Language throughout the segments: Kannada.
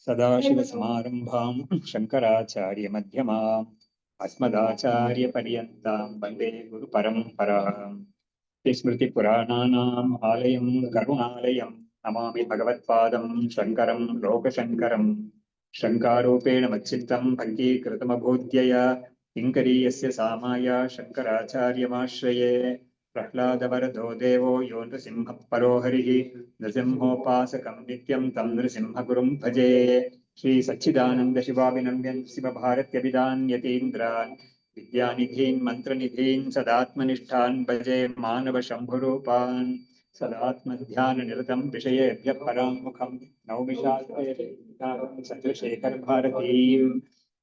सदाशिवसमारम्भां शङ्कराचार्यमध्यमाम् अस्मदाचार्यपर्यन्तां वन्दे गुरुपरम्पराम् स्मृतिपुराणानाम् आलयं करुणालयं नमामि भगवत्पादं शङ्करं लोकशङ्करम् शङ्कारूपेण मच्चित्तं पङ्कीकृतमभूद्यया किङ्करीयस्य सामाय शङ्कराचार्यमाश्रये प्रह्लादवरदो देवो यो नृसिंहः परो हरिः नृसिंहोपासकं नित्यं तं नृसिंहगुरुं भजे श्री सच्चिदानंद शिवाभिनम्यन् शिवभारत्यभिधान् यतीन्द्रान् विद्यानिधीन् मन्त्रनिधीन् सदात्मनिष्ठान् भजे मानव शम्भुरूपान् सदात्मध्याननिरतं विषयेभ्यः पराङ्मुखं नौमि शास्त्रयं चन्द्रशेखर भारतीं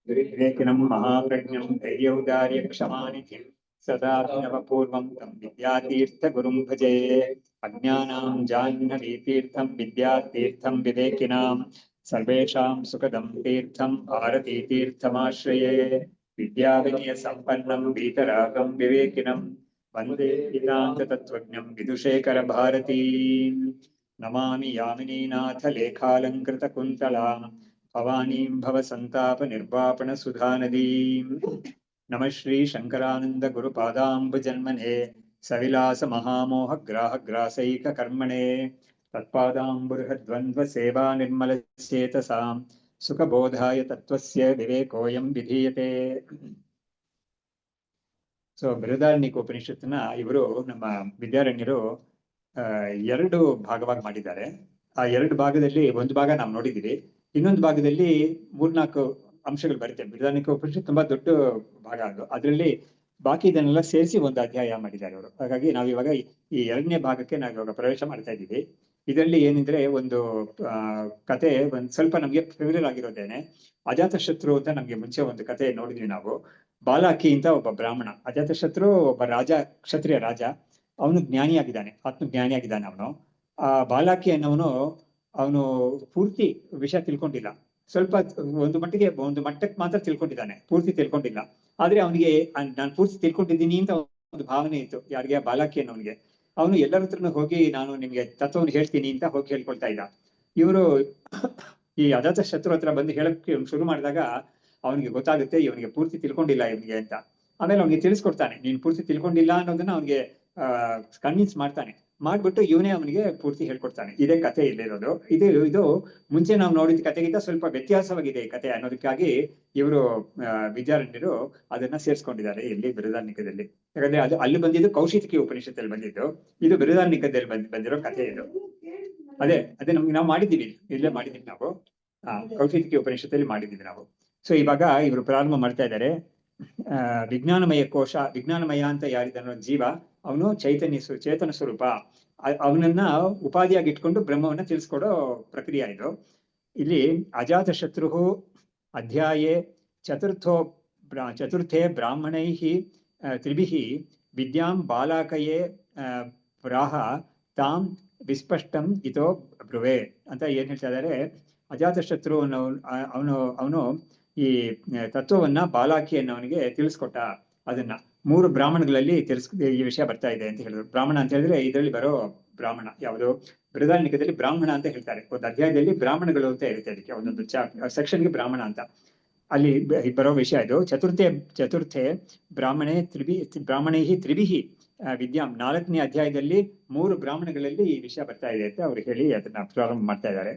विवेकिनं महाप्रज्ञं धैर्यौदार्यक्षमानिधिं सदाभिनवपूर्वं तं विद्यातीर्थगुरुं भजे अज्ञानां जाह्नवीतीर्थं विद्यातीर्थं विवेकिनां सर्वेषां सुखदं तीर्थं भारतीतीर्थमाश्रये विद्याविनयसम्पन्नं वीतरागं विवेकिनं वन्दे वेदान्ततत्त्वज्ञं विदुषेखर भारतीं नमामि यामिनीनाथ लेखालङ्कृतकुन्तलां भवानीं भवसन्तापनिर्वापणसुधानदीं नमः श्री शङ्करानन्द गुरुपादाम्बुजन्मने सविलास महामोहग्राहग्रासैककर्मणे तत्पादाम्बुर्हद्वन्द्वसेवा निर्मलचेतसां सुखबोधाय तत्त्वस्य विवेकोऽयं विधीयते। ಸೊ ಬೃಹದಾರಣ್ಯಕ ಉಪನಿಷತ್ತನ್ನ ಇವರು ನಮ್ಮ ವಿದ್ಯಾರಣ್ಯರು ಎರಡು ಭಾಗವಾಗಿ ಮಾಡಿದ್ದಾರೆ. ಆ ಎರಡು ಭಾಗದಲ್ಲಿ ಒಂದು ಭಾಗ ನಾವು ನೋಡಿದ್ದೀವಿ, ಇನ್ನೊಂದು ಭಾಗದಲ್ಲಿ 3-4 ಅಂಶಗಳು ಬರುತ್ತೆ. ಬೃಹದಾರಣ್ಯಕ ಉಪನಿಷತ್ತು ತುಂಬಾ ದೊಡ್ಡ ಭಾಗ ಅದು, ಅದರಲ್ಲಿ ಬಾಕಿ ಇದನ್ನೆಲ್ಲ ಸೇರಿಸಿ ಒಂದು ಅಧ್ಯಾಯ ಮಾಡಿದ್ದಾರೆ ಅವರು. ಹಾಗಾಗಿ ನಾವಿವಾಗ ಈ ಎರಡನೇ ಭಾಗಕ್ಕೆ ನಾವಿವಾಗ ಪ್ರವೇಶ ಮಾಡ್ತಾ ಇದ್ದೀವಿ. ಇದರಲ್ಲಿ ಏನಿದ್ರೆ ಒಂದು ಕತೆ ಒಂದ್ ಸ್ವಲ್ಪ ನಮ್ಗೆ ಫೆಮಿಲಿಯರ್ ಆಗಿರೋದೇನೆ. ಅಜಾತಶತ್ರು ಅಂತ ನಮ್ಗೆ ಮುಂಚೆ ಒಂದು ಕತೆ ನೋಡಿದ್ವಿ ನಾವು. ಬಾಲಾಕಿ ಅಂತ ಒಬ್ಬ ಬ್ರಾಹ್ಮಣ, ಅಜಾತಶತ್ರು ಒಬ್ಬ ರಾಜ, ಕ್ಷತ್ರಿಯ ರಾಜ. ಅವನು ಜ್ಞಾನಿಯಾಗಿದ್ದಾನೆ, ಆತ್ಮಜ್ಞಾನಿಯಾಗಿದ್ದಾನೆ ಅವನು. ಆ ಬಾಲಾಕಿ ಅನ್ನೋನು ಅವನು ಪೂರ್ತಿ ವಿಷಯ ತಿಳ್ಕೊಂಡಿಲ್ಲ, ಸ್ವಲ್ಪ ಒಂದು ಮಟ್ಟಕ್ಕೆ ಮಾತ್ರ ತಿಳ್ಕೊಂಡಿದ್ದಾನೆ, ಪೂರ್ತಿ ತಿಳ್ಕೊಂಡಿಲ್ಲ. ಆದ್ರೆ ಅವನಿಗೆ ನಾನು ಪೂರ್ತಿ ತಿಳ್ಕೊಂಡಿದ್ದೀನಿ ಅಂತ ಒಂದು ಭಾವನೆ ಇತ್ತು. ಯಾರಿಗೆ? ಬಾಲಾಕಿ ಅನ್ನೋನಿಗೆ. ಅವನು ಎಲ್ಲರ ಹತ್ರನೂ ಹೋಗಿ ನಾನು ನಿಮ್ಗೆ ತತ್ವವನ್ನು ಹೇಳ್ತೀನಿ ಅಂತ ಹೋಗಿ ಹೇಳ್ಕೊಳ್ತಾ ಇದ್ದ. ಇವರು ಈ ಅಜಾತ ಶತ್ರು ಹತ್ರ ಬಂದು ಹೇಳಕ್ಕೆ ಶುರು ಮಾಡಿದಾಗ ಅವನಿಗೆ ಗೊತ್ತಾಗುತ್ತೆ ಇವನಿಗೆ ಪೂರ್ತಿ ತಿಳ್ಕೊಂಡಿಲ್ಲ ಇವನಿಗೆ ಅಂತ. ಆಮೇಲೆ ಅವನಿಗೆ ತಿಳಿಸ್ಕೊಡ್ತಾನೆ, ನೀನ್ ಪೂರ್ತಿ ತಿಳ್ಕೊಂಡಿಲ್ಲ ಅನ್ನೋದನ್ನ ಅವನಿಗೆ ಕನ್ವಿನ್ಸ್ ಮಾಡ್ತಾನೆ. ಮಾಡ್ಬಿಟ್ಟು ಇವನೇ ಅವನಿಗೆ ಪೂರ್ತಿ ಹೇಳ್ಕೊಡ್ತಾನೆ. ಇದೇ ಕತೆ ಇಲ್ಲಿರೋದು. ಇದು ಮುಂಚೆ ನಾವು ನೋಡಿದ ಕತೆಗಿಂತ ಸ್ವಲ್ಪ ವ್ಯತ್ಯಾಸವಾಗಿದೆ ಈ ಕತೆ ಅನ್ನೋದಕ್ಕಾಗಿ ಇವರು ವಿದ್ಯಾರಣ್ಯರು ಅದನ್ನ ಸೇರಿಸ್ಕೊಂಡಿದ್ದಾರೆ ಇಲ್ಲಿ ಬೃಹದಾರಣ್ಯಕದಲ್ಲಿ. ಯಾಕಂದ್ರೆ ಅದು ಅಲ್ಲಿ ಬಂದಿದ್ದು ಕೌಶಿತಕಿ ಉಪನಿಷತ್ತಲ್ಲಿ ಬಂದಿದ್ದು, ಇದು ಬೃಹದಾರಣ್ಯಕದಲ್ಲಿ ಬಂದಿರೋ ಕತೆ ಇದು. ಅದೇ ನಮ್ಗೆ ನಾವು ಮಾಡಿದ್ದೀವಿ, ಇಲ್ಲೇ ಮಾಡಿದ್ದೀವಿ ನಾವು, ಕೌಶಿತಕಿ ಉಪನಿಷತ್ತಲ್ಲಿ ಮಾಡಿದ್ದೀವಿ ನಾವು. ಸೊ ಇವಾಗ ಇವರು ಪ್ರಾರಂಭ ಮಾಡ್ತಾ ಇದ್ದಾರೆ. ವಿಜ್ಞಾನಮಯ ಕೋಶ, ವಿಜ್ಞಾನಮಯ ಅಂತ ಯಾರಿದ್ದಾನೋ ಜೀವ, ಅವನು ಚೇತನ ಸ್ವರೂಪ. ಅವನನ್ನ ಉಪಾಧಿಯಾಗಿ ಇಟ್ಕೊಂಡು ಬ್ರಹ್ಮವನ್ನ ತಿಳಿಸ್ಕೊಡೋ ಪ್ರಕ್ರಿಯೆ ಇದು. ಇಲ್ಲಿ ಅಜಾತ ಶತ್ರು ಅಧ್ಯಾಯೇ ಚತುರ್ಥೇ ಬ್ರಾಹ್ಮಣೈ ತ್ರಿಭಿಃ ವಿದ್ಯಾಂ ಬಾಲಾಕಯೇ ಪ್ರಾಹ ತಾಂ ವಿಸ್ಪಷ್ಟಂ ಇತೋ ಬ್ರುವೆ ಅಂತ ಏನ್ ಹೇಳ್ತಾ ಇದ್ದಾರೆ. ಅಜಾತ ಶತ್ರು ಅವನು ಈ ತತ್ವವನ್ನ ಬಾಲಾಕಿ ಅನ್ನೋನಿಗೆ ತಿಳಿಸ್ಕೊಟ್ಟ. ಅದನ್ನ 3 ಬ್ರಾಹ್ಮಣಗಳಲ್ಲಿ ಈ ವಿಷಯ ಬರ್ತಾ ಇದೆ ಅಂತ ಹೇಳಿದ್ರು. ಬ್ರಾಹ್ಮಣ ಅಂತ ಹೇಳಿದ್ರೆ ಇದರಲ್ಲಿ ಬರೋ ಬ್ರಾಹ್ಮಣ ಯಾವುದು? ಬೃಹದಾರಣ್ಯಕದಲ್ಲಿ ಬ್ರಾಹ್ಮಣ ಅಂತ ಹೇಳ್ತಾರೆ. ಒಂದು ಅಧ್ಯಾಯದಲ್ಲಿ ಬ್ರಾಹ್ಮಣಗಳು ಅಂತ ಇರುತ್ತೆ, ಅದಕ್ಕೆ ಒಂದೊಂದು ಸೆಕ್ಷನ್ಗೆ ಬ್ರಾಹ್ಮಣ ಅಂತ. ಅಲ್ಲಿ ಬರೋ ವಿಷಯ ಇದು. ಚತುರ್ಥೆ ಬ್ರಾಹ್ಮಣೈ ತ್ರಿಭಿಃ ವಿದ್ಯಾಂ, 4ನೇ ಅಧ್ಯಾಯದಲ್ಲಿ 3 ಬ್ರಾಹ್ಮಣಗಳಲ್ಲಿ ಈ ವಿಷಯ ಬರ್ತಾ ಇದೆ ಅಂತ ಅವ್ರು ಹೇಳಿ ಅದನ್ನ ಪ್ರಾರಂಭ ಮಾಡ್ತಾ ಇದ್ದಾರೆ.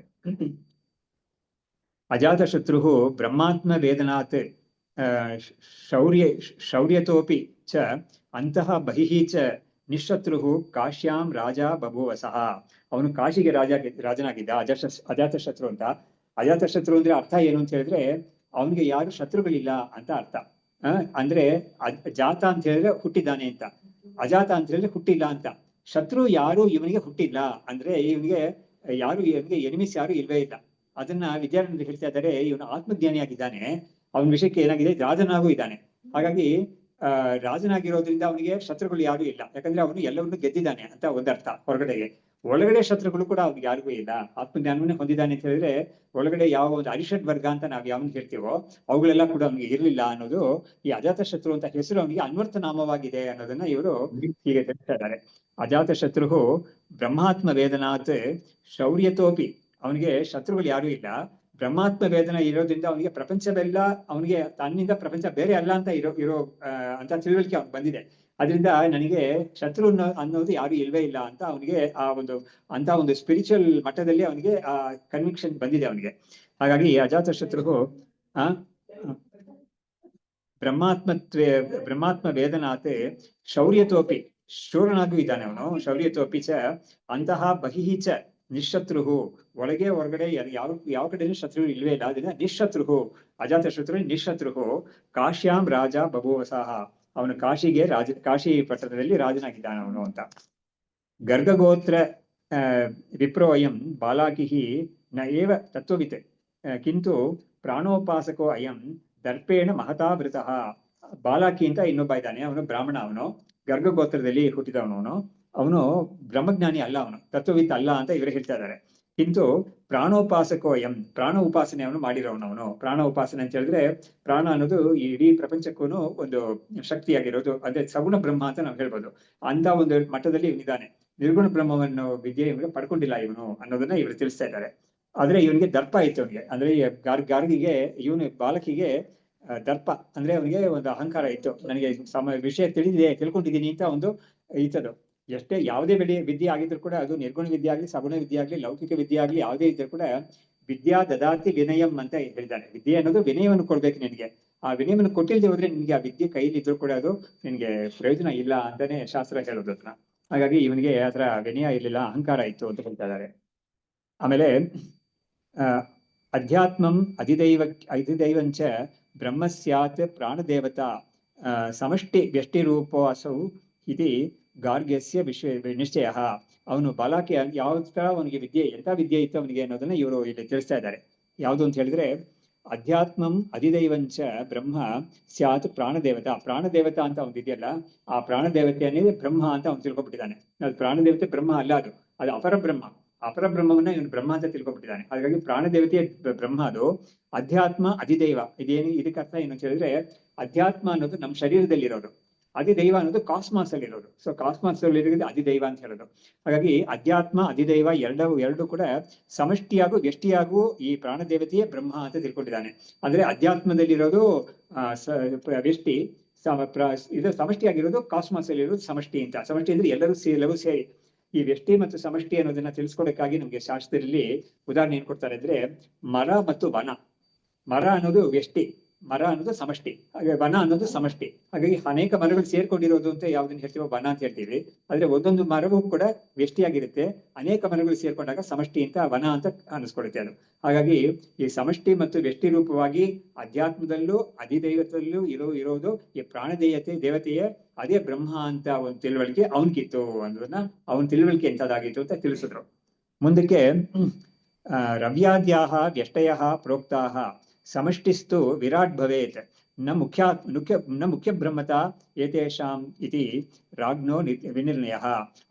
ಅಜಾತಶತ್ರು ಬ್ರಹ್ಮಾತ್ಮ ವೇದನಾತ್ ಶೌರ್ಯತೋಪಿ ಚ ಅಂತಃ ಬಹಿಃ ಚ ನಿಶತ್ರು ಕಾಶ್ಯಾಂ ರಾಜ ಬಭೂವಸಃ. ಅವನು ಕಾಶಿಗೆ ರಾಜನಾಗಿದ್ದ ಅಜಾತಶತ್ರು ಅಂತ. ಅಜಾತಶತ್ರು ಅಂದ್ರೆ ಅರ್ಥ ಏನು ಅಂತ ಹೇಳಿದ್ರೆ ಅವನಿಗೆ ಯಾರು ಶತ್ರುಗಳಿಲ್ಲ ಅಂತ ಅರ್ಥ. ಅಂದ್ರೆ ಜಾತ ಅಂತ ಹೇಳಿದ್ರೆ ಹುಟ್ಟಿದ್ದಾನೆ ಅಂತ, ಅಜಾತ ಅಂತ ಹೇಳಿದ್ರೆ ಹುಟ್ಟಿಲ್ಲ ಅಂತ. ಶತ್ರು ಯಾರು ಇವನಿಗೆ ಹುಟ್ಟಿಲ್ಲ ಅಂದ್ರೆ ಇವನಿಗೆ ಎನಿಮಿಸ್ ಯಾರು ಇಲ್ವೇ ಇಲ್ಲ. ಅದನ್ನ ವಿದ್ಯಾರಣ್ಯರು ಹೇಳ್ತಾ ಇದ್ದಾರೆ. ಇವನು ಆತ್ಮಜ್ಞಾನಿಯಾಗಿದ್ದಾನೆ, ಅವನ ವಿಷಯಕ್ಕೆ ಏನಾಗಿದೆ, ರಾಜನಾಗೂ ಇದ್ದಾನೆ. ಹಾಗಾಗಿ ರಾಜನಾಗಿರೋದ್ರಿಂದ ಅವನಿಗೆ ಶತ್ರುಗಳು ಯಾರು ಇಲ್ಲ, ಯಾಕಂದ್ರೆ ಅವನು ಎಲ್ಲವನ್ನೂ ಗೆದ್ದಿದ್ದಾನೆ ಅಂತ ಒಂದರ್ಥ. ಒಳಗಡೆ ಶತ್ರುಗಳು ಕೂಡ ಅವ್ನಿಗೆ ಯಾರಿಗೂ ಇಲ್ಲ. ಆತ್ಮಜ್ಞಾನವನ್ನೇ ಹೊಂದಿದ್ದಾನೆ ಅಂತ ಹೇಳಿದ್ರೆ ಒಳಗಡೆ ಯಾವ ಒಂದು ಅರಿಷಡ್ ವರ್ಗ ಅಂತ ನಾವ್ ಯಾವನ್ ಹೇಳ್ತೀವೋ ಅವುಗಳೆಲ್ಲ ಕೂಡ ಅವನಿಗೆ ಇರ್ಲಿಲ್ಲ ಅನ್ನೋದು ಈ ಅಜಾತ ಶತ್ರು ಅಂತ ಹೆಸರು ಅವನಿಗೆ ಅನ್ವರ್ಥ ನಾಮವಾಗಿದೆ ಅನ್ನೋದನ್ನ ಇವರು ಹೀಗೆ ತಿಳಿಸ್ತಾ ಇದ್ದಾರೆ. ಅಜಾತ ಶತ್ರು ಬ್ರಹ್ಮಾತ್ಮ ವೇದನಾತ್ ಶೌರ್ಯತೋಪಿ, ಅವನಿಗೆ ಶತ್ರುಗಳು ಯಾರು ಇಲ್ಲ. ಬ್ರಹ್ಮಾತ್ಮ ವೇದನ ಇರೋದ್ರಿಂದ ಅವನಿಗೆ ಪ್ರಪಂಚವೆಲ್ಲ ಅವನಿಗೆ ತನ್ನಿಂದ ಪ್ರಪಂಚ ಬೇರೆ ಅಲ್ಲ ಅಂತ ಇರೋ ಅಂತ ತಿಳುವಳಿಕೆ ಅವ್ನಿಗೆ ಬಂದಿದೆ. ಅದರಿಂದ ನನಗೆ ಶತ್ರು ಅನ್ನೋದು ಯಾರು ಇಲ್ವೇ ಇಲ್ಲ ಅಂತ ಅವನಿಗೆ ಅಂತ ಒಂದು ಸ್ಪಿರಿಚುವಲ್ ಮಟ್ಟದಲ್ಲಿ ಅವನಿಗೆ ಆ ಕನ್ವಿಕ್ಷನ್ ಬಂದಿದೆ ಅವನಿಗೆ. ಹಾಗಾಗಿ ಅಜಾತ ಶತ್ರು ಬ್ರಹ್ಮಾತ್ಮ ವೇದನಾತೆ ಶೌರ್ಯತೋಪಿ ಶೂರನಾಗೂ ಇದ್ದಾನೆ ಅವನು. ಶೌರ್ಯತೋಪಿ ಚ ಅಂತಹ ಬಹಿಹಿ ಚ ನಿಶತ್ರು, ಒಳಗೆ ಹೊರಗಡೆ ಯಾವ ಕಡೆನೂ ಶತ್ರು ಇಲ್ವೇ ಇಲ್ಲ. ಅದನ್ನ ನಿಶತ್ರು, ಅಜಾತ ಶತ್ರು ನಿಶತ್ರು. ಕಾಶ್ಯಾಂ ರಾಜ ಬಭೂವಸಃ, ಅವನು ಕಾಶಿ ಪಟ್ಟಣದಲ್ಲಿ ರಾಜನಾಗಿದ್ದಾನ ಅವನು ಅಂತ. ಗರ್ಗಗೋತ್ರ ವಿಪ್ರೋಯಂ ಬಾಲಾಕಿಹಿ ನ ಏವ ತತ್ವವಿತ್ ಕಿಂತು ಪ್ರಾಣೋಪಾಸಕೋ ಅಯಂ ದರ್ಪೇಣ ಮಹತಾವೃತಃ. ಬಾಲಾಕಿ ಅಂತ ಇನ್ನೊಬ್ಬ ಇದ್ದಾನೆ, ಅವನು ಬ್ರಾಹ್ಮಣ. ಅವನು ಗರ್ಗಗೋತ್ರದಲ್ಲಿ ಹುಟ್ಟಿದವನು. ಅವನು ಬ್ರಹ್ಮಜ್ಞಾನಿ ಅಲ್ಲ, ಅವನು ತತ್ವವಿತ್ ಅಲ್ಲ ಅಂತ ಇವರು ಹೇಳ್ತಾ ಇದ್ದಾರೆ. ಕಿಂತು ಪ್ರಾಣೋಪಾಸಕೋ ಅಯಂ, ಪ್ರಾಣ ಉಪಾಸನೆ ಅವನು ಮಾಡಿರೋನು. ಪ್ರಾಣ ಉಪಾಸನೆ ಅಂತ ಹೇಳಿದ್ರೆ ಪ್ರಾಣ ಅನ್ನೋದು ಇಡೀ ಪ್ರಪಂಚಕ್ಕೂ ಒಂದು ಶಕ್ತಿಯಾಗಿರೋದು, ಅದೇ ಸಗುಣ ಬ್ರಹ್ಮ ಅಂತ ನಾವು ಹೇಳ್ಬೋದು. ಅಂತ ಒಂದು ಮಟ್ಟದಲ್ಲಿ ಇವನಿದ್ದಾನೆ. ನಿರ್ಗುಣ ಬ್ರಹ್ಮವನ್ನು ವಿದ್ಯೆ ಇವನಿಗೆ ಪಡ್ಕೊಂಡಿಲ್ಲ ಇವನು ಅನ್ನೋದನ್ನ ಇವರು ತಿಳಿಸ್ತಾ ಇದ್ದಾರೆ. ಆದ್ರೆ ಇವನಿಗೆ ದರ್ಪ ಇತ್ತು ಅವನಿಗೆ, ಅಂದ್ರೆ ಗಾರ್ಗಿಗೆ ಬಾಲಕಿಗೆ ದರ್ಪ ಅಂದ್ರೆ ಅವನಿಗೆ ಒಂದು ಅಹಂಕಾರ ಇತ್ತು. ನನಗೆ ವಿಷಯ ತಿಳ್ಕೊಂಡಿದ್ದೀನಿ ಅಂತ ಒಂದು ಇತ್ತದು. ಎಷ್ಟೇ ಯಾವುದೇ ವಿದ್ಯೆ ಆಗಿದ್ರು ಕೂಡ, ಅದು ನಿರ್ಗುಣ ವಿದ್ಯೆ ಆಗ್ಲಿ, ಸಗುಣ ವಿದ್ಯೆ ಆಗ್ಲಿ, ಲೌಕಿಕ ವಿದ್ಯೆ ಆಗ್ಲಿ, ಯಾವುದೇ ಇದ್ರೂ ಕೂಡ ವಿದ್ಯಾ ದದಾತಿ ವಿನಯಂ ಅಂತ ಹೇಳಿದ್ದಾನೆ. ವಿದ್ಯೆ ಅನ್ನೋದು ವಿನಯವನ್ನು ಕೊಡ್ಬೇಕು ನಿನ್ಗೆ. ಆ ವಿನಯವನ್ನು ಕೊಟ್ಟಿಲ್ದೆ ಹೋದ್ರೆ ನಿನ್ಗೆ ಆ ವಿದ್ಯೆ ಕೈಲಿ ಇದ್ರು ಕೂಡ ಅದು ನಿನ್ಗೆ ಪ್ರಯೋಜನ ಇಲ್ಲ ಅಂತಾನೆ ಶಾಸ್ತ್ರ ಹೇಳೋದು ಅದನ್ನ. ಹಾಗಾಗಿ ಇವನಿಗೆ ಆತರ ವಿನಯ ಇರ್ಲಿಲ್ಲ, ಅಹಂಕಾರ ಇತ್ತು ಅಂತ ಹೇಳ್ತಾ ಇದ್ದಾರೆ. ಆಮೇಲೆ ಅಧ್ಯಾತ್ಮಂ ಅಧಿದೈವಂಚ ಬ್ರಹ್ಮ ಸ್ಯಾತ್ ಪ್ರಾಣದೇವತಾ ಸಮಷ್ಟಿ ವ್ಯಷ್ಟಿರೂಪೋ ಅಸೌ ಇತಿ ಗಾರ್ಗ್ಯಸ್ಯ ನಿಶ್ಚಯ. ಅವನು ಬಾಲಾಕಿ ಯಾವ ತರ ಅವನಿಗೆ ವಿದ್ಯೆ, ಎಂತ ವಿದ್ಯೆ ಇತ್ತು ಅವನಿಗೆ ಅನ್ನೋದನ್ನ ಇವರು ಇಲ್ಲಿ ತಿಳಿಸ್ತಾ ಇದ್ದಾರೆ. ಯಾವುದು ಅಂತ ಹೇಳಿದ್ರೆ, ಅಧ್ಯಾತ್ಮಂ ಅಧಿದೈವಂಚ ಬ್ರಹ್ಮ ಸ್ಯಾತ್ ಪ್ರಾಣದೇವತಾ. ಪ್ರಾಣದೇವತಾ ಅಂತ ಅವನು ಇದೆಯಲ್ಲ, ಆ ಪ್ರಾಣದೇವತೆ ಅನ್ನೋದು ಬ್ರಹ್ಮ ಅಂತ ಅವನು ತಿಳ್ಕೊಬಿಟ್ಟಿದ್ದಾನೆ. ಅದು ಪ್ರಾಣದೇವತೆ ಬ್ರಹ್ಮ ಅಲ್ಲ, ಅದು ಅಪರಬ್ರಹ್ಮ. ಅಪರಬ್ರಹ್ಮವನ್ನ ಇವನು ಬ್ರಹ್ಮ ಅಂತ ತಿಳ್ಕೊಬಿಟ್ಟಿದ್ದಾನೆ. ಹಾಗಾಗಿ ಪ್ರಾಣದೇವತೆಯ ಬ್ರಹ್ಮ ಅದು. ಅಧ್ಯಾತ್ಮ ಅಧಿದೈವ ಇದಕ್ಕೆ ಅರ್ಥ ಏನು ಅಂತ ಹೇಳಿದ್ರೆ, ಅಧ್ಯಾತ್ಮ ಅನ್ನೋದು ನಮ್ಮ ಶರೀರದಲ್ಲಿರೋದು, ಅಧಿದೈವ ಅನ್ನೋದು ಕಾಸ್ಮಾಸ್ ಅಲ್ಲಿ ಇರೋದು. ಸೊ ಕಾಸ್ಮಾಸ್ ಅಲ್ಲಿ ಇರೋದು ಅಧಿದೈವ ಅಂತ ಹೇಳೋದು. ಹಾಗಾಗಿ ಅಧ್ಯಾತ್ಮ ಅಧಿದೈವ ಎರಡು ಕೂಡ ಸಮಷ್ಟಿಯಾಗೂ ವ್ಯಷ್ಟಿಯಾಗೂ ಈ ಪ್ರಾಣದೇವತೆಯೇ ಬ್ರಹ್ಮ ಅಂತ ತಿಳ್ಕೊಂಡಿದ್ದಾನೆ. ಅಂದ್ರೆ ಅಧ್ಯಾತ್ಮದಲ್ಲಿರೋದು ವ್ಯಷ್ಟಿ, ಇದು ಸಮಷ್ಟಿಯಾಗಿರೋದು ಕಾಸ್ಮಾಸ್ ಅಲ್ಲಿ ಇರೋದು ಸಮಷ್ಟಿ ಅಂತ. ಸಮಷ್ಟಿ ಅಂದ್ರೆ ಎಲ್ಲರೂ ಸೇರಿ. ಈ ವ್ಯಷ್ಟಿ ಮತ್ತು ಸಮಷ್ಟಿ ಅನ್ನೋದನ್ನ ತಿಳಿಸ್ಕೊಡಕ್ಕಾಗಿ ನಮ್ಗೆ ಶಾಸ್ತ್ರದಲ್ಲಿ ಉದಾಹರಣೆ ಏನ್ ಕೊಡ್ತಾರೆ ಅಂದ್ರೆ, ಮರ ಮತ್ತು ವನ. ಮರ ಅನ್ನೋದು ವ್ಯಷ್ಟಿ, ಮರ ಅನ್ನೋದು ಸಮಷ್ಟಿ, ಹಾಗೆ ವನ ಅನ್ನೋದು ಸಮಷ್ಟಿ. ಹಾಗಾಗಿ ಅನೇಕ ಮರಗಳು ಸೇರ್ಕೊಂಡಿರೋದು ಅಂತ ಯಾವ್ದನ್ನ ಹೇಳ್ತೀವೋ ವನ ಅಂತ ಹೇಳ್ತೀವಿ. ಆದ್ರೆ ಒಂದೊಂದು ಮರವೂ ಕೂಡ ವ್ಯಷ್ಟಿಯಾಗಿರುತ್ತೆ, ಅನೇಕ ಮರಗಳು ಸೇರ್ಕೊಂಡಾಗ ಸಮಷ್ಟಿ ಅಂತ ವನ ಅಂತ ಅನಿಸ್ಕೊಡುತ್ತೆ ಅದು. ಹಾಗಾಗಿ ಈ ಸಮಷ್ಟಿ ಮತ್ತು ವ್ಯಷ್ಟಿ ರೂಪವಾಗಿ ಅಧ್ಯಾತ್ಮದಲ್ಲೂ ಅಧಿದೈವದಲ್ಲೂ ಇರೋದು ಈ ದೇವತೆಯೇ ಅದೇ ಬ್ರಹ್ಮ ಅಂತ ಒಂದು ತಿಳುವಳಿಕೆ ಅವನ್ಗಿತ್ತು ಅನ್ನೋದನ್ನ, ಅವನ ತಿಳುವಳಿಕೆ ಎಂತದಾಗಿತ್ತು ಅಂತ ತಿಳಿಸಿದ್ರು. ಮುಂದಕ್ಕೆ ರವ್ಯಾದ್ಯಾಹ ವ್ಯಷ್ಟಯ ಪ್ರೋಕ್ತಾಹ ಸಮಷ್ಟಿಸ್ತು ವಿರಾಟ್ ಭವೇತ್ ನ ಮುಖ್ಯ ಬ್ರಹ್ಮತಾ ಏತೇಷಾಂ ಇತಿ ರಾಜ್ಞೋ ವಿನಿರ್ಣಯ.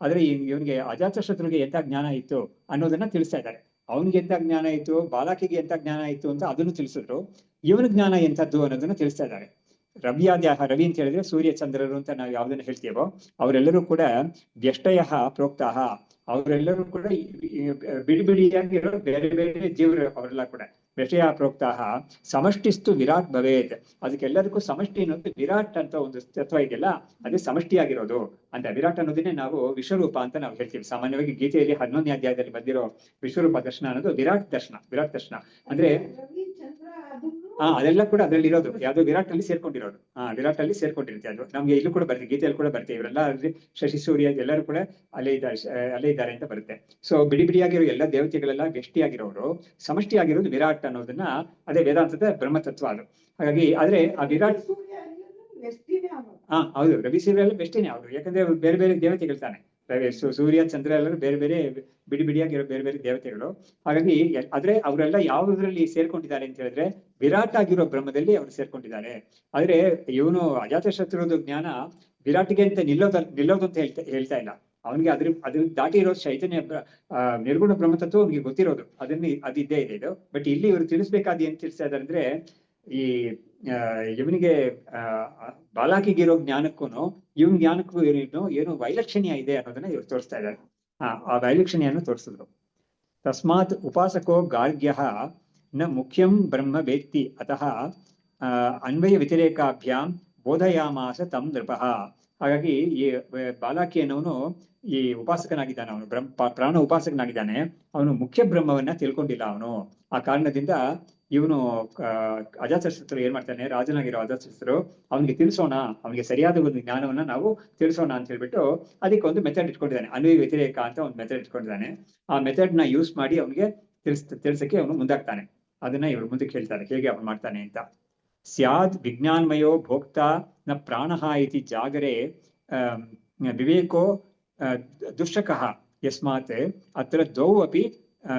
ಆದ್ರೆ ಇವನಿಗೆ ಅಜಾತಶತ್ರುಗೆ ಎಂತ ಜ್ಞಾನ ಇತ್ತು ಅನ್ನೋದನ್ನ ತಿಳಿಸ್ತಾ ಇದ್ದಾರೆ. ಅವನಿಗೆ ಎಂತ ಜ್ಞಾನ ಇತ್ತು, ಬಾಲಕಿಗೆ ಎಂತ ಜ್ಞಾನ ಇತ್ತು ಅಂತ ಅದನ್ನು ತಿಳಿಸಿದ್ರು. ಇವನ ಜ್ಞಾನ ಎಂಥದ್ದು ಅನ್ನೋದನ್ನ ತಿಳಿಸ್ತಾ ಇದ್ದಾರೆ. ರವ್ಯಾದ್ಯಾಹ, ರವಿ ಅಂತ ಹೇಳಿದ್ರೆ ಸೂರ್ಯ ಚಂದ್ರರು ಅಂತ ನಾವು ಯಾವ್ದನ್ನ ಹೇಳ್ತೀವೋ ಅವರೆಲ್ಲರೂ ಕೂಡ ವ್ಯಷ್ಟಯ ಪ್ರೋಕ್ತಾಹ, ಅವರೆಲ್ಲರೂ ಕೂಡ ಬಿಡಿಯಾಗಿರೋ ಬೇರೆ ಬೇರೆ ಜೀವರು ಅವರೆಲ್ಲ ಕೂಡ ವ್ಯಷ್ಟಯ ಪ್ರೋಕ್ತಾಹ ಸಮಷ್ಟಿಸ್ತು ವಿರಾಟ್ ಭವೇತ್. ಅದಕ್ಕೆಲ್ಲರಿಗೂ ಸಮಷ್ಟಿ ಅನ್ನೋದು ವಿರಾಟ್ ಅಂತ ಒಂದು ತತ್ವ ಇದೆಯಲ್ಲ, ಅದೇ ಸಮಷ್ಟಿಯಾಗಿರೋದು ಅಂತ. ವಿರಾಟ್ ಅನ್ನೋದನ್ನೇ ನಾವು ವಿಶ್ವರೂಪ ಅಂತ ನಾವು ಹೇಳ್ತೀವಿ. ಸಾಮಾನ್ಯವಾಗಿ ಗೀತೆಯಲ್ಲಿ 11ನೇ ಅಧ್ಯಾಯದಲ್ಲಿ ಬಂದಿರೋ ವಿಶ್ವರೂಪ ದರ್ಶನ ಅನ್ನೋದು ವಿರಾಟ್ ದರ್ಶನ ಅಂದ್ರೆ ಅದೆಲ್ಲ ಕೂಡ ಅದ್ರಲ್ಲಿ ಇರೋದು ಯಾವ್ದು ವಿರಾಟ್ ಅಲ್ಲಿ ಸೇರ್ಕೊಂಡಿರೋದು. ವಿರಾಟ್ ಅಲ್ಲಿ ಸೇರ್ಕೊಂಡಿರುತ್ತೆ ಅದು. ನಮ್ಗೆ ಇಲ್ಲೂ ಕೂಡ ಬರುತ್ತೆ, ಗೀತೆಯಲ್ಲಿ ಕೂಡ ಬರುತ್ತೆ. ಇವರೆಲ್ಲ ಶಶಿ ಸೂರ್ಯ ಎಲ್ಲರೂ ಕೂಡ ಅಲ್ಲೇ ಇದ್ದಾರೆ ಅಂತ ಬರುತ್ತೆ. ಸೊ ಬಿಡಿಯಾಗಿರೋ ಎಲ್ಲ ದೇವತೆಗಳೆಲ್ಲ ವ್ಯಷ್ಟಿಯಾಗಿರೋರು, ಸಮಷ್ಟಿಯಾಗಿರೋದು ವಿರಾಟ್ ಅನ್ನೋದನ್ನ, ಅದೇ ವೇದಾಂತದ ಬ್ರಹ್ಮತತ್ವ ಅದು. ಹಾಗಾಗಿ ಆದ್ರೆ ಆ ವಿರಾಟ್ ಹೌದು, ರವಿ ಸೂರ್ಯ ಎಲ್ಲ ವ್ಯಷ್ಟಿನೇ ಅವರು. ಯಾಕಂದ್ರೆ ಅವ್ರು ಬೇರೆ ಬೇರೆ ದೇವತೆಗಳು ತಾನೆ. ಸೂರ್ಯ ಚಂದ್ರ ಎಲ್ಲರೂ ಬೇರೆ ಬೇರೆ ಬಿಡಿಯಾಗಿರೋ ಬೇರೆ ಬೇರೆ ದೇವತೆಗಳು. ಹಾಗಾಗಿ ಆದ್ರೆ ಅವರೆಲ್ಲ ಯಾವುದ್ರಲ್ಲಿ ಸೇರ್ಕೊಂಡಿದ್ದಾರೆ ಅಂತ ಹೇಳಿದ್ರೆ ವಿರಾಟ್ ಆಗಿರೋ ಬ್ರಹ್ಮದಲ್ಲಿ ಅವರು ಸೇರ್ಕೊಂಡಿದ್ದಾರೆ. ಆದ್ರೆ ಇವನು ಅಜಾತಶತ್ರುದ ಜ್ಞಾನ ವಿರಾಟಿಗೆ ಅಂತ ನಿಲ್ಲೋದು ಅಂತ ಹೇಳ್ತಾ ಇಲ್ಲ. ಅವನಿಗೆ ಅದ್ರ ದಾಟಿ ಇರೋದು ಚೈತನ್ಯ ನಿರ್ಗುಣ ಬ್ರಹ್ಮತತ್ವ ಅವನಿಗೆ ಗೊತ್ತಿರೋದು, ಅದಿದ್ದೇ ಇದೆ ಇದು. ಬಟ್ ಇಲ್ಲಿ ಇವರು ತಿಳಿಸ್ಬೇಕಾದ ಏನ್ ತಿಳಿಸ್ತಾ ಇದ್ದಾರೆ ಅಂದ್ರೆ, ಈ ಇವನಿಗೆ ಬಾಲಾಕಿಗಿರೋ ಜ್ಞಾನಕ್ಕೂ ಇವನ್ ಜ್ಞಾನಕ್ಕೂ ಏನು ವೈಲಕ್ಷಣ್ಯ ಇದೆ ಅನ್ನೋದನ್ನ ಇವ್ರು ತೋರಿಸ್ತಾ ಇದ್ದಾರೆ. ಆ ವೈಲಕ್ಷಣ್ಯನ್ನು ತೋರಿಸಿದ್ರು. ತಸ್ಮಾತ್ ಉಪಾಸಕೋ ಗಾರ್ಗ್ಯ ನ ಮುಖ್ಯಂ ಬ್ರಹ್ಮ ವೇತ್ತಿ ಅತಃ ಅನ್ವಯ ವ್ಯತಿರೇಕಾಭ್ಯಾಂ ಬೋಧಯಾಮಾಸ ತಂ ನೃಪಃ. ಹಾಗಾಗಿ ಈ ಬಾಲಾಕಿ ಅನ್ನೋನು ಈ ಉಪಾಸಕನಾಗಿದ್ದಾನೆ, ಅವನು ಪ್ರಾಣ ಉಪಾಸಕನಾಗಿದ್ದಾನೆ. ಅವನು ಮುಖ್ಯ ಬ್ರಹ್ಮವನ್ನ ತಿಳ್ಕೊಂಡಿಲ್ಲ ಅವನು. ಆ ಕಾರಣದಿಂದ ಇವನು ಅಜಾತಶತ್ರು ಏನ್ ಮಾಡ್ತಾನೆ, ರಾಜನಾಗಿರೋ ಅಜಾತಶತ್ರು ಅವನಿಗೆ ತಿಳಿಸೋಣ, ಅವನಿಗೆ ಸರಿಯಾದ ಒಂದು ಜ್ಞಾನವನ್ನ ನಾವು ತಿಳಿಸೋಣ ಅಂತ ಹೇಳ್ಬಿಟ್ಟು ಅದಕ್ಕೆ ಒಂದು ಮೆಥಡ್ ಇಟ್ಕೊಂಡಿದ್ದಾನೆ, ಅನ್ವಯ ವ್ಯತಿರೇಕ ಅಂತ ಒಂದು ಮೆಥಡ್ ಇಟ್ಕೊಂಡಿದ್ದಾನೆ. ಆ ಮೆಥಡ್ ನ ಯೂಸ್ ಮಾಡಿ ಅವನಿಗೆ ತಿಳಿಸಕ್ಕೆ ಅವನು ಮುಂದಾಗ್ತಾನೆ. ಅದನ್ನ ಇವರು ಮುಂದಕ್ಕೆ ಹೇಳ್ತಾರೆ ಹೇಗೆ ಅವನು ಮಾಡ್ತಾನೆ ಅಂತ. ಸ್ಯಾದ್ ವಿಜ್ಞಾನಮಯೋ ಭೋಕ್ತಾ ನ ಪ್ರಾಣಃ ಇತಿ ಜಾಗರೆ ವಿವೇಕೋ ದುಷ್ಟಕಃ ಯಸ್ಮಾತ್ ಅತ್ರ ದ್ವೌ ಅಪಿ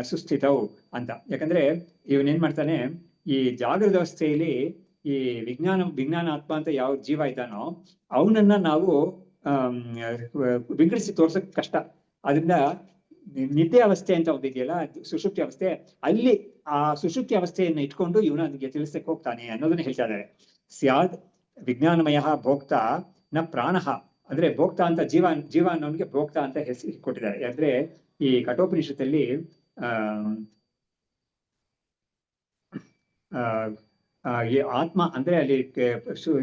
ಸುಸ್ಥಿತೌ ಅಂತ. ಯಾಕಂದ್ರೆ ಇವನೇನ್ ಮಾಡ್ತಾನೆ, ಈ ಜಾಗೃತ ಅವಸ್ಥೆಯಲ್ಲಿ ಈ ವಿಜ್ಞಾನ ಆತ್ಮ ಅಂತ ಯಾವ ಜೀವ ಇದ್ದಾನೋ ಅವನನ್ನ ನಾವು ವಿಂಗಡಿಸಿ ತೋರ್ಸಕ್ ಕಷ್ಟ. ಅದರಿಂದ ನಿದ್ದೆ ಅವಸ್ಥೆ ಅಂತ ಒಂದಿದೆಯಲ್ಲ, ಸುಷುಪ್ತಿ ಅವಸ್ಥೆ, ಅಲ್ಲಿ ಆ ಸುಷುಪ್ತಿ ಅವಸ್ಥೆಯನ್ನ ಇಟ್ಕೊಂಡು ಇವನು ಅದಕ್ಕೆ ತಿಳಿಸಕ್ಕೆ ಹೋಗ್ತಾನೆ ಅನ್ನೋದನ್ನ ಹೇಳ್ತಾ ಇದ್ದಾರೆ. ಸ್ಯಾದ್ ವಿಜ್ಞಾನಮಯ ಭೋಕ್ತಾ ನ ಪ್ರಾಣಃ, ಅಂದ್ರೆ ಭೋಕ್ತಾ ಅಂತ ಜೀವ ಅನ್ನೋನಿಗೆ ಭೋಕ್ತಾ ಅಂತ ಹೆಸರು ಕೊಟ್ಟಿದ್ದಾರೆ. ಅಂದ್ರೆ ಈ ಕಠೋಪನಿಷತ್ತಲ್ಲಿ ಈ ಆತ್ಮ ಅಂದ್ರೆ ಅಲ್ಲಿ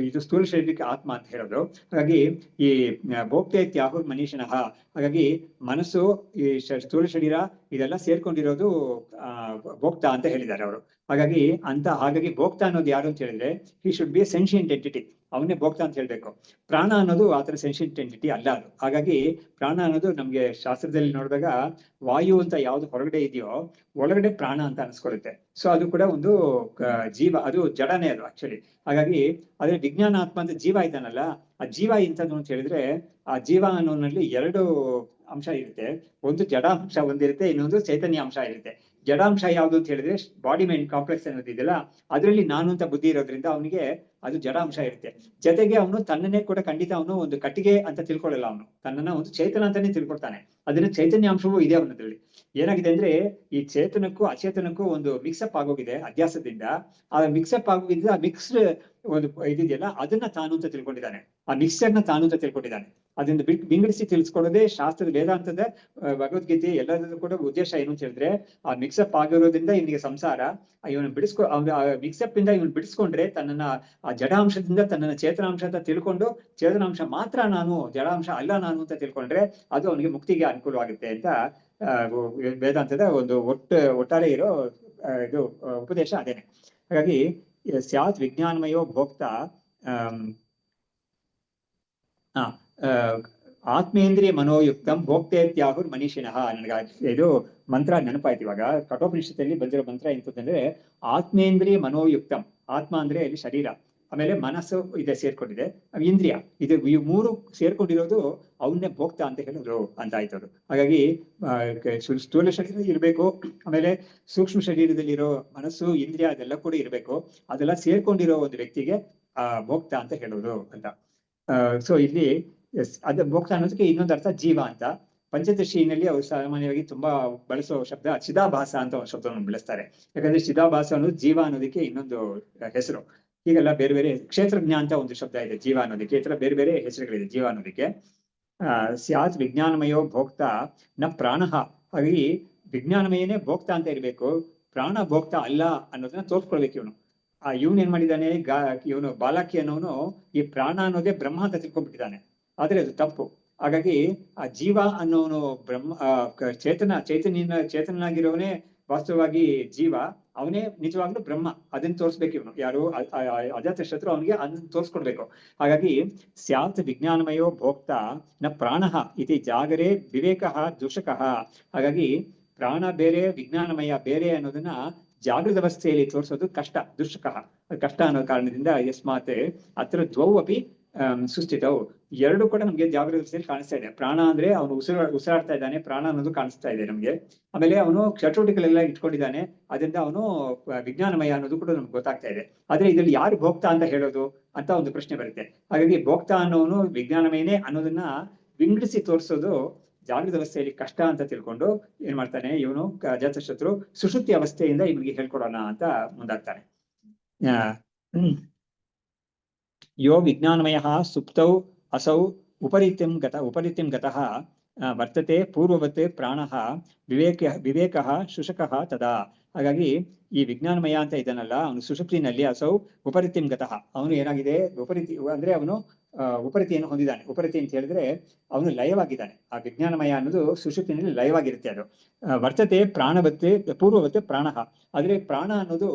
ಇದು ಸ್ಥೂಲ ಶರೀರಕ್ಕೆ ಆತ್ಮ ಅಂತ ಹೇಳೋದು. ಹಾಗಾಗಿ ಈ ಭೋಕ್ತೆ ತ್ಯಾಹುರ್ ಮನೀಷನಃ, ಹಾಗಾಗಿ ಮನಸ್ಸು ಈ ಸ್ಥೂಲ ಶರೀರ ಇದೆಲ್ಲ ಸೇರ್ಕೊಂಡಿರೋದು ಭೋಕ್ತಾ ಅಂತ ಹೇಳಿದ್ದಾರೆ ಅವರು. ಹಾಗಾಗಿ ಭೋಕ್ತಾ ಅನ್ನೋದು ಯಾರು ಅಂತ ಹೇಳಿದ್ರೆ he should be a sentient entity, ಅವನ್ನೇ ಭೋಕ್ತಾ ಅಂತ ಹೇಳ್ಬೇಕು. ಪ್ರಾಣ ಅನ್ನೋದು ಆತರ ಸೆನ್ಷಿಯಂಟ್ ಎಂಟಿಟಿ ಅಲ್ಲ ಅದು. ಹಾಗಾಗಿ ಪ್ರಾಣ ಅನ್ನೋದು ನಮ್ಗೆ ಶಾಸ್ತ್ರದಲ್ಲಿ ನೋಡಿದಾಗ ವಾಯು ಅಂತ ಯಾವ್ದು ಹೊರಗಡೆ ಇದೆಯೋ ಒಳಗಡೆ ಪ್ರಾಣ ಅಂತ ಅನ್ಸ್ಕೊಳ್ಳುತ್ತೆ. ಸೊ ಅದು ಕೂಡ ಒಂದು ಜೀವ, ಅದು ಜಡನೇ ಅದು ಆಕ್ಚುಲಿ. ಹಾಗಾಗಿ ಅದೇ ವಿಜ್ಞಾನ ಆತ್ಮ ಅಂತ ಜೀವ ಇದ್ದಾನಲ್ಲ, ಆ ಜೀವ ಇಂಥದ್ದು ಅಂತ ಹೇಳಿದ್ರೆ ಆ ಜೀವ ಅನ್ನೋನಲ್ಲಿ ಎರಡು ಅಂಶ ಇರುತ್ತೆ. ಒಂದು ಜಡಾಂಶ ಒಂದಿರುತ್ತೆ, ಇನ್ನೊಂದು ಚೈತನ್ಯ ಅಂಶ ಇರುತ್ತೆ. ಜಡಾಂಶ ಯಾವುದು ಅಂತ ಹೇಳಿದ್ರೆ ಬಾಡಿ ಮೈಂಡ್ ಕಾಂಪ್ಲೆಕ್ಸ್ ಅನ್ನೋದು ಇದೆಯಲ್ಲ, ಅದರಲ್ಲಿ ನಾನು ಅಂತ ಬುದ್ಧಿ ಇರೋದ್ರಿಂದ ಅವನಿಗೆ ಅದು ಜಡಾಂಶ ಇರುತ್ತೆ. ಜೊತೆಗೆ ಅವನು ತನ್ನನ್ನೇ ಕೂಡ ಖಂಡಿತ ಅವನು ಒಂದು ಕಟ್ಟಿಗೆ ಅಂತ ತಿಳ್ಕೊಳ್ಳಲ್ಲ, ಅವನು ತನ್ನನ್ನ ಒಂದು ಚೇತನ ಅಂತಾನೆ ತಿಳ್ಕೊಳ್ತಾನೆ. ಅದನ್ನ ಚೈತನ್ಯ ಅಂಶವೂ ಇದೆ ಅವನದ್ರಲ್ಲಿ. ಏನಾಗಿದೆ ಅಂದ್ರೆ ಈ ಚೇತನಕ್ಕೂ ಅಚೇತನಕ್ಕೂ ಒಂದು ಮಿಕ್ಸಪ್ ಆಗೋಗಿದೆ ಅಧ್ಯಾಸದಿಂದ. ಆ ಮಿಕ್ಸಪ್ ಆಗೋಗಿದ್ರೆ ಆ ಮಿಕ್ಸ್ಡ್ ಒಂದು ಇದೆಯಲ್ಲ ಅದನ್ನ ತಾನು ಅಂತ ತಿಳ್ಕೊಂಡಿದ್ದಾನೆ, ಆ ಮಿಕ್ಸರ್ನ ತಾನು ಅಂತ ತಿಳ್ಕೊಂಡಿದ್ದಾನೆ. ಅದನ್ನ ವಿಂಗಡಿಸಿ ತಿಳಿಸ್ಕೊಡೋದೇ ಶಾಸ್ತ್ರದ ವೇದಾಂತದ ಭಗವದ್ಗೀತೆ ಎಲ್ಲದೂ ಕೂಡ ಉದ್ದೇಶ ಏನು ಅಂತ ಹೇಳಿದ್ರೆ, ಆ ಮಿಕ್ಸಪ್ ಆಗಿರೋದ್ರಿಂದ ಇವನಿಗೆ ಸಂಸಾರ, ಇವನು ಮಿಕ್ಸಪ್ ಇಂದ ಇವನು ಬಿಡಿಸ್ಕೊಂಡ್ರೆ ತನ್ನನ್ನ ಆ ಜಡಾಂಶದಿಂದ ತನ್ನನ್ನ ಚೇತನಾಂಶ ಅಂತ ತಿಳ್ಕೊಂಡು ಚೇತನಾಂಶ ಮಾತ್ರ ನಾನು, ಜಡಾಂಶ ಅಲ್ಲ ನಾನು ಅಂತ ತಿಳ್ಕೊಂಡ್ರೆ ಅದು ಅವನಿಗೆ ಮುಕ್ತಿಗೆ ಅನುಕೂಲವಾಗುತ್ತೆ ಅಂತ ವೇದಾಂತದ ಒಂದು ಒಟ್ಟಾರೆ ಇರೋ ಇದು ಉಪದೇಶ ಅದೇನೆ. ಹಾಗಾಗಿ ಸ್ಯಾತ್ ವಿಜ್ಞಾನಮಯೋ ಭೋಕ್ತಾ ಆತ್ಮೇಂದ್ರಿಯ ಮನೋಯುಕ್ತಂ ಭೋಕ್ತೇತ್ಯಾಹುರ್ ಮನೀಷಿನಃ. ನನಗೆ ಇದು ಮಂತ್ರ ನೆನಪಾಯ್ತು ಇವಾಗ. ಕಠೋಪನಿಷತ್ತಲ್ಲಿ ಬಂದಿರೋ ಮಂತ್ರ ಎಂತಂದ್ರೆ ಆತ್ಮೇಂದ್ರಿಯ ಮನೋಯುಕ್ತಂ. ಆತ್ಮ ಅಂದ್ರೆ ಇಲ್ಲಿ ಶರೀರ, ಆಮೇಲೆ ಮನಸ್ಸು ಇದೆ ಸೇರ್ಕೊಂಡಿದೆ, ಇಂದ್ರಿಯ, ಇದು ಈ ಮೂರು ಸೇರ್ಕೊಂಡಿರೋದು ಅವನ್ನೇ ಭೋಕ್ತ ಅಂತ ಹೇಳೋದು ಅಂತ ಆಯ್ತದು. ಹಾಗಾಗಿ ಸ್ಥೂಲ ಶರೀರ ಇರಬೇಕು, ಆಮೇಲೆ ಸೂಕ್ಷ್ಮ ಶರೀರದಲ್ಲಿರೋ ಮನಸ್ಸು ಇಂದ್ರಿಯ ಅದೆಲ್ಲ ಕೂಡ ಇರಬೇಕು. ಅದೆಲ್ಲ ಸೇರ್ಕೊಂಡಿರೋ ಒಂದು ವ್ಯಕ್ತಿಗೆ ಭೋಕ್ತ ಅಂತ ಹೇಳೋದು ಅಂತ. ಸೊ ಇಲ್ಲಿ ಅದ ಭೋಕ್ತ ಅನ್ನೋದಕ್ಕೆ ಇನ್ನೊಂದು ಅರ್ಥ ಜೀವ ಅಂತ. ಪಂಚದಶಿನಲ್ಲಿ ಅವರು ಸಾಮಾನ್ಯವಾಗಿ ತುಂಬಾ ಬಳಸೋ ಶಬ್ದ ಚಿದಾಭಾಸ ಅಂತ ಒಂದು ಶಬ್ದವನ್ನು ಬಳಸ್ತಾರೆ. ಯಾಕಂದ್ರೆ ಚಿದಾಭಾಸ ಅನ್ನೋದು ಜೀವ ಅನ್ನೋದಕ್ಕೆ ಇನ್ನೊಂದು ಹೆಸರು. ಹೀಗೆಲ್ಲ ಬೇರೆ ಬೇರೆ ಕ್ಷೇತ್ರಜ್ಞ ಅಂತ ಒಂದು ಶಬ್ದ ಇದೆ ಜೀವ ಅನ್ನೋದಕ್ಕೆ. ಈ ತರ ಬೇರೆ ಬೇರೆ ಹೆಸರುಗಳಿದೆ ಜೀವ ಅನ್ನೋದಕ್ಕೆ. ಸ್ಯಾತ್ ವಿಜ್ಞಾನಮಯೋ ಭೋಕ್ತ ನ ಪ್ರಾಣಃ. ಹಾಗಾಗಿ ವಿಜ್ಞಾನಮಯನೇ ಭೋಕ್ತ ಅಂತ ಇರ್ಬೇಕು, ಪ್ರಾಣ ಭೋಕ್ತ ಅಲ್ಲ ಅನ್ನೋದನ್ನ ತೋರ್ಸ್ಕೊಳ್ಬೇಕು ಇವನು. ಇವನ್ ಏನ್ ಮಾಡಿದಾನೆ, ಇವನು ಬಾಲಾಕಿ ಅನ್ನೋನು ಈ ಪ್ರಾಣ ಅನ್ನೋದೇ ಬ್ರಹ್ಮ ಅಂತ ತಿಳ್ಕೊಂಡ್ಬಿಟ್ಟಿದ್ದಾನೆ. ಆದ್ರೆ ಅದು ತಪ್ಪು. ಹಾಗಾಗಿ ಆ ಜೀವ ಅನ್ನೋನು ಬ್ರಹ್ಮ ಚೇತನಾಗಿರೋವನೇ ವಾಸ್ತವವಾಗಿ ಜೀವ, ಅವನೇ ನಿಜವಾಗ್ಲೂ ಬ್ರಹ್ಮ. ಅದನ್ನ ತೋರ್ಸ್ಬೇಕು ಇವನು. ಯಾರು ಅಜಾತಶತ್ರು ಅವನಿಗೆ ಅದನ್ನ ತೋರ್ಸ್ಕೊಡ್ಬೇಕು. ಹಾಗಾಗಿ ಸ್ಯಾತ್ ವಿಜ್ಞಾನಮಯೋ ಭೋಕ್ತ ನ ಪ್ರಾಣಃ ಇತಿ ಜಾಗರೇ ವಿವೇಕಃ ದೂಷಕಃ. ಹಾಗಾಗಿ ಪ್ರಾಣ ಬೇರೆ ವಿಜ್ಞಾನಮಯ ಬೇರೆ ಅನ್ನೋದನ್ನ ಜಾಗೃತ ಅವಸ್ಥೆಯಲ್ಲಿ ತೋರಿಸೋದು ಕಷ್ಟ, ದುಷ್ಟಕಃ, ಕಷ್ಟ ಅನ್ನೋ ಕಾರಣದಿಂದ ಯಸ್ಮಾತ್ ಅತ್ರ ದ್ವೌ ಅಪಿ ಸುಸ್ಥಿತವು. ಎರಡು ಕೂಡ ನಮ್ಗೆ ಜಾಗೃತ ಅವಸ್ಥೆಯಲ್ಲಿ ಕಾಣಿಸ್ತಾ ಇದೆ. ಪ್ರಾಣ ಅಂದ್ರೆ ಅವನು ಉಸಿರಾಡ್ತಾ ಇದ್ದಾನೆ, ಪ್ರಾಣ ಅನ್ನೋದು ಕಾಣಿಸ್ತಾ ಇದೆ ನಮ್ಗೆ. ಆಮೇಲೆ ಅವನು ಚಟುವಟಿಕೆಗಳೆಲ್ಲ ಇಟ್ಕೊಂಡಿದ್ದಾನೆ, ಅದರಿಂದ ಅವನು ವಿಜ್ಞಾನಮಯ ಅನ್ನೋದು ಕೂಡ ನಮ್ಗೆ ಗೊತ್ತಾಗ್ತಾ ಇದೆ. ಆದ್ರೆ ಇದ್ರಲ್ಲಿ ಯಾರು ಭೋಕ್ತ ಅಂತ ಹೇಳೋದು ಅಂತ ಒಂದು ಪ್ರಶ್ನೆ ಬರುತ್ತೆ. ಹಾಗಾಗಿ ಭೋಕ್ತ ಅನ್ನೋನು ವಿಜ್ಞಾನಮಯನೇ ಅನ್ನೋದನ್ನ ವಿಂಗಡಿಸಿ ತೋರಿಸೋದು ಜಾಗೃತ ಅವಸ್ಥೆಯಲ್ಲಿ ಕಷ್ಟ ಅಂತ ತಿಳ್ಕೊಂಡು ಏನ್ ಮಾಡ್ತಾನೆ ಇವನು ಅಜಾತಶತ್ರು, ಸುಷುಪ್ತಿ ಅವಸ್ಥೆಯಿಂದ ಇವನಿಗೆ ಹೇಳ್ಕೊಡೋಣ ಅಂತ ಮುಂದಾಗ್ತಾನೆ. ಯೋ ವಿಜ್ಞಾನಮಯ ಸುಪ್ತೌ ಅಸೌ ಉಪರಿತ್ಯಂ ಗತಃ ವರ್ತತೆ ಪೂರ್ವವತ್ ಪ್ರಾಣಃ ವಿವೇಕಃ ಶುಷಕಃ ತದಾ. ಹಾಗಾಗಿ ಈ ವಿಜ್ಞಾನಮಯ ಅಂತ ಇದ್ದಾನಲ್ಲ, ಅವನು ಸುಷುಪ್ತಿನಲ್ಲಿ ಅಸೌ ಉಪರಿತಿಂ ಗತಃ, ಅವನು ಏನಾಗಿದೆ ಉಪರಿತಿ ಅಂದ್ರೆ ಅವನು ಉಪರಿತಿಯನ್ನು ಹೊಂದಿದ್ದಾನೆ. ಉಪರಿತಿ ಅಂತ ಹೇಳಿದ್ರೆ ಅವನು ಲಯವಾಗಿದ್ದಾನೆ. ಆ ವಿಜ್ಞಾನಮಯ ಅನ್ನೋದು ಸುಷುಪ್ತಿನಲ್ಲಿ ಲಯವಾಗಿರುತ್ತೆ. ಅದು ವರ್ತತೆ ಪ್ರಾಣವತ್ತೆ ಪೂರ್ವವತ್ತೆ ಪ್ರಾಣ, ಆದ್ರೆ ಪ್ರಾಣ ಅನ್ನೋದು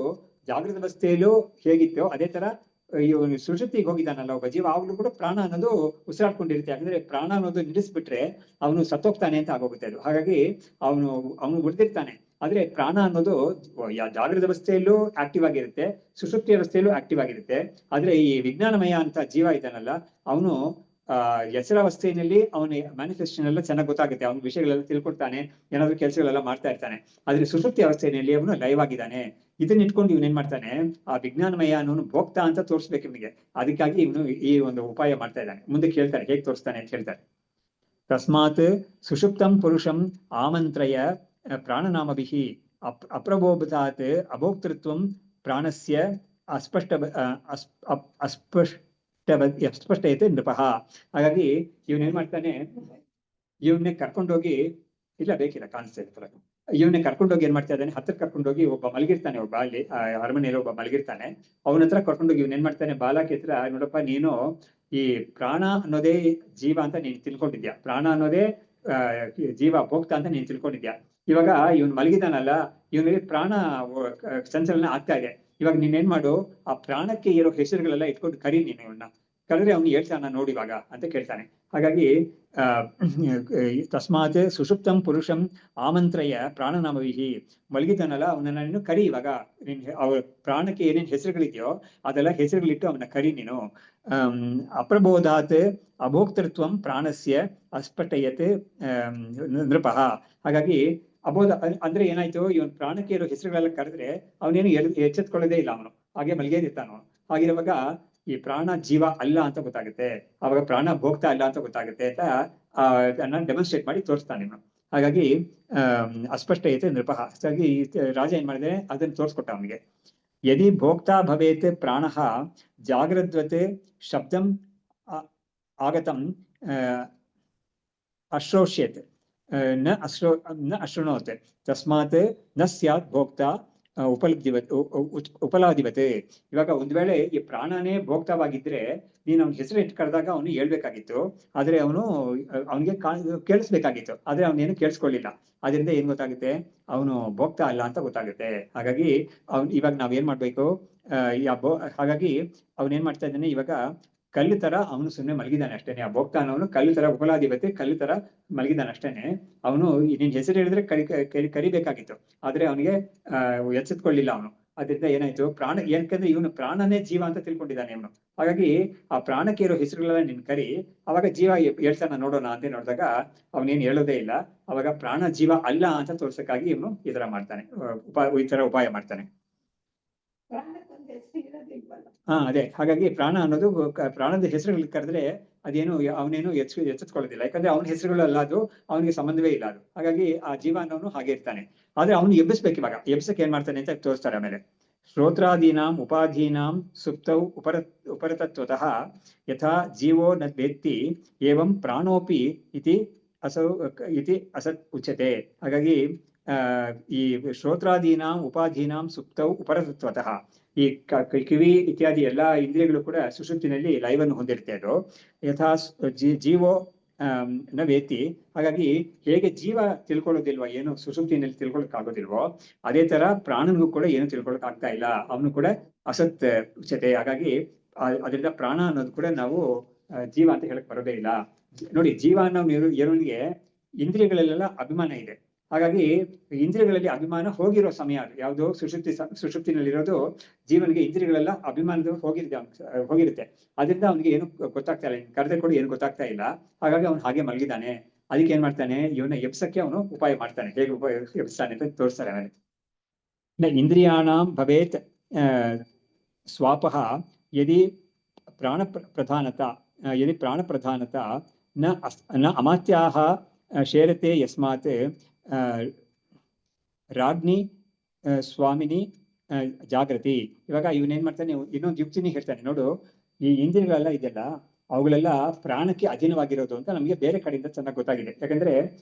ಜಾಗೃತ ಅವಸ್ಥೆಯಲ್ಲೂ ಹೇಗಿತ್ತೋ ಅದೇ ತರ ಇವನು ಸುಷುಪ್ತಿಗೆ ಹೋಗಿದ್ದಾನಲ್ಲ ಒಬ್ಬ ಜೀವ, ಆವಾಗಲೂ ಕೂಡ ಪ್ರಾಣ ಅನ್ನೋದು ಉಸಿರಾಡ್ಕೊಂಡಿರುತ್ತೆ. ಯಾಕಂದ್ರೆ ಪ್ರಾಣ ಅನ್ನೋದು ನಿಲ್ಲಿಸ್ಬಿಟ್ರೆ ಅವನು ಸತ್ತೋಗ್ತಾನೆ ಅಂತ ಆಗೋಗುತ್ತೆ ಅದು. ಹಾಗಾಗಿ ಅವನು ಉಳಿದಿರ್ತಾನೆ, ಆದ್ರೆ ಪ್ರಾಣ ಅನ್ನೋದು ಜಾಗೃತ ಅವಸ್ಥೆಯಲ್ಲೂ ಆಕ್ಟಿವ್ ಆಗಿರುತ್ತೆ, ಸುಷುಪ್ತಿ ಅವಸ್ಥೆಯಲ್ಲೂ ಆಕ್ಟಿವ್ ಆಗಿರುತ್ತೆ. ಆದ್ರೆ ಈ ವಿಜ್ಞಾನಮಯ ಅಂತ ಜೀವ ಇದ್ದಾನಲ್ಲ, ಅವನು ಎಚ್ಚರಾವಸ್ಥೆಯಲ್ಲಿ ಅವನ ಮ್ಯಾನಿಫೆಸ್ಟೇಷನ್ ಎಲ್ಲ ಚೆನ್ನಾಗಿ ಗೊತ್ತಾಗುತ್ತೆ, ಅವನ ವಿಷಯಗಳೆಲ್ಲ ತಿಳ್ಕೊಳ್ತಾನೆ, ಏನಾದ್ರು ಕೆಲಸಗಳೆಲ್ಲ ಮಾಡ್ತಾ ಇರ್ತಾನೆ. ಆದ್ರೆ ಸುಷುಪ್ತಿ ಅವಸ್ಥೆಯಲ್ಲಿ ಅವನು ಲೈವ್ ಆಗಿದ್ದಾನೆ. ಇದನ್ನ ಇಟ್ಕೊಂಡು ಇವನ್ ಏನ್ ಮಾಡ್ತಾನೆ, ಆ ವಿಜ್ಞಾನಮಯ ಅನ್ನೋನು ಭೋಕ್ತಾ ಅಂತ ತೋರಿಸ್ಬೇಕು ಇವನಿಗೆ. ಅದಕ್ಕಾಗಿ ಇವನು ಈ ಒಂದು ಉಪಾಯ ಮಾಡ್ತಾ ಇದ್ದಾನೆ. ಮುಂದೆ ಕೇಳ್ತಾರೆ ಹೇಗೆ ತೋರಿಸ್ತಾನೆ ಅಂತ ಹೇಳ್ತಾರೆ. ತಸ್ಮಾತ್ ಸುಷುಪ್ತಂ ಪುರುಷಂ ಆಮಂತ್ರಯ ಪ್ರಾಣನಾಮಭಿಃ ಅಪ್ರಬೋಧಾತ್ ಅಭೋಕ್ತೃತ್ವಂ ಪ್ರಾಣಸ್ಯ ಅಸ್ಪಷ್ಟಯತೆ ನೃಪಃ. ಹಾಗಾಗಿ ಇವನೇನ್ ಮಾಡ್ತಾನೆ, ಇವನ್ನೇ ಕರ್ಕೊಂಡೋಗಿ, ಇಲ್ಲ ಬೇಕಿಲ್ಲ ಕಾಣಿಸ್ತಾ ಇರ್ತಾರೆ, ಇವನ್ನೇ ಕರ್ಕೊಂಡೋಗಿ ಏನ್ ಮಾಡ್ತಾ ಇದ್ದಾನೆ, ಹತ್ರ ಕರ್ಕೊಂಡೋಗಿ ಒಬ್ಬ ಮಲಗಿರ್ತಾನೆ, ಒಬ್ಬ ಅಲ್ಲಿ ಅರಮನೆಯಲ್ಲಿ ಒಬ್ಬ ಮಲಗಿರ್ತಾನೆ, ಅವನ ಹತ್ರ ಕರ್ಕೊಂಡೋಗಿ ಇವನ್ ಏನ್ ಮಾಡ್ತಾನೆ, ಬಾಲಕಿ ಹತ್ರ, ನೋಡಪ್ಪ ನೀನು ಈ ಪ್ರಾಣ ಅನ್ನೋದೇ ಜೀವ ಅಂತ ನೀನ್ ತಿಳ್ಕೊಂಡಿದ್ಯಾ, ಪ್ರಾಣ ಅನ್ನೋದೇ ಜೀವ ಭೋಕ್ತ ಅಂತ ನೀನ್ ತಿಳ್ಕೊಂಡಿದ್ಯಾ. ಇವಾಗ ಇವನ್ ಮಲಗಿದಾನಲ್ಲ, ಇವನಿಗೆ ಪ್ರಾಣ ಸಂಚಲನ ಆಗ್ತಾ ಇದೆ. ಇವಾಗ ನೀನ್ ಏನ್ ಮಾಡು, ಆ ಪ್ರಾಣಕ್ಕೆ ಇರೋ ಹೆಸರುಗಳೆಲ್ಲ ಇಟ್ಕೊಂಡು ಕರಿ, ನೀನು ಇವನ್ನ ಕರೆದ್ರೆ ಅವ್ನು ಹೇಳ್ತಾನ ನೋಡಿವಾಗ ಅಂತ ಕೇಳ್ತಾನೆ. ಹಾಗಾಗಿ ತಸ್ಮಾತ್ ಸುಷುಪ್ತಂ ಪುರುಷಂ ಆಮಂತ್ರಯ ಪ್ರಾಣನಾಮವಿಃ, ಮಲಗಿದ್ದಾನಲ್ಲ ಅವನನ್ನ ನೀನು ಕರಿ. ಇವಾಗ ಅವ್ರ ಪ್ರಾಣಕ್ಕೆ ಏನೇನ್ ಹೆಸರುಗಳಿದೆಯೋ ಅದೆಲ್ಲ ಹೆಸರುಗಳಿಟ್ಟು ಅವನ ಕರಿ ನೀನು. ಅಪ್ರಬೋಧಾತ್ ಅಭೋಕ್ತೃತ್ವಂ ಪ್ರಾಣಸ್ಯ ಅಸ್ಪಷ್ಟಯತೆ ನೃಪಃ. ಹಾಗಾಗಿ ಅಬೋಧ ಅಂದ್ರೆ ಏನಾಯ್ತು, ಇವನ್ ಪ್ರಾಣಕ್ಕೆ ಇರೋ ಹೆಸರುಗಳೆಲ್ಲ ಕರೆದ್ರೆ ಅವನೇನು ಎಚ್ಚೆತ್ಕೊಳ್ಳೋದೇ ಇಲ್ಲ, ಅವನು ಹಾಗೆ ಮಲಗೇದಿರ್ತಾನು. ಹಾಗಿರುವಾಗ ಈ ಪ್ರಾಣ ಜೀವ ಅಲ್ಲ ಅಂತ ಗೊತ್ತಾಗುತ್ತೆ, ಅವಾಗ ಪ್ರಾಣ ಭೋಕ್ತ ಅಲ್ಲ ಅಂತ ಗೊತ್ತಾಗುತ್ತೆ ಅಂತ ಅದನ್ನ ಡೆಮಾನ್ಸ್ಟ್ರೇಟ್ ಮಾಡಿ ತೋರಿಸ್ತಾನೆ ಇವನು. ಹಾಗಾಗಿ ಅಸ್ಪಷ್ಟಯತೆ ನೃಪಃ. ಹಾಗಾಗಿ ರಾಜ ಏನ್ ಮಾಡಿದೆ, ಅದನ್ನ ತೋರಿಸ್ಕೊಟ್ಟ ಅವನಿಗೆ. ಯದಿ ಭೋಕ್ತಾ ಭವೇತ್ ಪ್ರಾಣಃ ಜಾಗ್ರದ್ವತ್ ಶಬ್ದಂ ಆಗತಂ ಅಶ್ರೋಷ್ಯತ್ ನ ಅಶೃಣೋತ್ ತಸ್ಮಾತ್ ನ ಸ್ಯಾತ್ ಭೋಕ್ತಾ ಉಪಲಾಧಿವತ್. ಇವಾಗ ಒಂದ್ ವೇಳೆ ಈ ಪ್ರಾಣನೇ ಭೋಕ್ತವಾಗಿದ್ರೆ ನೀನು ಅವನ ಹೆಸರು ಇಟ್ಟು ಕರೆದಾಗ ಅವನು ಹೇಳ್ಬೇಕಾಗಿತ್ತು, ಆದ್ರೆ ಅವನಿಗೆ ಕೇಳಿಸ್ಬೇಕಾಗಿತ್ತು, ಆದ್ರೆ ಅವನೇನು ಕೇಳಿಸ್ಕೊಳ್ಳಿಲ್ಲ. ಅದರಿಂದ ಏನ್ ಗೊತ್ತಾಗುತ್ತೆ, ಅವನು ಭೋಕ್ತ ಅಲ್ಲ ಅಂತ ಗೊತ್ತಾಗುತ್ತೆ. ಹಾಗಾಗಿ ಇವಾಗ ನಾವೇನ್ ಮಾಡ್ಬೇಕು, ಹಾಗಾಗಿ ಅವನೇನ್ ಮಾಡ್ತಾ ಇದ್ದಾನೆ, ಇವಾಗ ಕಲ್ಲು ತರ ಅವನು ಸುಮ್ಮನೆ ಮಲಗಿದಾನೆ ಅಷ್ಟೇನೆ. ಆ ಭೋಕ್ತ ಅನ್ನೋನು ಕಲ್ಲು ತರ ಉಪಲಾಧಿಪತಿ ಕಲ್ಲು ತರ ಮಲಗಿದಾನೆ ಅಷ್ಟೇನೆ. ಅವನು ನಿನ್ ಹೆಸರು ಹೇಳಿದ್ರೆ ಕರಿಬೇಕಾಗಿತ್ತು, ಆದ್ರೆ ಅವನಿಗೆ ಎಚ್ಚೆತ್ಕೊಳ್ಳಿಲ್ಲ ಅವನು. ಅದರಿಂದ ಏನಾಯ್ತು, ಪ್ರಾಣ ಯಾಕಂದ್ರೆ ಇವನು ಪ್ರಾಣನೇ ಜೀವ ಅಂತ ತಿಳ್ಕೊಂಡಿದ್ದಾನೆ ಇವನು. ಹಾಗಾಗಿ ಆ ಪ್ರಾಣಕ್ಕೆ ಇರೋ ಹೆಸರುಗಳೆಲ್ಲ ನಿನ್ ಕರಿ, ಅವಾಗ ಜೀವ ಹೇಳ್ತಾನ ನೋಡೋಣ ಅಂತ ನೋಡಿದಾಗ ಅವನೇನ್ ಹೇಳೋದೇ ಇಲ್ಲ. ಅವಾಗ ಪ್ರಾಣ ಜೀವ ಅಲ್ಲ ಅಂತ ತೋರ್ಸಕ್ಕಾಗಿ ಇವನು ಈ ತರ ಮಾಡ್ತಾನೆ, ಈ ತರ ಉಪಾಯ ಮಾಡ್ತಾನೆ. ಅದೇ ಹಾಗಾಗಿ ಪ್ರಾಣ ಅನ್ನೋದು ಪ್ರಾಣದ ಹೆಸರುಗಳು ಕರೆದ್ರೆ ಅದೇನು ಅವನೇನು ಎಚ್ಚೆತ್ಕೊಳ್ಳೋದಿಲ್ಲ, ಯಾಕಂದ್ರೆ ಅವನ ಹೆಸರುಗಳಲ್ಲ, ಅದು ಅವನಿಗೆ ಸಂಬಂಧವೇ ಇಲ್ಲ ಅದು. ಹಾಗಾಗಿ ಆ ಜೀವ ಅನ್ನೋನು ಹಾಗೆ ಇರ್ತಾನೆ. ಆದ್ರೆ ಅವನು ಎಬ್ಬಿಸ್ಬೇಕು. ಇವಾಗ ಎಬ್ಸಕ್ಕೆ ಏನ್ ಮಾಡ್ತಾನೆ ಅಂತ ತೋರಿಸ್ತಾರೆ ಆಮೇಲೆ. ಶ್ರೋತ್ರಾದೀನಾಂ ಉಪಾಧೀನಾಂ ಸುಪ್ತೌ ಉಪರತತ್ವತಃ ಯಥಾ ಜೀವೋ ನ ವೇತ್ತಿ ಏವಂ ಪ್ರಾಣೋಪಿ ಇತಿ ಅಸತ್ ಉಚ್ಯತೆ. ಹಾಗಾಗಿ ಈ ಶ್ರೋತ್ರಾದೀನಾಂ ಉಪಾಧೀನಾಂ ಸುಪ್ತೌ ಉಪರತತ್ವತಃ, ಈ ಕಿವಿ ಇತ್ಯಾದಿ ಎಲ್ಲಾ ಇಂದ್ರಿಯಗಳು ಕೂಡ ಸುಷುಪ್ತಿನಲ್ಲಿ ಲೈವನ್ನು ಹೊಂದಿರುತ್ತೆ. ಅದು ಯಥಾ ಜೀವೋ ನ ವೇತಿ, ಹಾಗಾಗಿ ಹೇಗೆ ಜೀವ ತಿಳ್ಕೊಳ್ಳೋದಿಲ್ವೋ, ಏನು ಸುಷುಪ್ತಿನಲ್ಲಿ ತಿಳ್ಕೊಳಕ್ ಆಗೋದಿಲ್ವೋ, ಅದೇ ತರ ಪ್ರಾಣನಿಗೂ ಕೂಡ ಏನು ತಿಳ್ಕೊಳಕ್ ಆಗ್ತಾ ಇಲ್ಲ, ಅವನು ಕೂಡ ಅಸತ್ ಉಚ್ಯತೆ. ಹಾಗಾಗಿ ಅದರಿಂದ ಪ್ರಾಣ ಅನ್ನೋದು ಕೂಡ ನಾವು ಜೀವ ಅಂತ ಹೇಳಕ್ ಬರೋದೇ ಇಲ್ಲ. ನೋಡಿ, ಜೀವ ಅನ್ನೋ ಇರೋನಿಗೆ ಇಂದ್ರಿಯಗಳಲ್ಲೆಲ್ಲ ಅಭಿಮಾನ ಇದೆ. ಹಾಗಾಗಿ ಇಂದ್ರಿಯಗಳಲ್ಲಿ ಅಭಿಮಾನ ಹೋಗಿರೋ ಸಮಯ ಅದು ಯಾವುದು, ಸುಷುಪ್ತಿನಲ್ಲಿರೋದು ಜೀವನಿಗೆ ಇಂದ್ರಿಯಗಳೆಲ್ಲ ಅಭಿಮಾನದ ಹೋಗಿರುತ್ತೆ. ಅದರಿಂದ ಅವನಿಗೆ ಏನು ಗೊತ್ತಾಗ್ತಾ ಇಲ್ಲ, ಕರೆದ್ರೆ ಕೂಡ ಏನು ಗೊತ್ತಾಗ್ತಾ ಇಲ್ಲ. ಹಾಗಾಗಿ ಅವನು ಹಾಗೆ ಮಲಗಿದ್ದಾನೆ. ಅದಕ್ಕೆ ಏನ್ ಮಾಡ್ತಾನೆ, ಇವನ ಎಬ್ಸಕ್ಕೆ ಅವನು ಉಪಾಯ ಮಾಡ್ತಾನೆ. ಹೇಗೆ ಎಬ್ಸ್ತಾನೆ ಅಂತ ತೋರಿಸ್ತಾರೆ ಆಮೇಲೆ. ಇಂದ್ರಿಯಾಣಾಂ ಭವೇತ್ ಸ್ವಾಪಃ ಯದಿ ಪ್ರಾಣ ಪ್ರಧಾನತಾ ನ ಅಮಾತ್ಯಾಹ ಶೇರತೆ ಯಸ್ಮಾತ್ ರಾಜ್ಞಿ ಸ್ವಾಮಿನಿ ಜಾಗೃತಿ. ಇವಾಗ ಇವನೇನ್ ಮಾಡ್ತಾನೆ, ಇನ್ನೊಂದು ಯುಕ್ತಿನಿ ಹೇಳ್ತಾನೆ ನೋಡು. ಈ ಇಂದ್ರಿಯಗಳೆಲ್ಲ ಇದೆಯಲ್ಲ, ಅವುಗಳೆಲ್ಲ ಪ್ರಾಣಕ್ಕೆ ಅಧೀನವಾಗಿರೋದು ಅಂತ ನಮಗೆ ಬೇರೆ ಕಡೆಯಿಂದ ಚೆನ್ನಾಗಿ ಗೊತ್ತಾಗಿದೆ. ಯಾಕಂದ್ರೆ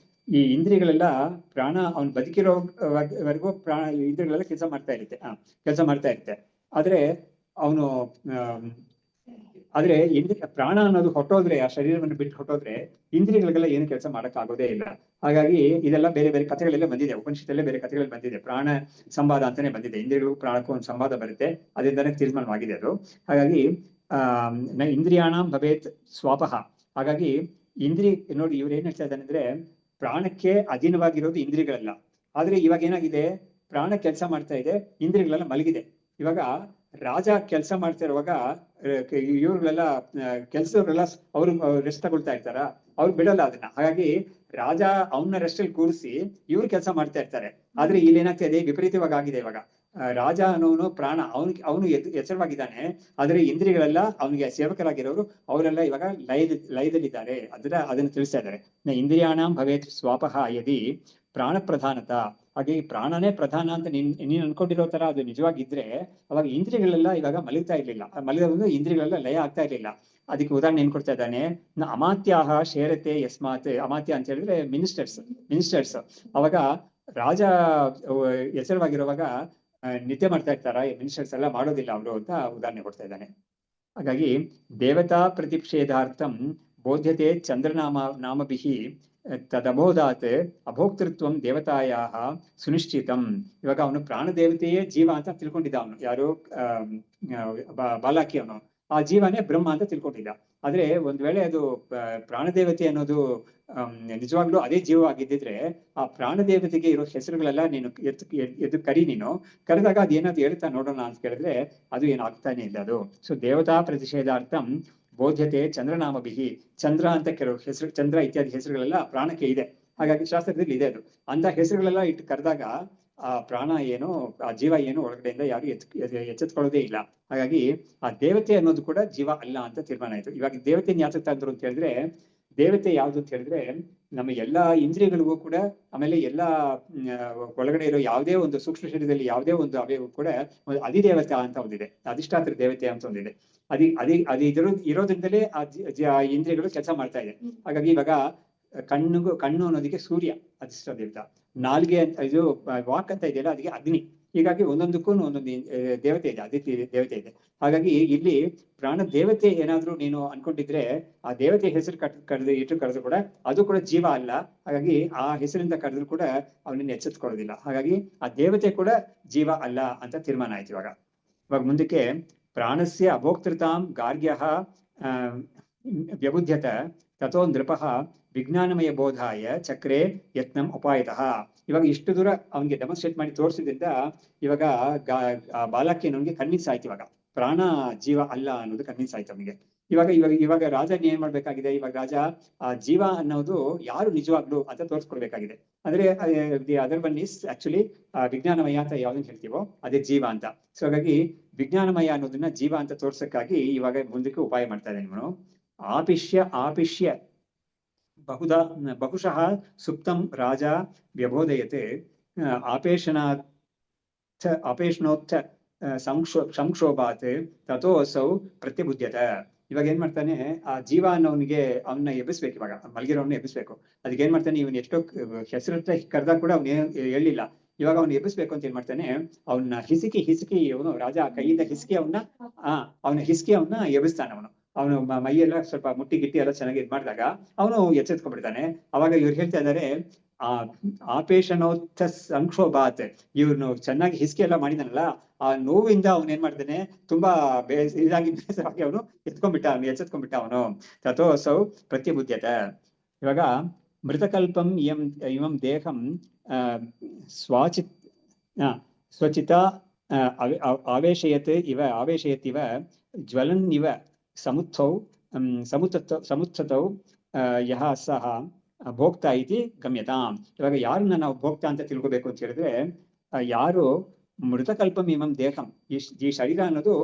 ಈ ಇಂದ್ರಿಯಗಳೆಲ್ಲ ಪ್ರಾಣ ಅವ್ನು ಬದುಕಿರೋವರೆಗೂ ಇಂದ್ರಿಯಗಳೆಲ್ಲ ಕೆಲಸ ಮಾಡ್ತಾ ಇರುತ್ತೆ, ಕೆಲಸ ಮಾಡ್ತಾ ಇರುತ್ತೆ. ಆದ್ರೆ ಅವನು ಆದ್ರೆ ಪ್ರಾಣ ಅನ್ನೋದು ಹೊಟ್ಟೋದ್ರೆ, ಆ ಶರೀರವನ್ನು ಬಿಟ್ಟು ಹೊಟ್ಟೋದ್ರೆ ಇಂದ್ರಿಯಗಳಿಗೆಲ್ಲ ಏನು ಕೆಲಸ ಮಾಡಕ್ ಆಗೋದೇ ಇಲ್ಲ. ಹಾಗಾಗಿ ಇದೆಲ್ಲ ಬೇರೆ ಬೇರೆ ಕಥೆಗಳೆಲ್ಲ ಬಂದಿದೆ, ಉಪನಿಷತ್ತಲ್ಲೇ ಬೇರೆ ಕಥೆಗಳಲ್ಲಿ ಬಂದಿದೆ. ಪ್ರಾಣ ಸಂವಾದ ಅಂತಾನೆ ಬಂದಿದೆ, ಇಂದ್ರಿಯಗಳು ಪ್ರಾಣಕ್ಕೂ ಒಂದು ಸಂವಾದ ಬರುತ್ತೆ, ಅದರಿಂದಾನೇ ತೀರ್ಮಾನವಾಗಿದೆ ಅದು. ಹಾಗಾಗಿ ಇಂದ್ರಿಯಾಣಂ ಭವೇತ್ ಸ್ವಾಪಹ. ಹಾಗಾಗಿ ನೋಡಿ ಇವ್ರು ಏನ್ ಹೇಳ್ತಾ ಇದ್ದಾನೆ ಅಂದ್ರೆ, ಪ್ರಾಣಕ್ಕೆ ಅಧೀನವಾಗಿರೋದು ಇಂದ್ರಿಯಗಳೆಲ್ಲ. ಆದ್ರೆ ಇವಾಗ ಏನಾಗಿದೆ, ಪ್ರಾಣ ಕೆಲಸ ಮಾಡ್ತಾ ಇದೆ, ಇಂದ್ರಿಯಗಳೆಲ್ಲ ಮಲಗಿದೆ. ಇವಾಗ ರಾಜ ಕೆಲಸ ಮಾಡ್ತಾ ಇರುವಾಗ ಇವ್ರುಗಳೆಲ್ಲ ಕೆಲಸದವರೆಲ್ಲ ಅವ್ರು ರೆಸ್ಟ್ ತಗೊಳ್ತಾ ಇರ್ತಾರ, ಅವ್ರು ಬಿಡಲ್ಲ ಅದನ್ನ. ಹಾಗಾಗಿ ರಾಜ ಅವನ್ನ ರೆಸ್ಟ್ ಅಲ್ಲಿ ಕೂರಿಸಿ ಇವ್ರು ಕೆಲಸ ಮಾಡ್ತಾ ಇರ್ತಾರೆ. ಆದ್ರೆ ಇಲ್ಲಿ ಏನಾಗ್ತಾ ಇದೆ, ವಿಪರೀತವಾಗಿ ಆಗಿದೆ. ಇವಾಗ ರಾಜ ಅನ್ನೋನು ಪ್ರಾಣ, ಅವನು ಎಚ್ಚರವಾಗಿದ್ದಾನೆ, ಆದ್ರೆ ಇಂದ್ರಿಯಗಳೆಲ್ಲ ಅವನಿಗೆ ಸೇವಕರಾಗಿರೋರು ಅವರೆಲ್ಲ ಇವಾಗ ಲಯದಲ್ಲಿದ್ದಾರೆ. ಅದನ್ನ ತಿಳಿಸ್ತಾ ಇದ್ದಾರೆ. ಇಂದ್ರಿಯಾಣಾಂ ಭವೇತ್ ಸ್ವಾಪಹ ಯದಿ ಪ್ರಾಣ ಪ್ರಧಾನತ. ಹಾಗೆ ಈ ಪ್ರಾಣನೇ ಪ್ರಧಾನ ಅಂತ ನೀನ್ ಅನ್ಕೊಂಡಿರೋ ತರ ಅದು ನಿಜವಾಗಿದ್ರೆ ಅವಾಗ ಇಂದ್ರಿಯಗಳೆಲ್ಲ ಇವಾಗ ಮಲಗ್ತಾ ಇರ್ಲಿಲ್ಲ, ಮಲಗಿದ ಇಂದ್ರಿಯಗಳೆಲ್ಲ ಲಯ ಆಗ್ತಾ ಇರ್ಲಿಲ್ಲ. ಅದಕ್ಕೆ ಉದಾಹರಣೆ ಏನ್ ಕೊಡ್ತಾ ಇದ್ದಾನೆ, ಅಮಾತ್ಯಾಹ ಶೇರತೆ ಯಸ್ಮಾತ್. ಅಮಾತ್ಯ ಅಂತ ಹೇಳಿದ್ರೆ ಮಿನಿಸ್ಟರ್ಸ್. ಅವಾಗ ರಾಜ ಎಚ್ಚರವಾಗಿರುವಾಗ ನಿದ್ದೆ ಮಾಡ್ತಾ ಇರ್ತಾರ, ಮಿನಿಸ್ಟರ್ಸ್ ಎಲ್ಲ ಮಾಡೋದಿಲ್ಲ ಅವರು ಅಂತ ಉದಾಹರಣೆ ಕೊಡ್ತಾ ಇದ್ದಾನೆ. ಹಾಗಾಗಿ ದೇವತಾ ಪ್ರತಿಷೇಧಾರ್ಥಂ ಬೋಧ್ಯತೆ ನಾಮಭಿಃ ತದಬೋಧಾತ್ ಅಭೋಕ್ತೃತ್ವಂ ದೇವತಾಯಾಹ ಸುನಿಶ್ಚಿತಂ. ಇವಾಗ ಅವನು ಪ್ರಾಣ ದೇವತೆಯೇ ಜೀವ ಅಂತ ತಿಳ್ಕೊಂಡಿದ್ದ. ಅವನು ಯಾರು, ಬಾಲಾಕಿ, ಅವನು ಆ ಜೀವನೇ ಬ್ರಹ್ಮ ಅಂತ ತಿಳ್ಕೊಂಡಿದ್ದ. ಆದ್ರೆ ಒಂದ್ ವೇಳೆ ಅದು ಪ್ರಾಣದೇವತೆ ಅನ್ನೋದು ನಿಜವಾಗ್ಲೂ ಅದೇ ಜೀವವಾಗಿದ್ದಿದ್ರೆ ಆ ಪ್ರಾಣದೇವತೆಗೆ ಇರೋ ಹೆಸರುಗಳೆಲ್ಲ ನೀನು ಎದ್ದು ಕರಿ. ನೀನು ಕರೆದಾಗ ಅದೇನಾದ್ರು ಹೇಳ್ತಾ ನೋಡೋಣ ಅಂತ ಕೇಳಿದ್ರೆ ಅದು ಏನಾಗ್ತಾನೆ ಇಲ್ಲ ಅದು. ಸೊ ದೇವತಾ ಪ್ರತಿಷೇಧಾರ್ಥಂ ಬೋಧ್ಯತೆ ಚಂದ್ರನಾಮಭಿಹಿ. ಚಂದ್ರ ಅಂತ ಕೆಲವು ಹೆಸರು, ಚಂದ್ರ ಇತ್ಯಾದಿ ಹೆಸರುಗಳೆಲ್ಲ ಪ್ರಾಣಕ್ಕೆ ಇದೆ. ಹಾಗಾಗಿ ಶಾಸ್ತ್ರದಲ್ಲಿ ಇದೆ ಅದು. ಅಂತ ಹೆಸರುಗಳೆಲ್ಲ ಇಟ್ಟು ಕರೆದಾಗ ಆ ಪ್ರಾಣ ಏನು, ಆ ಜೀವ ಏನು ಒಳಗಡೆಯಿಂದ ಯಾರು ಎಚ್ಚೆತ್ಕೊಳ್ಳೋದೇ ಇಲ್ಲ. ಹಾಗಾಗಿ ಆ ದೇವತೆ ಅನ್ನೋದು ಕೂಡ ಜೀವ ಅಲ್ಲ ಅಂತ ತೀರ್ಮಾನ ಆಯ್ತು. ಇವಾಗ ದೇವತೆಯನ್ನು ಯಾಕೆ ತಂದ್ರು ಅಂತ ಹೇಳಿದ್ರೆ, ದೇವತೆ ಯಾವ್ದು ಅಂತ ಹೇಳಿದ್ರೆ ನಮ್ಮ ಎಲ್ಲಾ ಇಂದ್ರಿಯಗಳಿಗೂ ಕೂಡ, ಆಮೇಲೆ ಎಲ್ಲಾ ಒಳಗಡೆ ಇರೋ ಯಾವುದೇ ಒಂದು ಸೂಕ್ಷ್ಮ ಶರೀರದಲ್ಲಿ ಯಾವುದೇ ಒಂದು ಅವಯವ ಕೂಡ ಒಂದು ಅಧಿದೇವತೆ ಅಂತ ಒಂದಿದೆ, ಅಧಿಷ್ಠಾತ್ರ ದೇವತೆ ಅಂತ ಒಂದಿದೆ. ಇರೋದ್ರಿಂದಲೇ ಆ ಇಂದ್ರಿಯಗಳು ಕೆಲಸ ಮಾಡ್ತಾ ಇದೆ. ಹಾಗಾಗಿ ಇವಾಗ ಕಣ್ಣು ಅನ್ನೋದಕ್ಕೆ ಸೂರ್ಯ ಅಧಿಷ್ಠ ದೇವತೆ, ನಾಲ್ಗೆ ಅಂತ ಇದು ವಾಕ್ ಅಂತ ಇದೆಯಲ್ಲ ಅದಕ್ಕೆ ಅಗ್ನಿ. ಹೀಗಾಗಿ ಒಂದೊಂದಕ್ಕೂ ಒಂದೊಂದು ದೇವತೆ ಇದೆ, ಅದಿತಿ ದೇವತೆ ಇದೆ. ಹಾಗಾಗಿ ಇಲ್ಲಿ ಪ್ರಾಣ ದೇವತೆ ಏನಾದ್ರೂ ನೀನು ಅನ್ಕೊಂಡಿದ್ರೆ ಆ ದೇವತೆ ಹೆಸರು ಕರೆದ್ರು ಕೂಡ ಅದು ಕೂಡ ಜೀವ ಅಲ್ಲ. ಹಾಗಾಗಿ ಆ ಹೆಸರಿಂದ ಕರೆದ್ರು ಕೂಡ ಅವನನ್ನ ಎಚ್ಚೆತ್ಕೊಳ್ಳೋದಿಲ್ಲ. ಹಾಗಾಗಿ ಆ ದೇವತೆ ಕೂಡ ಜೀವ ಅಲ್ಲ ಅಂತ ತೀರ್ಮಾನ ಆಯ್ತು. ಇವಾಗ ಮುಂದಕ್ಕೆ ಪ್ರಾಣಸ್ಯ ಅಭೋಕ್ತೃತಾಂ ಗಾರ್ಗ್ಯಃ ವ್ಯಬುಧ್ಯತ ತಥೋ ನೃಪಃ ವಿಜ್ಞಾನಮಯ ಬೋಧಾಯ ಚಕ್ರೆ ಯತ್ನಂ ಉಪಾಯತಃ. ಇವಾಗ ಇಷ್ಟು ದೂರ ಅವನಿಗೆ ಡೆಮಾನ್ಸ್ಟ್ರೇಟ್ ಮಾಡಿ ತೋರಿಸಿದ್ರಿಂದ ಇವಾಗ ಬಾಲಕಿ ನನ್ಗೆ ಕನ್ವಿನ್ಸ್ ಆಯ್ತು. ಇವಾಗ ಪ್ರಾಣ ಜೀವ ಅಲ್ಲ ಅನ್ನೋದು ಕನ್ವಿನ್ಸ್ ಆಯ್ತು ಅವನಿಗೆ. ಇವಾಗ ರಾಜ ಏನ್ ಮಾಡ್ಬೇಕಾಗಿದೆ, ಇವಾಗ ರಾಜ ಆ ಜೀವ ಅನ್ನೋದು ಯಾರು ನಿಜವಾಗ್ಲು ಅಂತ ತೋರಿಸ್ಕೊಡ್ಬೇಕಾಗಿದೆ. ಅಂದ್ರೆ ಅದರ್ ಒನ್ ಇಸ್ ಆಕ್ಚುಲಿ ವಿಜ್ಞಾನಮಯ ಅಂತ ಯಾವ್ದನ್ನ ಹೇಳ್ತೀವೋ ಅದೇ ಜೀವ ಅಂತ. ಸೊ ಹಾಗಾಗಿ ವಿಜ್ಞಾನಮಯ ಅನ್ನೋದನ್ನ ಜೀವ ಅಂತ ತೋರ್ಸಕ್ಕಾಗಿ ಇವಾಗ ಮುಂದಕ್ಕೆ ಉಪಾಯ ಮಾಡ್ತಾ ಇದ್ದಾನೆ ಇವನು. ಆಪಿಷ್ಯ ಬಹುಶಃ ಸುಪ್ತಂ ರಾಜ ವ್ಯಬೋಧಯತೆ ಆಪೇಷಣೋತ್ಥ ಸಂಕ್ಷೋಭಾತ್ ತಥೋ ಅಸೌ ಪ್ರತ್ಯಬುದ್ಯತ. ಇವಾಗ ಏನ್ ಮಾಡ್ತಾನೆ, ಆ ಜೀವ ಅನ್ನೋನಿಗೆ ಅವನ್ನ ಎಬ್ಬಿಸ್ಬೇಕು. ಇವಾಗ ಮಲಗಿರೋನ್ನ ಎಬ್ಬಿಸ್ಬೇಕು. ಅದಕ್ಕೆ ಏನ್ ಮಾಡ್ತಾನೆ, ಇವನ್ ಎಷ್ಟೋ ಹೆಸರು ಕರೆದಾಗ ಕೂಡ ಅವ್ನೇನು ಹೇಳಿಲ್ಲ. ಇವಾಗ ಅವ್ನು ಎಬ್ಬಿಸ್ಬೇಕು ಅಂತ ಏನ್ ಮಾಡ್ತಾನೆ, ಅವನ್ನ ಹಿಸುಕಿ ಅವನು ರಾಜ ಕೈಯಿಂದ ಹಿಸುಕಿ ಅವನ್ನ ಎಬ್ಬಿಸ್ತಾನೆ. ಅವನು ಮೈಯೆಲ್ಲ ಸ್ವಲ್ಪ ಮುಟ್ಟಿ ಗಿಟ್ಟಿ ಎಲ್ಲ ಚೆನ್ನಾಗಿ ಇದ್ ಮಾಡಿದಾಗ ಅವನು ಎಚ್ಚೆತ್ಕೊಂಡ್ಬಿಡ್ತಾನೆ. ಅವಾಗ ಇವ್ರು ಹೇಳ್ತಾ ಇದ್ದಾರೆ, ಆಪೇಷಣೋತ್ಥ ಸಂಕ್ಷೋಭಾತ್. ಇವ್ನು ಚೆನ್ನಾಗಿ ಹಿಸ್ಕಿ ಎಲ್ಲ ಮಾಡಿದಾನಲ್ಲ, ಆ ನೋವಿಂದ ಅವನು ಏನ್ ಮಾಡ್ತಾನೆ, ತುಂಬಾ ಬೇಸರವಾಗಿ ಅವನು ಎಚ್ಚೆತ್ಕೊಂಡ್ಬಿಟ್ಟ ಅವನು. ತಥೋ ಅಸೌ ಪ್ರತ್ಯಬುದ್ಯತ. ಇವಾಗ ಮೃತಕಲ್ಪಂ ಇವಂ ದೇಹಂ ಸ್ವಚಿತ ಆವೇಶಯತ್ ಇವ ಜ್ವಲನ್ ಇವ ಸಮುತ್ಥತೌ ಯಹ ಸಹ ಭೋಕ್ತ ಇತಿ ಗಮ್ಯತಾಂ. ಇವಾಗ ಯಾರನ್ನ ನಾವು ಭೋಕ್ತ ಅಂತ ತಿಳ್ಕೋಬೇಕು ಅಂತ ಹೇಳಿದ್ರೆ, ಯಾರು ಮೃತಕಲ್ಪಂ ಇಮಂ ದೇಹಂ, ಈ ಶರೀರ ಅನ್ನೋದು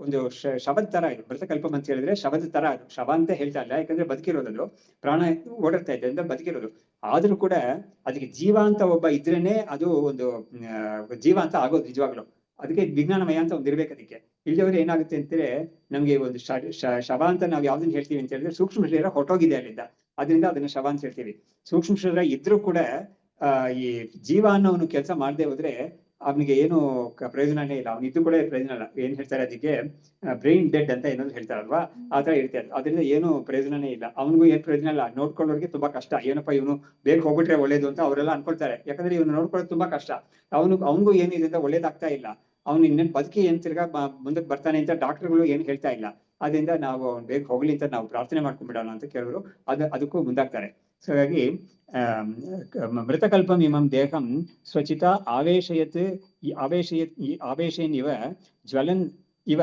ಒಂದು ಶವದ ತರ ಇದು. ಮೃತಕಲ್ಪಂ ಅಂತ ಹೇಳಿದ್ರೆ ಶವದ ತರ. ಅದು ಶವ ಅಂತ ಹೇಳ್ತಾ ಇಲ್ಲ, ಯಾಕಂದ್ರೆ ಬದುಕಿರೋದು, ಪ್ರಾಣ ಓಡಾಡ್ತಾ ಇದೆ ಅಂದ್ರೆ ಬದುಕಿರೋದು. ಆದ್ರೂ ಕೂಡ ಅದಕ್ಕೆ ಜೀವ ಅಂತ ಒಬ್ಬ ಇದ್ರೇನೆ ಅದು ಒಂದು ಜೀವ ಅಂತ ಆಗೋದು ನಿಜವಾಗ್ಲು. ಅದಕ್ಕೆ ವಿಜ್ಞಾನಮಯ ಅಂತ ಒಂದು ಇರ್ಬೇಕು. ಅದಕ್ಕೆ ಇಲ್ಲಿಯವರು ಏನಾಗುತ್ತೆ ಅಂತಂದ್ರೆ ನಮ್ಗೆ ಒಂದು ಶವ ಅಂತ ನಾವು ಯಾವ್ದನ್ನ ಹೇಳ್ತೀವಿ ಅಂತ ಹೇಳಿದ್ರೆ ಸೂಕ್ಷ್ಮ ಶರೀರ ಹೊಟ್ಟೋಗಿದೆ ಅಲ್ಲಿಂದ, ಅದರಿಂದ ಅದನ್ನ ಶವ ಅಂತ ಹೇಳ್ತೀವಿ. ಸೂಕ್ಷ್ಮ ಶರೀರ ಇದ್ರೂ ಕೂಡ ಈ ಜೀವ ಅನ್ನೋನು ಕೆಲಸ ಮಾಡದೆ ಹೋದ್ರೆ ಅವನಿಗೆ ಏನು ಪ್ರಯೋಜನನೇ ಇಲ್ಲ, ಅವನಿದ್ದು ಕೂಡ ಪ್ರಯೋಜನ ಇಲ್ಲ. ಏನ್ ಹೇಳ್ತಾರೆ ಅದಕ್ಕೆ ಬ್ರೈನ್ ಡೆಡ್ ಅಂತ ಏನಾದ್ರು ಹೇಳ್ತಾರಲ್ವಾ, ಆ ತರ ಹೇಳ್ತಾರೆ. ಅದರಿಂದ ಏನು ಪ್ರಯೋಜನನೇ ಇಲ್ಲ, ಅವನಿಗೂ ಏನ್ ಪ್ರಯೋಜನ ಇಲ್ಲ. ನೋಡ್ಕೊಳ್ಳೋರಿಗೆ ತುಂಬಾ ಕಷ್ಟ, ಏನಪ್ಪಾ ಇವನು ಬೇಗ ಹೋಗ್ಬಿಟ್ರೆ ಒಳ್ಳೇದು ಅಂತ ಅವರೆಲ್ಲ ಅನ್ಕೊಳ್ತಾರೆ. ಯಾಕಂದ್ರೆ ಇವನು ನೋಡ್ಕೊಳ್ಳೋದು ತುಂಬಾ ಕಷ್ಟ, ಅವನಿಗೂ ಏನು ಇದರಿಂದ ಒಳ್ಳೇದಾಗ್ತಾ ಇಲ್ಲ, ಅವ್ನು ಇನ್ನೇನ್ ಬದುಕಿ ಏನ್ ತಿರ್ಗಾ ಮುಂದಕ್ಕೆ ಬರ್ತಾನೆ ಅಂತ ಡಾಕ್ಟರ್ಗಳು ಏನ್ ಹೇಳ್ತಾ ಇಲ್ಲ. ಅದರಿಂದ ನಾವು ಅವ್ನು ಬೇಗ ಹೋಗ್ಲಿ ಅಂತ ನಾವು ಪ್ರಾರ್ಥನೆ ಮಾಡ್ಕೊಂಡ್ಬಿಡೋಣ ಅಂತ ಕೆಲವರು ಅದಕ್ಕೂ ಮುಂದಾಗ್ತಾರೆ. ಸೊ ಹಾಗಾಗಿ ಮೃತಕಲ್ಪಂ ಇಮಂ ದೇಹಂ ಸ್ವಚಿತ ಆವೇಶಯನ್ ಇವ ಜ್ವಲನ್ ಇವ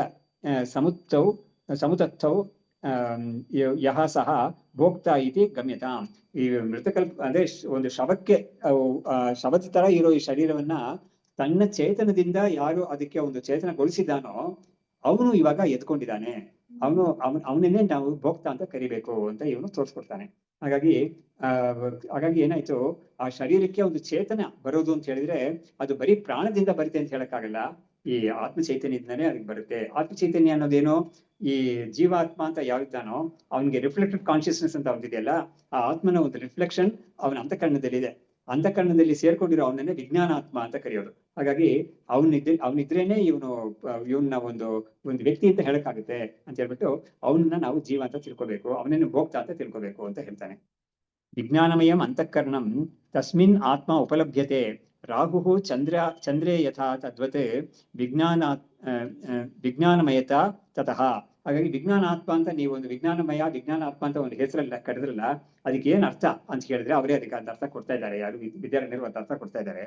ಸಮುತಸ್ಥೌ ಯಹ ಸಹ ಭೋಕ್ತಾ ಇತಿ ಗಮ್ಯತಾಂ. ಈ ಮೃತಕಲ್ಪ ಅಂದ್ರೆ ಒಂದು ಶವಕ್ಕೆ ಶವದ ತರ ಇರೋ ಈ ಶರೀರವನ್ನ ತನ್ನ ಚೇತನದಿಂದ ಯಾರು ಅದಕ್ಕೆ ಒಂದು ಚೇತನಗೊಳಿಸಿದ್ದಾನೋ ಅವನು ಇವಾಗ ಎತ್ಕೊಂಡಿದ್ದಾನೆ, ಅವನನ್ನೇ ನಾವು ಭೋಕ್ತ ಅಂತ ಕರಿಬೇಕು ಅಂತ ಇವನು ತೋರಿಸ್ಕೊಡ್ತಾನೆ. ಹಾಗಾಗಿ ಏನಾಯ್ತು, ಆ ಶರೀರಕ್ಕೆ ಒಂದು ಚೇತನ ಬರೋದು ಅಂತ ಹೇಳಿದ್ರೆ ಅದು ಬರೀ ಪ್ರಾಣದಿಂದ ಬರುತ್ತೆ ಅಂತ ಹೇಳಕ್ಕಾಗಲ್ಲ, ಈ ಆತ್ಮ ಚೈತನ್ಯದಿಂದಾನೇ ಅದಕ್ಕೆ ಬರುತ್ತೆ. ಆತ್ಮ ಚೈತನ್ಯ ಅನ್ನೋದೇನು, ಈ ಜೀವಾತ್ಮ ಅಂತ ಯಾವಿದ್ದಾನೋ ಅವನಿಗೆ ರಿಫ್ಲೆಕ್ಟೆಡ್ ಕಾನ್ಶಿಯಸ್ನೆಸ್ ಅಂತ ಒಂದಿದೆಯಲ್ಲ, ಆ ಆತ್ಮನ ಒಂದು ರಿಫ್ಲೆಕ್ಷನ್ ಅವನ ಅಂತಃಕರಣದಲ್ಲಿದೆ. ಅಂತಃಕರಣದಲ್ಲಿ ಸೇರ್ಕೊಂಡಿರೋ ಅವನನ್ನೇ ವಿಜ್ಞಾನಾತ್ಮ ಅಂತ ಕರೆಯೋದು. ಹಾಗಾಗಿ ಅವನಿದ್ರೇನೆ ಇವನ್ನ ಒಂದು ವ್ಯಕ್ತಿ ಅಂತ ಹೇಳಕ್ಕಾಗುತ್ತೆ ಅಂತ ಹೇಳ್ಬಿಟ್ಟು ಅವನನ್ನ ನಾವು ಜೀವ ಅಂತ ತಿಳ್ಕೊಬೇಕು, ಅವನನ್ನು ಭೋಕ್ತ ಅಂತ ತಿಳ್ಕೊಬೇಕು ಅಂತ ಹೇಳ್ತಾನೆ. ವಿಜ್ಞಾನಮಯಂ ಅಂತಃಕರಣಂ ತಸ್ಮಿನ್ ಆತ್ಮ ಉಪಲಭ್ಯತೆ ರಾಹು ಚಂದ್ರೇ ಯಥಾ ತದ್ವತ್ ವಿಜ್ಞಾನಮಯತ ತತಃ. ಹಾಗಾಗಿ ವಿಜ್ಞಾನಾತ್ಮ ಅಂತ ನೀವು ಒಂದು ವಿಜ್ಞಾನಾತ್ಮ ಅಂತ ಒಂದು ಹೆಸರಲ್ಲ ಕರೆದ್ರಲ್ಲ, ಅದಕ್ಕೆ ಏನ್ ಅರ್ಥ ಅಂತ ಹೇಳಿದ್ರೆ ಅವರೇ ಅದಕ್ಕೆ ಅರ್ಥ ಕೊಡ್ತಾ ಇದ್ದಾರೆ, ಯಾರು ವಿದ್ಯಾರ್ಥಿಗಳು ಅರ್ಥ ಕೊಡ್ತಾ ಇದ್ದಾರೆ.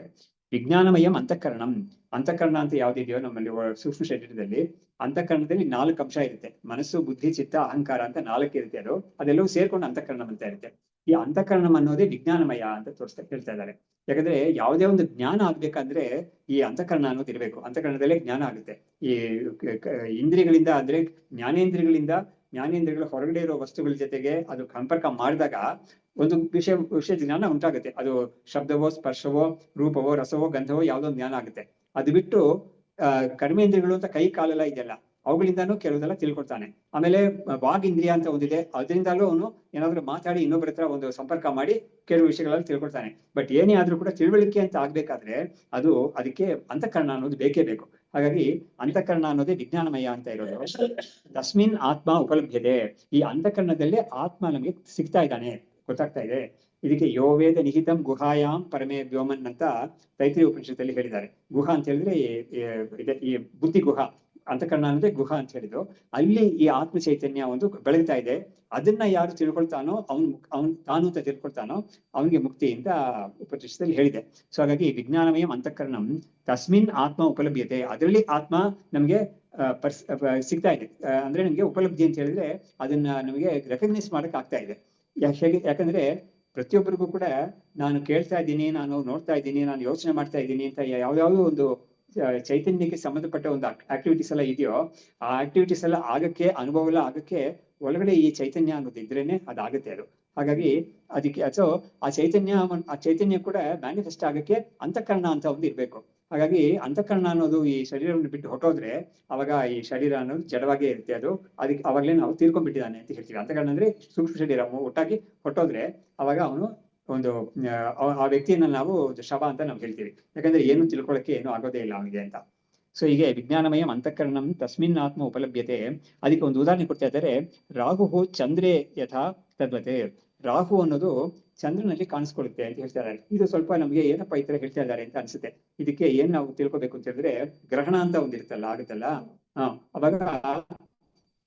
ವಿಜ್ಞಾನಮಯಂ ಅಂತಃಕರಣಂ, ಅಂತಃಕರಣ ಅಂತ ಯಾವ್ದಿದೆಯೋ ನಮ್ಮಲ್ಲಿ ಸೂಕ್ಷ್ಮ ಶರೀರದಲ್ಲಿ, ಅಂತಃಕರಣದಲ್ಲಿ 4 ಅಂಶ ಇರುತ್ತೆ. ಮನಸ್ಸು, ಬುದ್ಧಿ, ಚಿತ್ತ, ಅಹಂಕಾರ ಅಂತ 4 ಇರುತ್ತೆ. ಅದೆಲ್ಲವೂ ಸೇರ್ಕೊಂಡು ಅಂತಃಕರಣ ಅಂತ ಇರುತ್ತೆ. ಈ ಅಂತಃಕರಣ ಅನ್ನೋದೇ ವಿಜ್ಞಾನಮಯ ಅಂತ ಹೇಳ್ತಾ ಇದ್ದಾರೆ. ಯಾಕಂದ್ರೆ ಯಾವುದೇ ಒಂದು ಜ್ಞಾನ ಆಗ್ಬೇಕಂದ್ರೆ ಈ ಅಂತಃಕರಣ ಅನ್ನೋದು ಇರಬೇಕು, ಅಂತಃಕರಣದಲ್ಲೇ ಜ್ಞಾನ ಆಗುತ್ತೆ. ಈ ಇಂದ್ರಿಯಗಳಿಂದ ಅಂದ್ರೆ ಜ್ಞಾನೇಂದ್ರಿಯಗಳ ಹೊರಗಡೆ ಇರೋ ವಸ್ತುಗಳ ಜೊತೆಗೆ ಅದು ಸಂಪರ್ಕ ಮಾಡಿದಾಗ ಒಂದು ವಿಷಯ ಜ್ಞಾನ ಉಂಟಾಗುತ್ತೆ. ಅದು ಶಬ್ದವೋ, ಸ್ಪರ್ಶವೋ, ರೂಪವೋ, ರಸವೋ, ಗಂಧವೋ ಯಾವುದೋ ಜ್ಞಾನ ಆಗುತ್ತೆ. ಅದು ಬಿಟ್ಟು ಕರ್ಮೇಂದ್ರಿಯಗಳು ಅಂತ ಕೈ ಕಾಲೆಲ್ಲ ಇದೆಯಲ್ಲ, ಅವುಗಳಿಂದಾನು ಕೆಲವುದೆಲ್ಲ ತಿಳ್ಕೊಳ್ತಾನೆ. ಆಮೇಲೆ ವಾಗೀಂದ್ರಿಯ ಅಂತ ಒಂದಿದೆ, ಅದರಿಂದಲೂ ಅವನು ಏನಾದ್ರು ಮಾತಾಡಿ ಇನ್ನೊಬ್ಬರ ಹತ್ರ ಒಂದು ಸಂಪರ್ಕ ಮಾಡಿ ಕೆಲವು ವಿಷಯಗಳಲ್ಲಿ ತಿಳ್ಕೊಳ್ತಾನೆ. ಬಟ್ ಏನೇ ಆದ್ರೂ ಕೂಡ ತಿಳುವಳಿಕೆ ಅಂತ ಆಗ್ಬೇಕಾದ್ರೆ ಅದಕ್ಕೆ ಅಂತಃಕರಣ ಅನ್ನೋದು ಬೇಕೇ ಬೇಕು. ಹಾಗಾಗಿ ಅಂತಃಕರಣ ಅನ್ನೋದೇ ವಿಜ್ಞಾನಮಯ ಅಂತ ಇರೋದು. ತಸ್ಮಿನ್ ಆತ್ಮ ಉಪಲಭ್ಯತೆ, ಈ ಅಂತಃಕರಣದಲ್ಲೇ ಆತ್ಮ ನಮಗೆ ಸಿಗ್ತಾ ಇದ್ದಾನೆ, ಗೊತ್ತಾಗ್ತಾ ಇದೆ. ಇದಕ್ಕೆ ಯೋ ವೇದ ನಿಹಿತಂ ಗುಹಾಯಾಮ್ ಪರಮೇ ವ್ಯೋಮನ್ ಅಂತ ತೈತ್ರಿಯ ಉಪನಿಷತ್ತಲ್ಲಿ ಹೇಳಿದ್ದಾರೆ. ಗುಹಾ ಅಂತ ಹೇಳಿದ್ರೆ ಈ ಬುದ್ಧಿ ಗುಹಾ, ಅಂತಃಕರಣ ಅಂದ್ರೆ ಗುಹಾ ಅಂತ ಹೇಳಿದ್ರು. ಅಲ್ಲಿ ಈ ಆತ್ಮ ಚೈತನ್ಯ ಒಂದು ಬೆಳಗ್ತಾ ಇದೆ. ಅದನ್ನ ಯಾರು ತಿಳ್ಕೊಳ್ತಾನೋ ತಾನು ಅಂತ ತಿಳ್ಕೊಳ್ತಾನೋ ಅವನಿಗೆ ಮುಕ್ತಿ ಅಂತ ಉಪನಿಷತ್ತಲ್ಲಿ ಹೇಳಿದೆ. ಸೊ ಹಾಗಾಗಿ ವಿಜ್ಞಾನಮಯಂ ಅಂತಃಕರಣಂ ತಸ್ಮಿನ್ ಆತ್ಮ ಉಪಲಭ್ಯತೆ, ಅದರಲ್ಲಿ ಆತ್ಮ ನಮ್ಗೆ ಸಿಗ್ತಾ ಇದೆ. ಅಂದ್ರೆ ನಮ್ಗೆ ಉಪಲಬ್ಧಿ ಅಂತ ಹೇಳಿದ್ರೆ ಅದನ್ನ ನಮಗೆ ರೆಕಗ್ನೈಸ್ ಮಾಡಕ್ ಆಗ್ತಾ ಇದೆ. ಯಾಕಂದ್ರೆ ಪ್ರತಿಯೊಬ್ಬರಿಗೂ ಕೂಡ ನಾನು ಕೇಳ್ತಾ ಇದ್ದೀನಿ, ನಾನು ನೋಡ್ತಾ ಇದ್ದೀನಿ, ನಾನು ಯೋಚನೆ ಮಾಡ್ತಾ ಇದ್ದೀನಿ ಅಂತ ಯಾವ್ಯಾವ್ದು ಒಂದು ಚೈತನ್ಯಕ್ಕೆ ಸಂಬಂಧಪಟ್ಟ ಒಂದು ಆಕ್ಟಿವಿಟೀಸ್ ಎಲ್ಲ ಇದೆಯೋ, ಆ ಆಕ್ಟಿವಿಟೀಸ್ ಎಲ್ಲ ಆಗಕ್ಕೆ, ಅನುಭವ ಎಲ್ಲ ಆಗಕ್ಕೆ ಒಳಗಡೆ ಈ ಚೈತನ್ಯ ಅನ್ನೋದು ಇದ್ರೇನೆ ಅದಾಗುತ್ತೆ ಅದು. ಹಾಗಾಗಿ ಅದಕ್ಕೆ ಆ ಚೈತನ್ಯ ಕೂಡ ಮ್ಯಾನಿಫೆಸ್ಟ್ ಆಗಕ್ಕೆ ಅಂತಃಕರಣ ಅಂತ ಒಂದು ಇರ್ಬೇಕು. ಹಾಗಾಗಿ ಅಂತಃಕರಣ ಅನ್ನೋದು ಈ ಶರೀರವನ್ನು ಬಿಟ್ಟು ಹೊಟ್ಟೋದ್ರೆ ಅವಾಗ ಈ ಶರೀರ ಅನ್ನೋದು ಜಡವಾಗೇ ಇರುತ್ತೆ. ಅದಕ್ಕೆ ಅವಾಗಲೇ ನಾವು ತೀರ್ಕೊಂಡ್ಬಿಟ್ಟಿದ್ದಾನೆ ಅಂತ ಹೇಳ್ತೀವಿ. ಅಂತಃಕರಣ ಅಂದ್ರೆ ಸೂಕ್ಷ್ಮ ಶರೀರ ಒಟ್ಟಾಗಿ ಹೊಟ್ಟೋದ್ರೆ ಅವಾಗ ಅವನು ಆ ವ್ಯಕ್ತಿಯನ್ನ ನಾವು ಶವ ಅಂತ ನಾವು ಹೇಳ್ತೀವಿ. ಯಾಕಂದ್ರೆ ಏನು ತಿಳ್ಕೊಳಕ್ಕೆ ಏನು ಆಗೋದೇ ಇಲ್ಲ ಅವನಿಗೆ ಅಂತ. ಸೊ ಹೀಗೆ ವಿಜ್ಞಾನಮಯಂ ಅಂತಃಕರಣಂ ತಸ್ಮಿನ್ ಆತ್ಮ ಉಪಲಭ್ಯತೆ. ಅದಕ್ಕೆ ಒಂದು ಉದಾಹರಣೆ ಕೊಡ್ತಾ ಇದ್ದಾರೆ. ರಾಹು ಚಂದ್ರೇ ಯಥಾ ತದ್ವತೆ, ರಾಹು ಅನ್ನೋದು ಚಂದ್ರನಲ್ಲಿ ಕಾಣಿಸ್ಕೊಳ್ಳುತ್ತೆ ಅಂತ ಹೇಳ್ತಾ ಇದ್ದಾರೆ. ಇದು ಸ್ವಲ್ಪ ನಮ್ಗೆ ಏನಪ್ಪ ಈ ತರ ಹೇಳ್ತಾ ಇದ್ದಾರೆ ಅಂತ ಅನ್ಸುತ್ತೆ. ಇದಕ್ಕೆ ಏನ್ ನಾವು ತಿಳ್ಕೊಬೇಕು ಅಂತ ಹೇಳಿದ್ರೆ, ಗ್ರಹಣ ಅಂತ ಒಂದಿರುತ್ತಲ್ಲ, ಆಗುತ್ತಲ್ಲ, ಅವಾಗ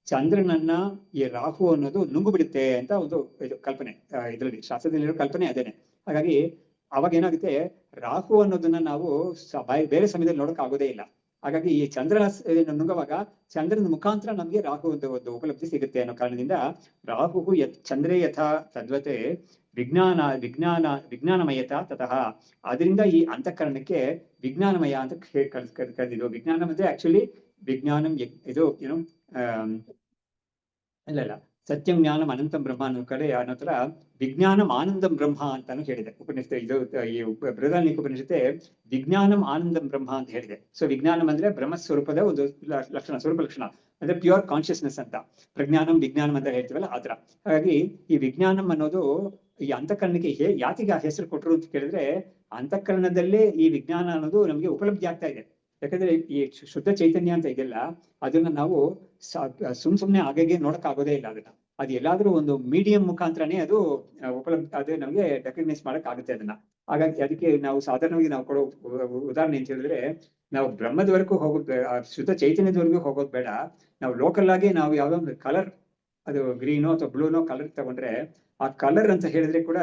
ಚಂದ್ರನನ್ನ ಈ ರಾಹು ಅನ್ನೋದು ನುಂಗು ಬಿಡುತ್ತೆ ಅಂತ ಒಂದು ಇದು ಕಲ್ಪನೆ, ಇದರಲ್ಲಿ ಶಾಸ್ತ್ರದಲ್ಲಿರೋ ಕಲ್ಪನೆ ಅದೇನೆ. ಹಾಗಾಗಿ ಅವಾಗ ಏನಾಗುತ್ತೆ, ರಾಹು ಅನ್ನೋದನ್ನ ನಾವು ಬೇರೆ ಸಮಯದಲ್ಲಿ ನೋಡಕ್ ಆಗೋದೇ ಇಲ್ಲ. ಹಾಗಾಗಿ ಈ ಚಂದ್ರನ ನುಂಗುವಾಗ ಚಂದ್ರನ ಮುಖಾಂತರ ನಮ್ಗೆ ರಾಹು ಒಂದು ಉಪಲಬ್ಧಿ ಸಿಗುತ್ತೆ ಅನ್ನೋ ಕಾರಣದಿಂದ ರಾಹು ಚಂದ್ರೇ ಯಥಾ ತದ್ವತೆ ವಿಜ್ಞಾನಮಯತ ತತಃ. ಅದರಿಂದ ಈ ಅಂತಃಕರಣಕ್ಕೆ ವಿಜ್ಞಾನಮಯ ಅಂತ ಕರೆದಿದ್ದು. ವಿಜ್ಞಾನ ಅಂದ್ರೆ ಆಕ್ಚುಲಿ ವಿಜ್ಞಾನಂ ಇದು ಏನು ಇಲ್ಲ ಸತ್ಯಂ ಜ್ಞಾನಂ ಅನಂತಂ ಬ್ರಹ್ಮ ಅನ್ನೋ ಕಡೆ ನಂತರ ವಿಜ್ಞಾನಂ ಆನಂದಂ ಬ್ರಹ್ಮ ಅಂತಾನು ಹೇಳಿದೆ ಉಪನಿಷತ್. ಇದು ಈ ಬೃಹದಾರಣ್ಯಕ ಉಪನಿಷತ್ತೆ ವಿಜ್ಞಾನಂ ಆನಂದಂ ಬ್ರಹ್ಮ ಅಂತ ಹೇಳಿದೆ. ಸೊ ವಿಜ್ಞಾನಂ ಅಂದ್ರೆ ಬ್ರಹ್ಮಸ್ವರೂಪದ ಒಂದು ಲಕ್ಷಣ, ಸ್ವರೂಪ ಲಕ್ಷಣ ಅಂದ್ರೆ ಪ್ಯೂರ್ ಕಾನ್ಶಿಯಸ್ನೆಸ್ ಅಂತ. ಪ್ರಜ್ಞಾನಂ ವಿಜ್ಞಾನಂ ಅಂತ ಹೇಳ್ತೀವಲ್ಲ ಆತರ. ಹಾಗಾಗಿ ಈ ವಿಜ್ಞಾನಂ ಅನ್ನೋದು ಈ ಅಂತಃಕರಣಕ್ಕೆ ಯಾತಿಗೆ ಆ ಹೆಸರು ಕೊಟ್ಟರು ಅಂತ ಕೇಳಿದ್ರೆ, ಅಂತಃಕರಣದಲ್ಲೇ ಈ ವಿಜ್ಞಾನ ಅನ್ನೋದು ನಮಗೆ ಉಪಲಬ್ಧಿ ಆಗ್ತಾ ಇದೆ. ಯಾಕಂದ್ರೆ ಈ ಶುದ್ಧ ಚೈತನ್ಯ ಅಂತ ಇದೆಯಲ್ಲ, ಅದನ್ನ ನಾವು ಸುಮ್ನೆ ಹಾಗೆ ನೋಡಕ್ ಆಗೋದೇ ಇಲ್ಲ. ಅದನ್ನ ಅದು ಎಲ್ಲಾದ್ರೂ ಒಂದು ಮೀಡಿಯಂ ಮುಖಾಂತರನೇ ಅದು ಅದು ನಮಗೆ ರೆಕಗ್ನೈಸ್ ಮಾಡಕ್ ಆಗುತ್ತೆ ಅದನ್ನ. ಹಾಗಾಗಿ ಅದಕ್ಕೆ ನಾವು ಸಾಧಾರಣವಾಗಿ ನಾವು ಕೊಡೋ ಉದಾಹರಣೆ ಅಂತ ಹೇಳಿದ್ರೆ, ನಾವು ಬ್ರಹ್ಮದವರೆಗೂ ಹೋಗೋದು, ಶುದ್ಧ ಚೈತನ್ಯದವರೆಗೂ ಹೋಗೋದು ಬೇಡ. ನಾವು ಲೋಕಲ್ ಆಗಿ ನಾವು ಯಾವ್ದೋ ಒಂದು ಕಲರ್, ಅದು ಗ್ರೀನೋ ಅಥವಾ ಬ್ಲೂನೋ ಕಲರ್ ತಗೊಂಡ್ರೆ, ಆ ಕಲರ್ ಅಂತ ಹೇಳಿದ್ರೆ ಕೂಡ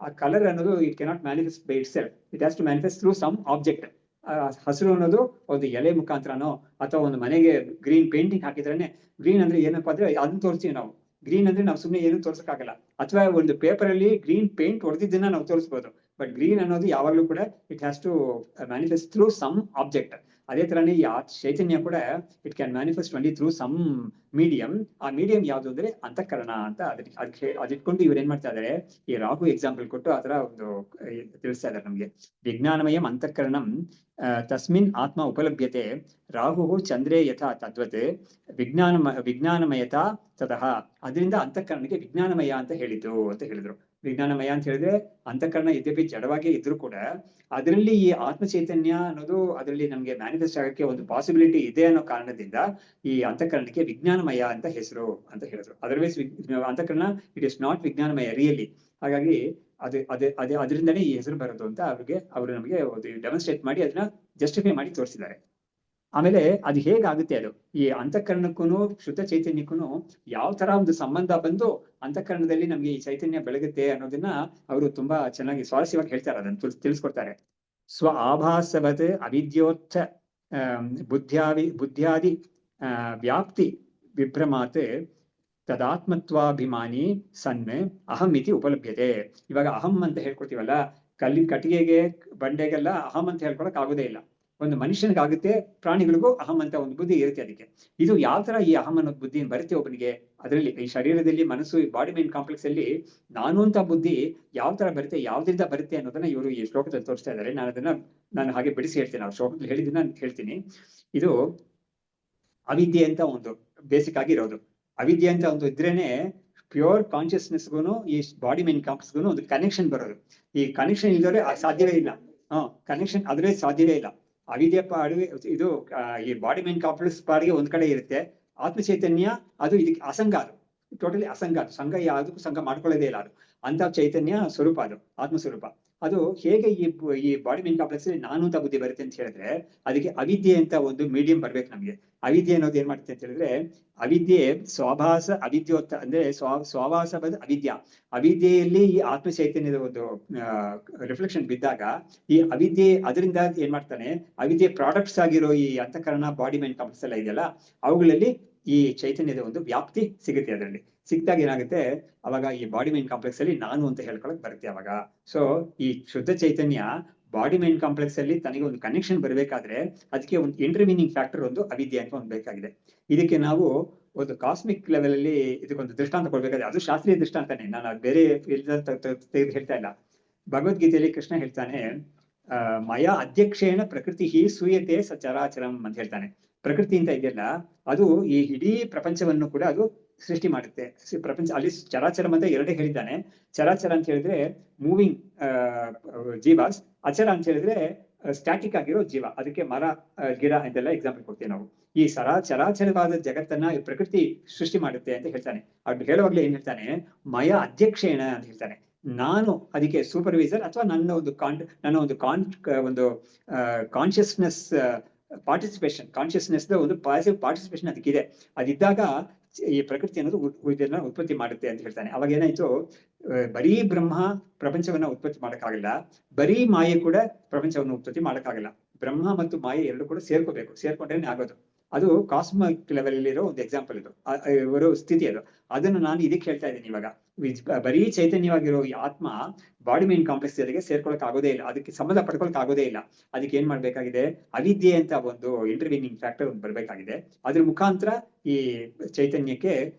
ಆ ಕಲರ್ ಅನ್ನೋದು it cannot manifest by itself, it has to manifest through some object. ಹಸಿರು ಅನ್ನೋದು ಒಂದು ಎಲೆ ಮುಖಾಂತರನೋ ಅಥವಾ ಒಂದು ಮನೆಗೆ ಗ್ರೀನ್ ಪೇಂಟಿಂಗ್ ಹಾಕಿದ್ರೇನೆ, ಗ್ರೀನ್ ಅಂದ್ರೆ ಏನಪ್ಪಾ ಅಂದ್ರೆ ಅದನ್ನ ತೋರಿಸ್ತೀವಿ ನಾವು. ಗ್ರೀನ್ ಅಂದ್ರೆ ನಾವು ಸುಮ್ಮನೆ ಏನು ತೋರ್ಸಕ್ಕಾಗಲ್ಲ. ಅಥವಾ ಒಂದು ಪೇಪರ್ ಅಲ್ಲಿ ಗ್ರೀನ್ ಪೇಂಟ್ ಹೊಡೆದಿದ್ದನ್ನ ನಾವು ತೋರಿಸ್ಬೋದು. ಬಟ್ ಗ್ರೀನ್ ಅನ್ನೋದು ಯಾವಾಗ್ಲೂ ಕೂಡ it has to manifest through some object. ಅದೇ ತರನೇ ಈ ಚೈತನ್ಯ ಕೂಡ it can manifest only through some medium. ಆ ಮೀಡಿಯಂ ಯಾವ್ದು ಅಂದ್ರೆ ಅಂತಃಕರಣ ಅಂತ. ಅದಿಟ್ಕೊಂಡು ಇವ್ರು ಏನ್ ಮಾಡ್ತಾ ಇದಾರೆ, ಈ ರಾಹು ಎಕ್ಸಾಂಪಲ್ ಕೊಟ್ಟು ಆತರ ಒಂದು ತಿಳಿಸ್ತಾ ಇದಾರೆ ನಮ್ಗೆ. ವಿಜ್ಞಾನಮಯಂ ಅಂತಃಕರಣಂ ತಸ್ಮಿನ್ ಆತ್ಮ ಉಪಲಭ್ಯತೆ, ರಾಹು ಚಂದ್ರೇ ಯಥಾ ತದ್ವತ್ ವಿಜ್ಞಾನಮಯತಾ ತತಃ. ಅದರಿಂದ ಅಂತಃಕರಣಕ್ಕೆ ವಿಜ್ಞಾನಮಯ ಅಂತ ಹೇಳಿದ್ರು. ವಿಜ್ಞಾನಮಯ ಅಂತ ಹೇಳಿದ್ರೆ ಅಂತಃಕರಣ ಯದ್ಯಪಿ ಜಡವಾಗಿ ಇದ್ರೂ ಕೂಡ ಅದರಲ್ಲಿ ಈ ಆತ್ಮ ಚೈತನ್ಯ ಅನ್ನೋದು ಅದರಲ್ಲಿ ನಮ್ಗೆ ಮ್ಯಾನಿಫೆಸ್ಟ್ ಆಗಕ್ಕೆ ಒಂದು ಪಾಸಿಬಿಲಿಟಿ ಇದೆ ಅನ್ನೋ ಕಾರಣದಿಂದ ಈ ಅಂತಃಕರಣಕ್ಕೆ ವಿಜ್ಞಾನಮಯ ಅಂತ ಹೆಸರು ಅಂತ ಹೇಳಿದ್ರು. ಅದರ್ವೈಸ್ ಅಂತಃಕರಣ ಇಟ್ ಇಸ್ ನಾಟ್ ವಿಜ್ಞಾನಮಯ ರಿಯಲಿ. ಹಾಗಾಗಿ ಅದರಿಂದನೇ ಈ ಹೆಸರು ಬರೋದು ಅಂತ ಅವರು ನಮಗೆ ಡೆಮಾನ್ಸ್ಟ್ರೇಟ್ ಮಾಡಿ ಅದನ್ನ ಜಸ್ಟಿಫೈ ಮಾಡಿ ತೋರಿಸಿದ್ದಾರೆ. ಆಮೇಲೆ ಅದು ಹೇಗಾಗುತ್ತೆ, ಅದು ಈ ಅಂತಃಕರಣಕ್ಕೂ ಶುದ್ಧ ಚೈತನ್ಯಕ್ಕೂ ಯಾವ ತರ ಒಂದು ಸಂಬಂಧ ಬಂದು ಅಂತಃಕರಣದಲ್ಲಿ ನಮ್ಗೆ ಈ ಚೈತನ್ಯ ಬೆಳಗುತ್ತೆ ಅನ್ನೋದನ್ನ ಅವರು ತುಂಬಾ ಚೆನ್ನಾಗಿ ಸ್ವಾರಸ್ಯವಾಗಿ ಹೇಳ್ತಾರೆ. ಅದನ್ನ ತಿಳಿಸ್ಕೊಡ್ತಾರೆ. ಸ್ವ ಆಭಾಸವತ್ ಅವಿದ್ಯೋತ್ಥ ಬುದ್ಧ್ಯಾದಿ ವ್ಯಾಪ್ತಿ ವಿಭ್ರಮಾತ್ ತದಾತ್ಮತ್ವಾಭಿಮಾನಿ ಸನ್ ಅಹಂ ಇತಿ ಉಪಲಭ್ಯತೆ. ಇವಾಗ ಅಹಂ ಅಂತ ಹೇಳ್ಕೊಡ್ತೀವಲ್ಲ, ಕಟ್ಟಿಗೆಗೆ ಬಂಡೆಗೆಲ್ಲ ಅಹಂ ಅಂತ ಹೇಳ್ಕೊಳಕ್ ಆಗೋದೇ ಇಲ್ಲ. ಒಂದು ಮನುಷ್ಯನಿಗಾಗುತ್ತೆ, ಪ್ರಾಣಿಗಳಿಗೂ ಅಹಂ ಅಂತ ಒಂದು ಬುದ್ಧಿ ಇರುತ್ತೆ. ಅದಕ್ಕೆ ಇದು ಯಾವ ತರ ಈ ಅಹಂ ಅನ್ನೋದು ಬುದ್ಧಿ ಬರುತ್ತೆ ಒಬ್ಬನಿಗೆ, ಅದರಲ್ಲಿ ಈ ಶರೀರದಲ್ಲಿ ಮನಸ್ಸು ಬಾಡಿ ಮೈಂಡ್ ಕಾಂಪ್ಲೆಕ್ಸ್ ಅಲ್ಲಿ ನಾನು ಅಂತ ಬುದ್ಧಿ ಯಾವ ತರ ಬರುತ್ತೆ, ಯಾವ್ದ್ರಿಂದ ಬರುತ್ತೆ ಅನ್ನೋದನ್ನ ಇವರು ಈ ಶ್ಲೋಕದಲ್ಲಿ ತೋರಿಸ್ತಾ ಇದ್ದಾರೆ. ನಾನು ಹಾಗೆ ಬಿಡಿಸಿ ಹೇಳ್ತೇನೆ. ಆ ಶ್ಲೋಕದಲ್ಲಿ ಹೇಳಿದ್ದನ್ನ ಹೇಳ್ತೀನಿ. ಇದು ಅವಿದ್ಯೆ ಅಂತ ಒಂದು ಬೇಸಿಕ್ ಆಗಿ ಇರೋದು. ಅವಿದ್ಯೆ ಅಂತ ಒಂದು ಇದ್ರೇನೆ ಪ್ಯೂರ್ ಕಾನ್ಶಿಯಸ್ನೆಸ್ಗೂ ಈ ಬಾಡಿ ಮೈಂಡ್ ಕಾಂಪ್ಲೆಕ್ಸ್ಗೂ ಒಂದು ಕನೆಕ್ಷನ್ ಬರೋದು. ಈ ಕನೆಕ್ಷನ್ ಇಲ್ಲದ್ರೆ ಸಾಧ್ಯವೇ ಇಲ್ಲ. ಕನೆಕ್ಷನ್ ಆದ್ರೆ ಸಾಧ್ಯವೇ ಇಲ್ಲ. ಅವಿದ್ಯೆ ಇದು ಈ ಬಾಡಿ ಮೈಂಡ್ ಕಾಂಪ್ಲೆಕ್ಸ್ ಪಾಡಿಗೆ ಒಂದ್ ಕಡೆ ಇರುತ್ತೆ. ಆತ್ಮ ಚೈತನ್ಯ ಅದು ಇದಕ್ಕೆ ಅಸಂಗ, ಅದು ಟೋಟಲಿ ಅಸಂಗ. ಅದು ಸಂಘ ಯಾವುದಕ್ಕೂ ಸಂಘ ಮಾಡ್ಕೊಳ್ಳೋದೇ ಇಲ್ಲ. ಅದು ಅಂತ ಚೈತನ್ಯ ಸ್ವರೂಪ, ಅದು ಆತ್ಮ ಸ್ವರೂಪ. ಅದು ಹೇಗೆ ಈ ಬಾಡಿ ಮೈಂಡ್ ಕಾಂಪ್ಲೆಕ್ಸ್ ನಾನು ಅಂತ ಬುದ್ಧಿ ಬರುತ್ತೆ ಅಂತ ಹೇಳಿದ್ರೆ, ಅದಕ್ಕೆ ಅವಿದ್ಯೆ ಅಂತ ಒಂದು ಮೀಡಿಯಂ ಬರ್ಬೇಕು ನಮ್ಗೆ. ಅವಿದ್ಯೆ ಅನ್ನೋದು ಏನ್ ಮಾಡುತ್ತೆ ಅಂತ ಹೇಳಿದ್ರೆ, ಅವಿದ್ಯೆ ಸ್ವಾಭಾಸ ಅವಿದ್ಯೋತ್ತ ಅಂದ್ರೆ ಸ್ವಾಭಾಸವಾದ ಅವಿದ್ಯಾ. ಅವಿದ್ಯೆಯಲ್ಲಿ ಈ ಆತ್ಮ ಚೈತನ್ಯದ ಒಂದು ರಿಫ್ಲೆಕ್ಷನ್ ಬಿದ್ದಾಗ ಈ ಅವಿದ್ಯೆ ಅದರಿಂದ ಏನ್ ಮಾಡ್ತಾನೆ, ಅವಿದ್ಯೆ ಪ್ರಾಡಕ್ಟ್ಸ್ ಆಗಿರೋ ಈ ಅಂತಃಕರಣ ಬಾಡಿ ಮೈಂಡ್ ಕಾಂಪ್ಲೆಕ್ಸ್ ಎಲ್ಲ ಇದೆಯಲ್ಲ, ಅವುಗಳಲ್ಲಿ ಈ ಚೈತನ್ಯದ ಒಂದು ವ್ಯಾಪ್ತಿ ಸಿಗುತ್ತೆ. ಅದರಲ್ಲಿ ಸಿಕ್ತಾಗ ಏನಾಗುತ್ತೆ, ಅವಾಗ ಈ ಬಾಡಿ ಮೈಂಡ್ ಕಾಂಪ್ಲೆಕ್ಸ್ ಅಲ್ಲಿ ನಾನು ಅಂತ ಹೇಳ್ಕೊಳಕ್ ಬರುತ್ತೆ ಅವಾಗ. ಸೊ ಈ ಶುದ್ಧ ಚೈತನ್ಯ ಬಾಡಿ ಮೈಂಡ್ ಕಾಂಪ್ಲೆಕ್ಸ್ ಅಲ್ಲಿ ತನಗೆ ಒಂದು ಕನೆಕ್ಷನ್ ಬರಬೇಕಾದ್ರೆ ಅದಕ್ಕೆ ಒಂದು ಇಂಟರ್ವೀನಿಂಗ್ ಫ್ಯಾಕ್ಟರ್ ಒಂದು ಅವಿದ್ಯೆ ಅಂತ ಒಂದು ಬೇಕಾಗಿದೆ. ಇದಕ್ಕೆ ನಾವು ಒಂದು ಕಾಸ್ಮಿಕ್ ಲೆವೆಲ್ ಅಲ್ಲಿ ಇದಕ್ಕೊಂದು ದೃಷ್ಟಾಂತ ಕೊಡ್ಬೇಕಾದ್ರೆ, ಅದು ಶಾಸ್ತ್ರೀಯ ದೃಷ್ಟಾಂತಾನೆ, ನಾನು ಬೇರೆ ತೆಗೆದು ಹೇಳ್ತಾ ಇಲ್ಲ. ಭಗವದ್ಗೀತೆಯಲ್ಲಿ ಕೃಷ್ಣ ಹೇಳ್ತಾನೆ, ಮಯ ಅಧ್ಯಕ್ಷೇಣ ಪ್ರಕೃತಿ ಸೂಯತೆ ಸಚರಾಚರಂ ಅಂತ ಹೇಳ್ತಾನೆ. ಪ್ರಕೃತಿ ಅಂತ ಇದೆಯಲ್ಲ, ಅದು ಈ ಇಡೀ ಪ್ರಪಂಚವನ್ನು ಕೂಡ ಅದು ಸೃಷ್ಟಿ ಮಾಡುತ್ತೆ. ಪ್ರಪಂಚ ಅಲ್ಲಿ ಚರಾಚರಂ ಅಂತ ಎರಡೇ ಹೇಳಿದ್ದಾನೆ. ಚರಾಚರ ಅಂತ ಹೇಳಿದ್ರೆ ಮೂವಿಂಗ್ ಜೀವಾಸ್, ಅಚರ ಅಂತ ಹೇಳಿದ್ರೆ ಸ್ಟ್ಯಾಟಿಕ್ ಆಗಿರೋ ಜೀವ. ಅದಕ್ಕೆ ಮರ, ಗಿಡ ಅಂತೆಲ್ಲ ಎಕ್ಸಾಂಪಲ್ ಕೊಡ್ತೀವಿ ನಾವು. ಈ ಚರಾಚರವಾದ ಜಗತ್ತನ್ನ ಪ್ರಕೃತಿ ಸೃಷ್ಟಿ ಮಾಡುತ್ತೆ ಅಂತ ಹೇಳ್ತಾನೆ. ಅದು ಹೇಳುವಾಗ್ಲೇ ಏನ್ ಹೇಳ್ತಾನೆ, ಮಯ ಅಧ್ಯಕ್ಷೇಣ ಅಂತ ಹೇಳ್ತಾನೆ. ನಾನು ಅದಕ್ಕೆ ಸೂಪರ್ವೈಸರ್ ಅಥವಾ ನನ್ನ ಒಂದು ಕಾನ್ಶಿಯಸ್ನೆಸ್ ಪಾರ್ಟಿಸಿಪೇಷನ್, ಕಾನ್ಶಿಯಸ್ನೆಸ್ ಒಂದು ಪಾಸಿಟಿವ್ ಪಾರ್ಟಿಸಿಪೇಷನ್ ಅದಕ್ಕಿದೆ. ಅದಿದ್ದಾಗ ಈ ಪ್ರಕೃತಿ ಅನ್ನೋದು ಇದನ್ನ ಉತ್ಪತ್ತಿ ಮಾಡುತ್ತೆ ಅಂತ ಹೇಳ್ತಾನೆ. ಅವಾಗ ಏನಾಯ್ತು, ಬರೀ ಬ್ರಹ್ಮ ಪ್ರಪಂಚವನ್ನ ಉತ್ಪತ್ತಿ ಮಾಡಕ್ಕಾಗಲ್ಲ, ಬರೀ ಮಾಯೆ ಕೂಡ ಪ್ರಪಂಚವನ್ನು ಉತ್ಪತ್ತಿ ಮಾಡಕ್ಕಾಗಲ್ಲ. ಬ್ರಹ್ಮ ಮತ್ತು ಮಾಯೆ ಎರಡು ಕೂಡ ಸೇರ್ಕೋಬೇಕು, ಸೇರ್ಕೊಂಡ್ರೇನೆ ಆಗೋದು. ಅದು ಕಾಸ್ಮಿಕ್ ಲೆವೆಲ್ ಇರೋ ಒಂದು ಎಕ್ಸಾಂಪಲ್ ಇದು, ಇವರು ಸ್ಥಿತಿ ಅದು. ಅದನ್ನು ನಾನು ಇದಕ್ಕೆ ಹೇಳ್ತಾ ಇದ್ದೀನಿ ಇವಾಗ. ಬರೀ ಚೈತನ್ಯವಾಗಿರೋ ಈ ಆತ್ಮ ಬಾಡಿ ಮೈಂಡ್ ಕಾಂಪ್ಲೆಕ್ಸ್ ಜೊತೆಗೆ ಸೇರ್ಕೊಳಕ್ ಆಗೋದೇ ಇಲ್ಲ, ಅದಕ್ಕೆ ಸಂಬಂಧ ಪಡ್ಕೊಳಕ್ ಆಗೋದೇ ಇಲ್ಲ. ಅದಕ್ಕೆ ಏನ್ ಮಾಡ್ಬೇಕಾಗಿದೆ, ಅವಿದ್ಯೆ ಅಂತ ಒಂದು ಇಂಟರ್ವೀನಿಂಗ್ ಫ್ಯಾಕ್ಟರ್ ಒಂದು ಬರ್ಬೇಕಾಗಿದೆ. ಅದ್ರ ಮುಖಾಂತರ ಈ ಚೈತನ್ಯಕ್ಕೆ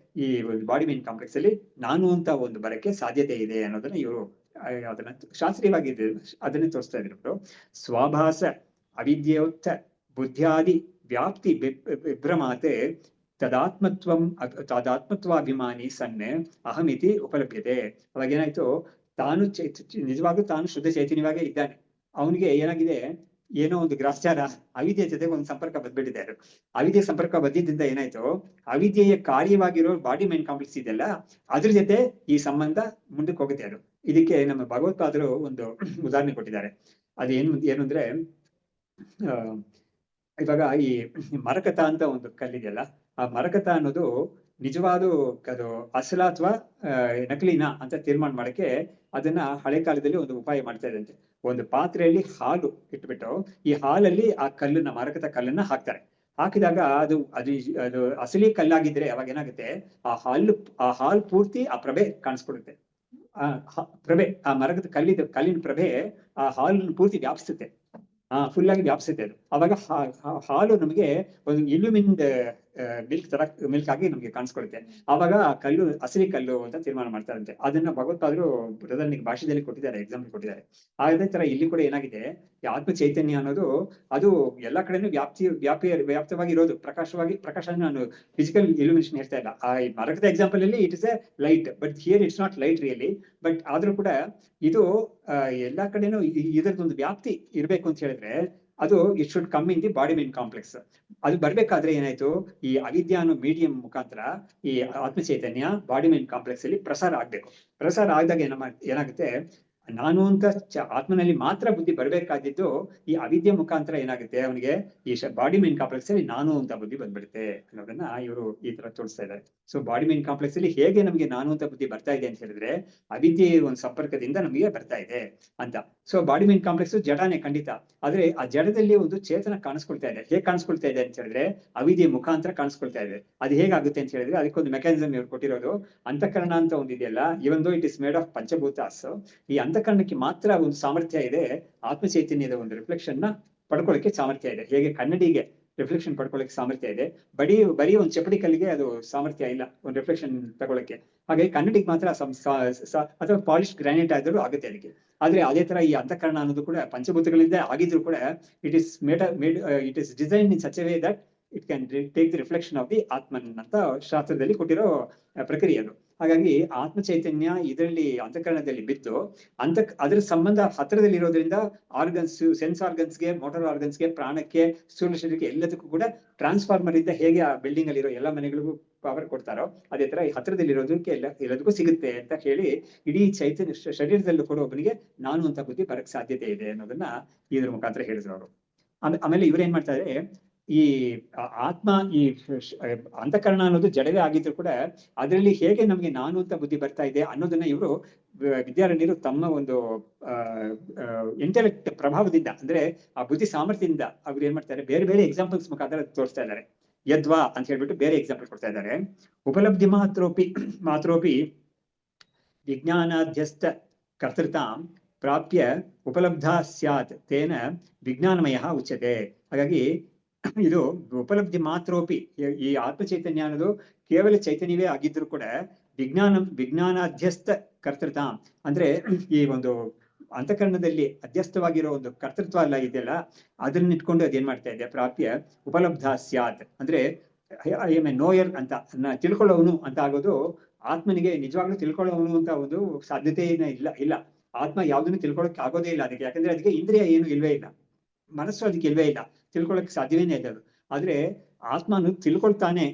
ಈ ಒಂದು ಬಾಡಿ ಮೈಂಡ್ ಕಾಂಪ್ಲೆಕ್ಸ್ ಅಲ್ಲಿ ನಾನು ಅಂತ ಒಂದು ಬರಕ್ಕೆ ಸಾಧ್ಯತೆ ಇದೆ ಅನ್ನೋದನ್ನ ಇವರು ಅದನ್ನ ಶಾಸ್ತ್ರೀಯವಾಗಿ ಅದನ್ನೇ ತೋರಿಸ್ತಾ ಇದ್ರು. ಸ್ವಾಭಾಸ ಅವಿದ್ಯೋತ್ತ ಬುದ್ಧಿಯಾದಿ ವ್ಯಾಪ್ತಿ ವಿಭ್ರಮಾತೆ ತದಾತ್ಮತ್ವಾಭಿಮಾನಿ ಸನ್ನೆ ಅಹಮಿತಿ ಉಪಲಭ್ಯತೆ. ಅವಾಗ ಏನಾಯ್ತು, ತಾನು ನಿಜವಾಗ್ಲೂ ತಾನು ಶುದ್ಧ ಚೈತನ್ಯವಾಗೇ ಇದ್ದಾನೆ. ಅವನಿಗೆ ಏನಾಗಿದೆ, ಏನೋ ಒಂದು ಗ್ರಾಚಾರ ಅವಿದ್ಯೆ ಜೊತೆಗೆ ಒಂದು ಸಂಪರ್ಕ ಬದ್ಬಿಟ್ಟಿದೆ. ಅದು ಅವಿದ್ಯೆ ಸಂಪರ್ಕ ಬದ್ದಿದ್ದರಿಂದ ಏನಾಯ್ತು, ಅವಿದ್ಯೆಯ ಕಾರ್ಯವಾಗಿರೋ ಬಾಡಿ ಮೈಂಡ್ ಕಾಂಪ್ಲೆಕ್ಸ್ ಇದೆಯಲ್ಲ, ಅದ್ರ ಜೊತೆ ಈ ಸಂಬಂಧ ಮುಂದಕ್ಕೆ ಹೋಗುತ್ತೆ. ಅದು ಇದಕ್ಕೆ ನಮ್ಮ ಭಗವತ್ಪಾದರು ಒಂದು ಉದಾಹರಣೆ ಕೊಟ್ಟಿದ್ದಾರೆ. ಏನು ಅಂದ್ರೆ, ಇವಾಗ ಈ ಮರಕತ ಅಂತ ಒಂದು ಕಲ್ಲಿದೆಯಲ್ಲ, ಆ ಮರಕತ ಅನ್ನೋದು ನಿಜವಾದ ಅದು ಅಸಲ ಅಥವಾ ನಕಲಿನ ಅಂತ ತೀರ್ಮಾನ ಮಾಡಕ್ಕೆ ಅದನ್ನ ಹಳೆ ಕಾಲದಲ್ಲಿ ಒಂದು ಉಪಾಯ ಮಾಡ್ತಾ ಇದ್ದಂತೆ. ಒಂದು ಪಾತ್ರೆಯಲ್ಲಿ ಹಾಲು ಇಟ್ಬಿಟ್ಟು ಈ ಹಾಲಲ್ಲಿ ಆ ಕಲ್ಲನ್ನ, ಮರಕತ ಕಲ್ಲನ್ನ ಹಾಕ್ತಾರೆ. ಹಾಕಿದಾಗ ಅದು ಅದು ಅದು ಅಸಲಿ ಕಲ್ಲಾಗಿದ್ರೆ ಅವಾಗ ಏನಾಗುತ್ತೆ, ಆ ಹಾಲು ಪೂರ್ತಿ ಆ ಪ್ರಭೆ ಕಾಣಿಸ್ಕೊಡುತ್ತೆ. ಪ್ರಭೆ, ಆ ಮರಕದ ಕಲ್ಲಿನ ಪ್ರಭೆ ಆ ಹಾಲನ್ನು ಪೂರ್ತಿ ವ್ಯಾಪಿಸುತ್ತೆ, ಫುಲ್ ಆಗಿ ವ್ಯಾಪಿಸುತ್ತೆ. ಅದು ಅವಾಗ ಹಾಲು ನಮಗೆ ಒಂದು ಇಲ್ಯೂಮಿನ್ಡ್ ಮಿಲ್ಕ್ ಆಗಿ ನಮ್ಗೆ ಕಾಣಿಸ್ಕೊಳುತ್ತೆ. ಆವಾಗ ಆ ಕಲ್ಲು ಅಸಲಿ ಕಲ್ಲು ಅಂತ ತೀರ್ಮಾನ ಮಾಡ್ತಾರಂತೆ. ಅದನ್ನ ಭಗವತ್ಪಾದರು ಬೃಹದಾರಣ್ಯಕ ಭಾಷೆಯಲ್ಲಿ ಕೊಟ್ಟಿದ್ದಾರೆ, ಎಕ್ಸಾಂಪಲ್ ಕೊಟ್ಟಿದ್ದಾರೆ. ಅದೇ ತರ ಇಲ್ಲಿ ಕೂಡ ಏನಾಗಿದೆ, ಆತ್ಮ ಚೈತನ್ಯ ಅನ್ನೋದು ಅದು ಎಲ್ಲಾ ಕಡೆನೂ ವ್ಯಾಪ್ತವಾಗಿ ಇರೋದು, ಪ್ರಕಾಶ ನಾನು ಫಿಸಿಕಲ್ ಇಲ್ಯುಮಿನೇಷನ್ ಹೇಳ್ತಾ ಇಲ್ಲ. ಆ ಮರಕದ ಎಕ್ಸಾಂಪಲ್ ಅಲ್ಲಿ it is A light, but here it's not light really. But ಆದ್ರೂ ಕೂಡ ಇದು ಎಲ್ಲಾ ಕಡೆನೂ ಇದರದೊಂದು ವ್ಯಾಪ್ತಿ ಇರ್ಬೇಕು ಅಂತ ಹೇಳಿದ್ರೆ ಅದು it should come in the body mind complex. ಅದು ಬರ್ಬೇಕಾದ್ರೆ ಏನಾಯ್ತು, ಈ ಅವಿದ್ಯಾ ಅನ್ನೋ ಮೀಡಿಯಂ ಮುಖಾಂತರ ಈ ಆತ್ಮ ಚೈತನ್ಯ ಬಾಡಿ ಮೈಂಡ್ ಕಾಂಪ್ಲೆಕ್ಸ್ ಅಲ್ಲಿ ಪ್ರಸಾರ ಆಗ್ಬೇಕು. ಪ್ರಸಾರ ಆದಾಗ ಏನಾಗುತ್ತೆ, ನಾನು ಅಂತ ಆತ್ಮನಲ್ಲಿ ಮಾತ್ರ ಬುದ್ಧಿ ಬರ್ಬೇಕಾದಿದ್ದು ಈ ಅವಿದ್ಯೆ ಮುಖಾಂತರ ಏನಾಗುತ್ತೆ, ಅವನಿಗೆ ಈ ಬಾಡಿ ಮೈಂಡ್ ಕಾಂಪ್ಲೆಕ್ಸ್ ಅಲ್ಲಿ ನಾನು ಅಂತ ಬುದ್ಧಿ ಬಂದ್ಬಿಡುತ್ತೆ ಅನ್ನೋದನ್ನ ಇವರು ಈ ತರ ತೋರಿಸ್ತಾ ಇದ್ದಾರೆ. ಸೊ ಬಾಡಿ ಮೈಂಡ್ ಕಾಂಪ್ಲೆಕ್ಸ್ ಅಲ್ಲಿ ಹೇಗೆ ನಮಗೆ ನಾನು ಅಂತ ಬುದ್ಧಿ ಬರ್ತಾ ಇದೆ ಅಂತ ಹೇಳಿದ್ರೆ ಅವಿದ್ಯೆ ಒಂದು ಸಂಪರ್ಕದಿಂದ ನಮಗೆ ಬರ್ತಾ ಇದೆ ಅಂತ. ಸೊ ಬಾಡಿ ಮೈಂಡ್ ಕಾಂಪ್ಲೆಕ್ಸ್ ಜಡಾನೆ ಖಂಡಿತ, ಆದ್ರೆ ಆ ಜಡದಲ್ಲಿ ಒಂದು ಚೇತನ ಕಾಣಿಸ್ಕೊಳ್ತಾ ಇದೆ. ಹೇಗೆ ಕಾಣಿಸ್ಕೊಳ್ತಾ ಇದೆ ಅಂತ ಹೇಳಿದ್ರೆ ಅವಿದ್ಯೆ ಮುಖಾಂತರ ಕಾಣಿಸ್ಕೊಳ್ತಾ ಇದೆ. ಅದು ಹೇಗಾಗುತ್ತೆ ಅಂತ ಹೇಳಿದ್ರೆ ಅದಕ್ಕೊಂದು ಮೆಕ್ಯಾನಿಸಮ್ ಇವ್ರು ಕೊಟ್ಟಿರೋದು. ಅಂತಃಕರಣ ಅಂತ ಒಂದಿದೆಯಲ್ಲ, even though it is made of ಪಂಚಭೂತಾಸ್, ಈ ಅಂತಃಕರಣಕ್ಕೆ ಮಾತ್ರ ಒಂದು ಸಾಮರ್ಥ್ಯ ಇದೆ ಆತ್ಮ ಚೈತನ್ಯದ ಒಂದು ರಿಫ್ಲೆಕ್ಷನ್ ನ ಪಡ್ಕೊಳ್ಳಕ್ಕೆ ಸಾಮರ್ಥ್ಯ ಇದೆ. ಹೇಗೆ ಕನ್ನಡಿಗೆ ರಿಫ್ಲೆಕ್ಷನ್ ಪಡ್ಕೊಳ್ಳಕ್ಕೆ ಸಾಮರ್ಥ್ಯ ಇದೆ, ಬರೀ ಒಂದು ಚಪ್ಪಡಿ ಕಲ್ಲಿಗೆ ಅದು ಸಾಮರ್ಥ್ಯ ಇಲ್ಲ ಒಂದು ರಿಫ್ಲೆಕ್ಷನ್ ತಗೊಳಕ್ಕೆ. ಹಾಗೆ ಕನ್ನಡಿಗೆ ಮಾತ್ರ ಅಥವಾ ಪಾಲಿಶ್ ಗ್ರಾನೈಟ್ ಆದ್ರೂ ಆಗುತ್ತೆ ಅದಕ್ಕೆ. ಆದ್ರೆ ಅದೇ ತರ ಈ ಅಂತಃಕರಣ ಅನ್ನೋದು ಕೂಡ ಪಂಚಭೂತಗಳಿಂದ ಆಗಿದ್ರು ಕೂಡ it is design in such a way that it can take the reflection of the atman ಅಂತ ಶಾಸ್ತ್ರದಲ್ಲಿ ಕೊಟ್ಟಿರೋ ಪ್ರಕ್ರಿಯೆ ಅದು. ಹಾಗಾಗಿ ಆತ್ಮ ಚೈತನ್ಯ ಇದರಲ್ಲಿ ಅಂತಃಕರಣದಲ್ಲಿ ಬಿದ್ದು ಅದರ ಸಂಬಂಧ ಹತ್ತಿರದಲ್ಲಿ ಇರೋದ್ರಿಂದ ಆರ್ಗನ್ಸ್, ಸೆನ್ಸ್ ಆರ್ಗನ್ಸ್ಗೆ, ಮೋಟಾರ್ ಆರ್ಗನ್ಸ್ಗೆ, ಪ್ರಾಣಕ್ಕೆ, ಸ್ಥೂಲ ಶರೀರಕ್ಕೆ ಎಲ್ಲದಕ್ಕೂ ಕೂಡ ಟ್ರಾನ್ಸ್ಫಾರ್ಮರ್ ಇಂದ ಹೇಗೆ ಆ ಬಿಲ್ಡಿಂಗ್ ಅಲ್ಲಿ ಇರೋ ಎಲ್ಲ ಮನೆಗಳಿಗೂ ಪವರ್ ಕೊಡ್ತಾರೋ ಅದೇ ತರ ಈ ಹತ್ತಿರದಲ್ಲಿ ಇರೋದಕ್ಕೆ ಎಲ್ಲದಕ್ಕೂ ಸಿಗುತ್ತೆ ಅಂತ ಹೇಳಿ ಇಡೀ ಚೈತನ್ಯ ಶರೀರದಲ್ಲೂ ಕೂಡ ಒಬ್ಬನಿಗೆ ನಾನು ಅಂತ ಬುದ್ಧಿ ಬರಕ್ ಸಾಧ್ಯತೆ ಇದೆ ಅನ್ನೋದನ್ನ ಇದ್ರ ಮುಖಾಂತರ ಹೇಳಿದ್ರು ಅವರು. ಆಮೇಲೆ ಇವ್ರೇನ್ ಮಾಡ್ತಾ ಇದ್ರೆ, ಈ ಆತ್ಮ ಈ ಅಂತಃಕರಣ ಅನ್ನೋದು ಜಡವೇ ಆಗಿದ್ರು ಕೂಡ ಅದರಲ್ಲಿ ಹೇಗೆ ನಮ್ಗೆ ನಾನು ಅಂತ ಬುದ್ಧಿ ಬರ್ತಾ ಇದೆ ಅನ್ನೋದನ್ನ ಇವರು ವಿದ್ಯಾರಣ್ಯರು ತಮ್ಮ ಒಂದು ಇಂಟೆಲೆಕ್ಟ್ ಪ್ರಭಾವದಿಂದ, ಅಂದ್ರೆ ಆ ಬುದ್ಧಿ ಸಾಮರ್ಥ್ಯದಿಂದ ಅವ್ರು ಏನ್ ಮಾಡ್ತಾರೆ, ಬೇರೆ ಬೇರೆ ಎಕ್ಸಾಂಪಲ್ಸ್ ಮುಖಾಂತರ ತೋರಿಸ್ತಾ ಇದ್ದಾರೆ. ಯದ್ವಾ ಅಂತ ಹೇಳ್ಬಿಟ್ಟು ಬೇರೆ ಎಕ್ಸಾಂಪಲ್ ಕೊಡ್ತಾ ಇದ್ದಾರೆ. ಉಪಲಬ್ಧಿ ಮಾತ್ರೋಪಿ ವಿಜ್ಞಾನಾಧ್ಯಸ್ಥ ಕರ್ತೃತಾಂ ಪ್ರಾಪ್ಯ ಉಪಲಬ್ಧ ಸ್ಯಾತ್ ತೇನ ವಿಜ್ಞಾನಮಯ ಉಚ್ಯತೆ. ಹಾಗಾಗಿ ಇದು ಉಪಲಬ್ಧಿ ಮಾತ್ರೋಪಿ, ಈ ಆತ್ಮ ಚೈತನ್ಯ ಅನ್ನೋದು ಕೇವಲ ಚೈತನ್ಯವೇ ಆಗಿದ್ರು ಕೂಡ ವಿಜ್ಞಾನಾಧ್ಯಸ್ಥ ಕರ್ತೃತಾಂ ಅಂದ್ರೆ ಈ ಒಂದು ಅಂತಃಕರಣದಲ್ಲಿ ಅಧ್ಯಸ್ಥವಾಗಿರೋ ಒಂದು ಕರ್ತೃತ್ವ ಎಲ್ಲ ಇದೆಯಲ್ಲ, ಅದನ್ನ ಇಟ್ಕೊಂಡು ಅದೇನ್ ಮಾಡ್ತಾ ಇದೆ, ಪ್ರಾಪ್ಯ ಉಪಲಬ್ಧ ಸ್ಯಾತ್ ಅಂದ್ರೆ ಐ ಎಮ್ ಎ ನೋಯರ್ ಅಂತ ತಿಳ್ಕೊಳ್ಳೋವನು ಅಂತ ಆಗೋದು. ಆತ್ಮನಿಗೆ ನಿಜವಾಗ್ಲೂ ತಿಳ್ಕೊಳ್ಳೋವನು ಅಂತ ಒಂದು ಸಾಧ್ಯತೆಯೇ ಇಲ್ಲ. ಆತ್ಮ ಯಾವ್ದನ್ನು ತಿಳ್ಕೊಳಕ್ ಆಗೋದೇ ಇಲ್ಲ ಅದಕ್ಕೆ, ಯಾಕಂದ್ರೆ ಅದಕ್ಕೆ ಇಂದ್ರಿಯ ಏನು ಇಲ್ವೇ ಇಲ್ಲ, ಮನಸ್ಸು ಅದಕ್ಕೆ ಇಲ್ವೇ ಇಲ್ಲ, ತಿಳ್ಕೊಳಕ್ ಸಾಧ್ಯವೇನೇ ಇದೆ ಅದು. ಆದ್ರೆ ಆತ್ಮನು ತಿಳ್ಕೊಳ್ತಾನೆ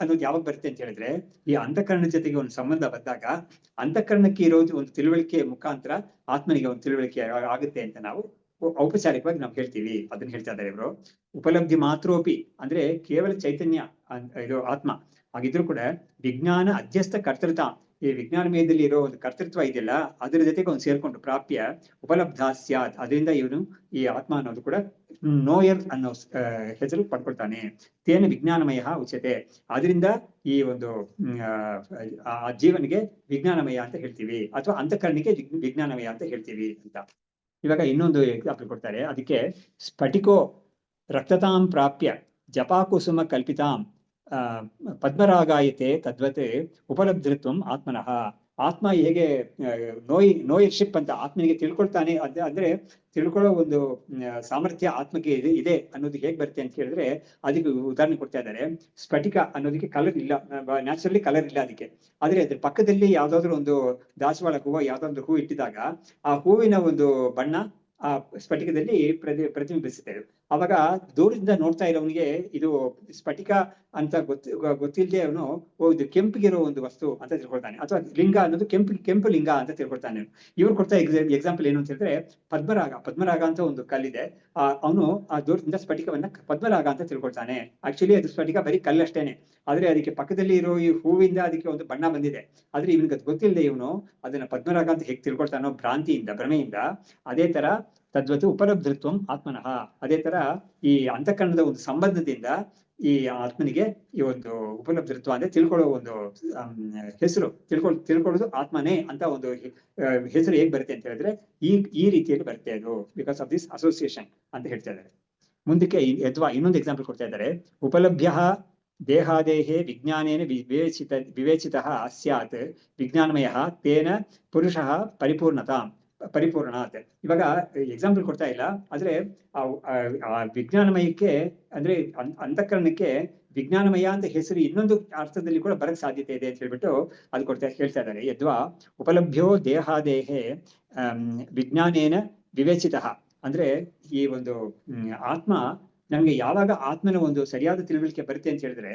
ಅನ್ನೋದು ಯಾವಾಗ ಬರುತ್ತೆ ಅಂತ ಹೇಳಿದ್ರೆ ಈ ಅಂತಃಕರಣದ ಜೊತೆಗೆ ಒಂದು ಸಂಬಂಧ ಬಂದಾಗ ಅಂತಃಕರಣಕ್ಕೆ ಇರೋದು ಒಂದು ತಿಳುವಳಿಕೆ ಮುಖಾಂತರ ಆತ್ಮನಿಗೆ ಒಂದು ತಿಳುವಳಿಕೆ ಆಗುತ್ತೆ ಅಂತ ನಾವು ಔಪಚಾರಿಕವಾಗಿ ನಾವು ಹೇಳ್ತೀವಿ. ಅದನ್ನ ಹೇಳ್ತಾ ಇದ್ದಾರೆ ಇವರು. ಉಪಲಬ್ಧಿ ಮಾತ್ರೋಪಿ ಅಂದ್ರೆ ಕೇವಲ ಚೈತನ್ಯ ಇದು ಆತ್ಮ ಆಗಿದ್ರು ಕೂಡ ವಿಜ್ಞಾನ ಅಧ್ಯಸ್ಥ ಕರ್ತೃತ, ಈ ವಿಜ್ಞಾನಮಯದಲ್ಲಿ ಇರೋ ಒಂದು ಕರ್ತೃತ್ವ ಇದೆಯಲ್ಲ ಅದರ ಜೊತೆಗೆ ಒಂದು ಸೇರ್ಕೊಂಡು ಪ್ರಾಪ್ಯ ಉಪಲಬ್ಧ ಸ್ಯಾತ್, ಅದರಿಂದ ಇವನು ಈ ಆತ್ಮ ಅನ್ನೋದು ಕೂಡ ನೋಯರ್ ಅನ್ನೋ ಹೆಸರು ಪಡ್ಕೊಳ್ತಾನೆ. ತೇನ ವಿಜ್ಞಾನಮಯ ಉಚ್ಯತೆ, ಅದರಿಂದ ಈ ಒಂದು ಆ ಜೀವನಿಗೆ ವಿಜ್ಞಾನಮಯ ಅಂತ ಹೇಳ್ತೀವಿ, ಅಥವಾ ಅಂತಃಕರಣಿಗೆ ವಿಜ್ಞಾನಮಯ ಅಂತ ಹೇಳ್ತೀವಿ ಅಂತ. ಇವಾಗ ಇನ್ನೊಂದು ಎಕ್ಸಾಂಪಲ್ ಕೊಡ್ತಾರೆ. ಅದಕ್ಕೆ ಸ್ಫಟಿಕೋ ರಕ್ತತಾಂ ಪ್ರಾಪ್ಯ ಜಪಾಕುಸುಮ ಕಲ್ಪಿತಾಂ ಪದ್ಮರಾಗಾಯತೆ ತದ್ವತ್ ಉಪಲಬ್ಧತ್ವಂ ಆತ್ಮನಃ. ಆತ್ಮ ಹೇಗೆ ನೋಯರ್ಶಿಪ್ ಅಂತ ಆತ್ಮನಿಗೆ ತಿಳ್ಕೊಳ್ತಾನೆ, ಅಂದ್ರೆ ತಿಳ್ಕೊಳ್ಳೋ ಒಂದು ಸಾಮರ್ಥ್ಯ ಆತ್ಮಕ್ಕೆ ಇದೆ ಅನ್ನೋದು ಹೇಗೆ ಬರುತ್ತೆ ಅಂತ ಹೇಳಿದ್ರೆ ಅದಕ್ಕೆ ಉದಾಹರಣೆ ಕೊಡ್ತಾ ಇದ್ದಾರೆ. ಸ್ಫಟಿಕ ಅನ್ನೋದಕ್ಕೆ ಕಲರ್ ಇಲ್ಲ, ನ್ಯಾಚುರಲಿ ಕಲರ್ ಇಲ್ಲ ಅದಕ್ಕೆ. ಆದ್ರೆ ಅದ್ರ ಪಕ್ಕದಲ್ಲಿ ಯಾವ್ದಾದ್ರು ಒಂದು ದಾಸವಾಳ ಹೂವು ಯಾವ್ದಾದ್ರು ಹೂ ಇಟ್ಟಿದಾಗ ಆ ಹೂವಿನ ಒಂದು ಬಣ್ಣ ಆ ಸ್ಫಟಿಕದಲ್ಲಿ ಪ್ರತಿಬಿಂಬಿಸುತ್ತೆ. ಅವಾಗ ದೂರದಿಂದ ನೋಡ್ತಾ ಇರೋವನಿಗೆ ಇದು ಸ್ಫಟಿಕ ಅಂತ ಗೊತ್ತಿಲ್ಲದೆ ಅವನು ಇದು ಕೆಂಪಿಗಿರೋ ಒಂದು ವಸ್ತು ಅಂತ ತಿಳ್ಕೊಳ್ತಾನೆ, ಅಥವಾ ಲಿಂಗ ಅನ್ನೋದು ಕೆಂಪು ಲಿಂಗ ಅಂತ ತಿಳ್ಕೊಳ್ತಾನೆ. ಇವ್ರು ಕೊಡ್ತಾ ಎಕ್ಸಾಂಪಲ್ ಏನು ಅಂತ ಹೇಳಿದ್ರೆ ಪದ್ಮರಾಗ ಅಂತ ಒಂದು ಕಲ್ಲಿದೆ, ಅವನು ಆ ದೂರದಿಂದ ಸ್ಫಟಿಕವನ್ನ ಪದ್ಮರಾಗ ಅಂತ ತಿಳ್ಕೊಳ್ತಾನೆ. ಆಕ್ಚುಲಿ ಅದು ಸ್ಫಟಿಕ ಬರೀ ಕಲ್ಲಷ್ಟೇನೆ, ಆದ್ರೆ ಅದಕ್ಕೆ ಪಕ್ಕದಲ್ಲಿ ಇರೋ ಈ ಹೂವಿಂದ ಅದಕ್ಕೆ ಒಂದು ಬಣ್ಣ ಬಂದಿದೆ. ಆದ್ರೆ ಇವನಿಗೆ ಅದು ಗೊತ್ತಿಲ್ಲದೆ ಇವನು ಅದನ್ನ ಪದ್ಮರಾಗ ಅಂತ ಹೇಗೆ ತಿಳ್ಕೊಳ್ತಾನೋ ಭ್ರಾಂತಿಯಿಂದ, ಭ್ರಮೆಯಿಂದ, ಅದೇ ತರ ತದ್ವತ್ತು ಉಪಲಬ್ಧತ್ವಂ ಆತ್ಮನಃ, ಅದೇ ತರ ಈ ಅಂತಃಕರಣದ ಒಂದು ಸಂಬಂಧದಿಂದ ಈ ಆತ್ಮನಿಗೆ ಈ ಒಂದು ಉಪಲಬ್ಧತ್ವ ಅಂದ್ರೆ ತಿಳ್ಕೊಳ್ಳೋ ಒಂದು ಹೆಸರು, ತಿಳ್ಕೊಳ್ಳೋದು ಆತ್ಮನೇ ಅಂತ ಒಂದು ಹೆಸರು ಹೇಗ್ ಬರುತ್ತೆ ಅಂತ ಹೇಳಿದ್ರೆ ಈ ರೀತಿಯಲ್ಲಿ ಬರುತ್ತೆ ಅದು, ಬಿಕಾಸ್ ಆಫ್ ದಿಸ್ ಅಸೋಸಿಯೇಷನ್ ಅಂತ ಹೇಳ್ತಾ ಇದ್ದಾರೆ. ಮುಂದಕ್ಕೆ ಅಥವಾ ಇನ್ನೊಂದು ಎಕ್ಸಾಂಪಲ್ ಕೊಡ್ತಾ ಇದ್ದಾರೆ. ಉಪಲಭ್ಯ ದೇಹಾದೇಹೇ ವಿಜ್ಞಾನೇನ ವಿವೇಚಿತಃ ಸ್ಯಾತ್ ವಿಜ್ಞಾನಮಯ ತೇನ ಪುರುಷಃ ಪರಿಪೂರ್ಣಾತ್. ಇವಾಗ ಎಕ್ಸಾಂಪಲ್ ಕೊಡ್ತಾ ಇಲ್ಲ, ಆದ್ರೆ ಆ ವಿಜ್ಞಾನಮಯಕ್ಕೆ ಅಂದ್ರೆ ಅಂತಃಕರಣಕ್ಕೆ ವಿಜ್ಞಾನಮಯ ಅಂತ ಹೆಸರು ಇನ್ನೊಂದು ಅರ್ಥದಲ್ಲಿ ಕೂಡ ಬರಕ್ ಸಾಧ್ಯತೆ ಇದೆ ಅಂತ ಹೇಳ್ಬಿಟ್ಟು ಅದು ಹೇಳ್ತಾ ಇದ್ದಾರೆ. ಯದ್ವಾ ಉಪಲಭ್ಯೋ ದೇಹಾದೇಹೇ ವಿಜ್ಞಾನೇನ ವಿವೇಚಿತಃ, ಅಂದ್ರೆ ಈ ಒಂದು ಆತ್ಮ ನಮ್ಗೆ ಯಾವಾಗ ಆತ್ಮನ ಒಂದು ಸರಿಯಾದ ತಿಳುವಳಿಕೆ ಬರುತ್ತೆ ಅಂತ ಹೇಳಿದ್ರೆ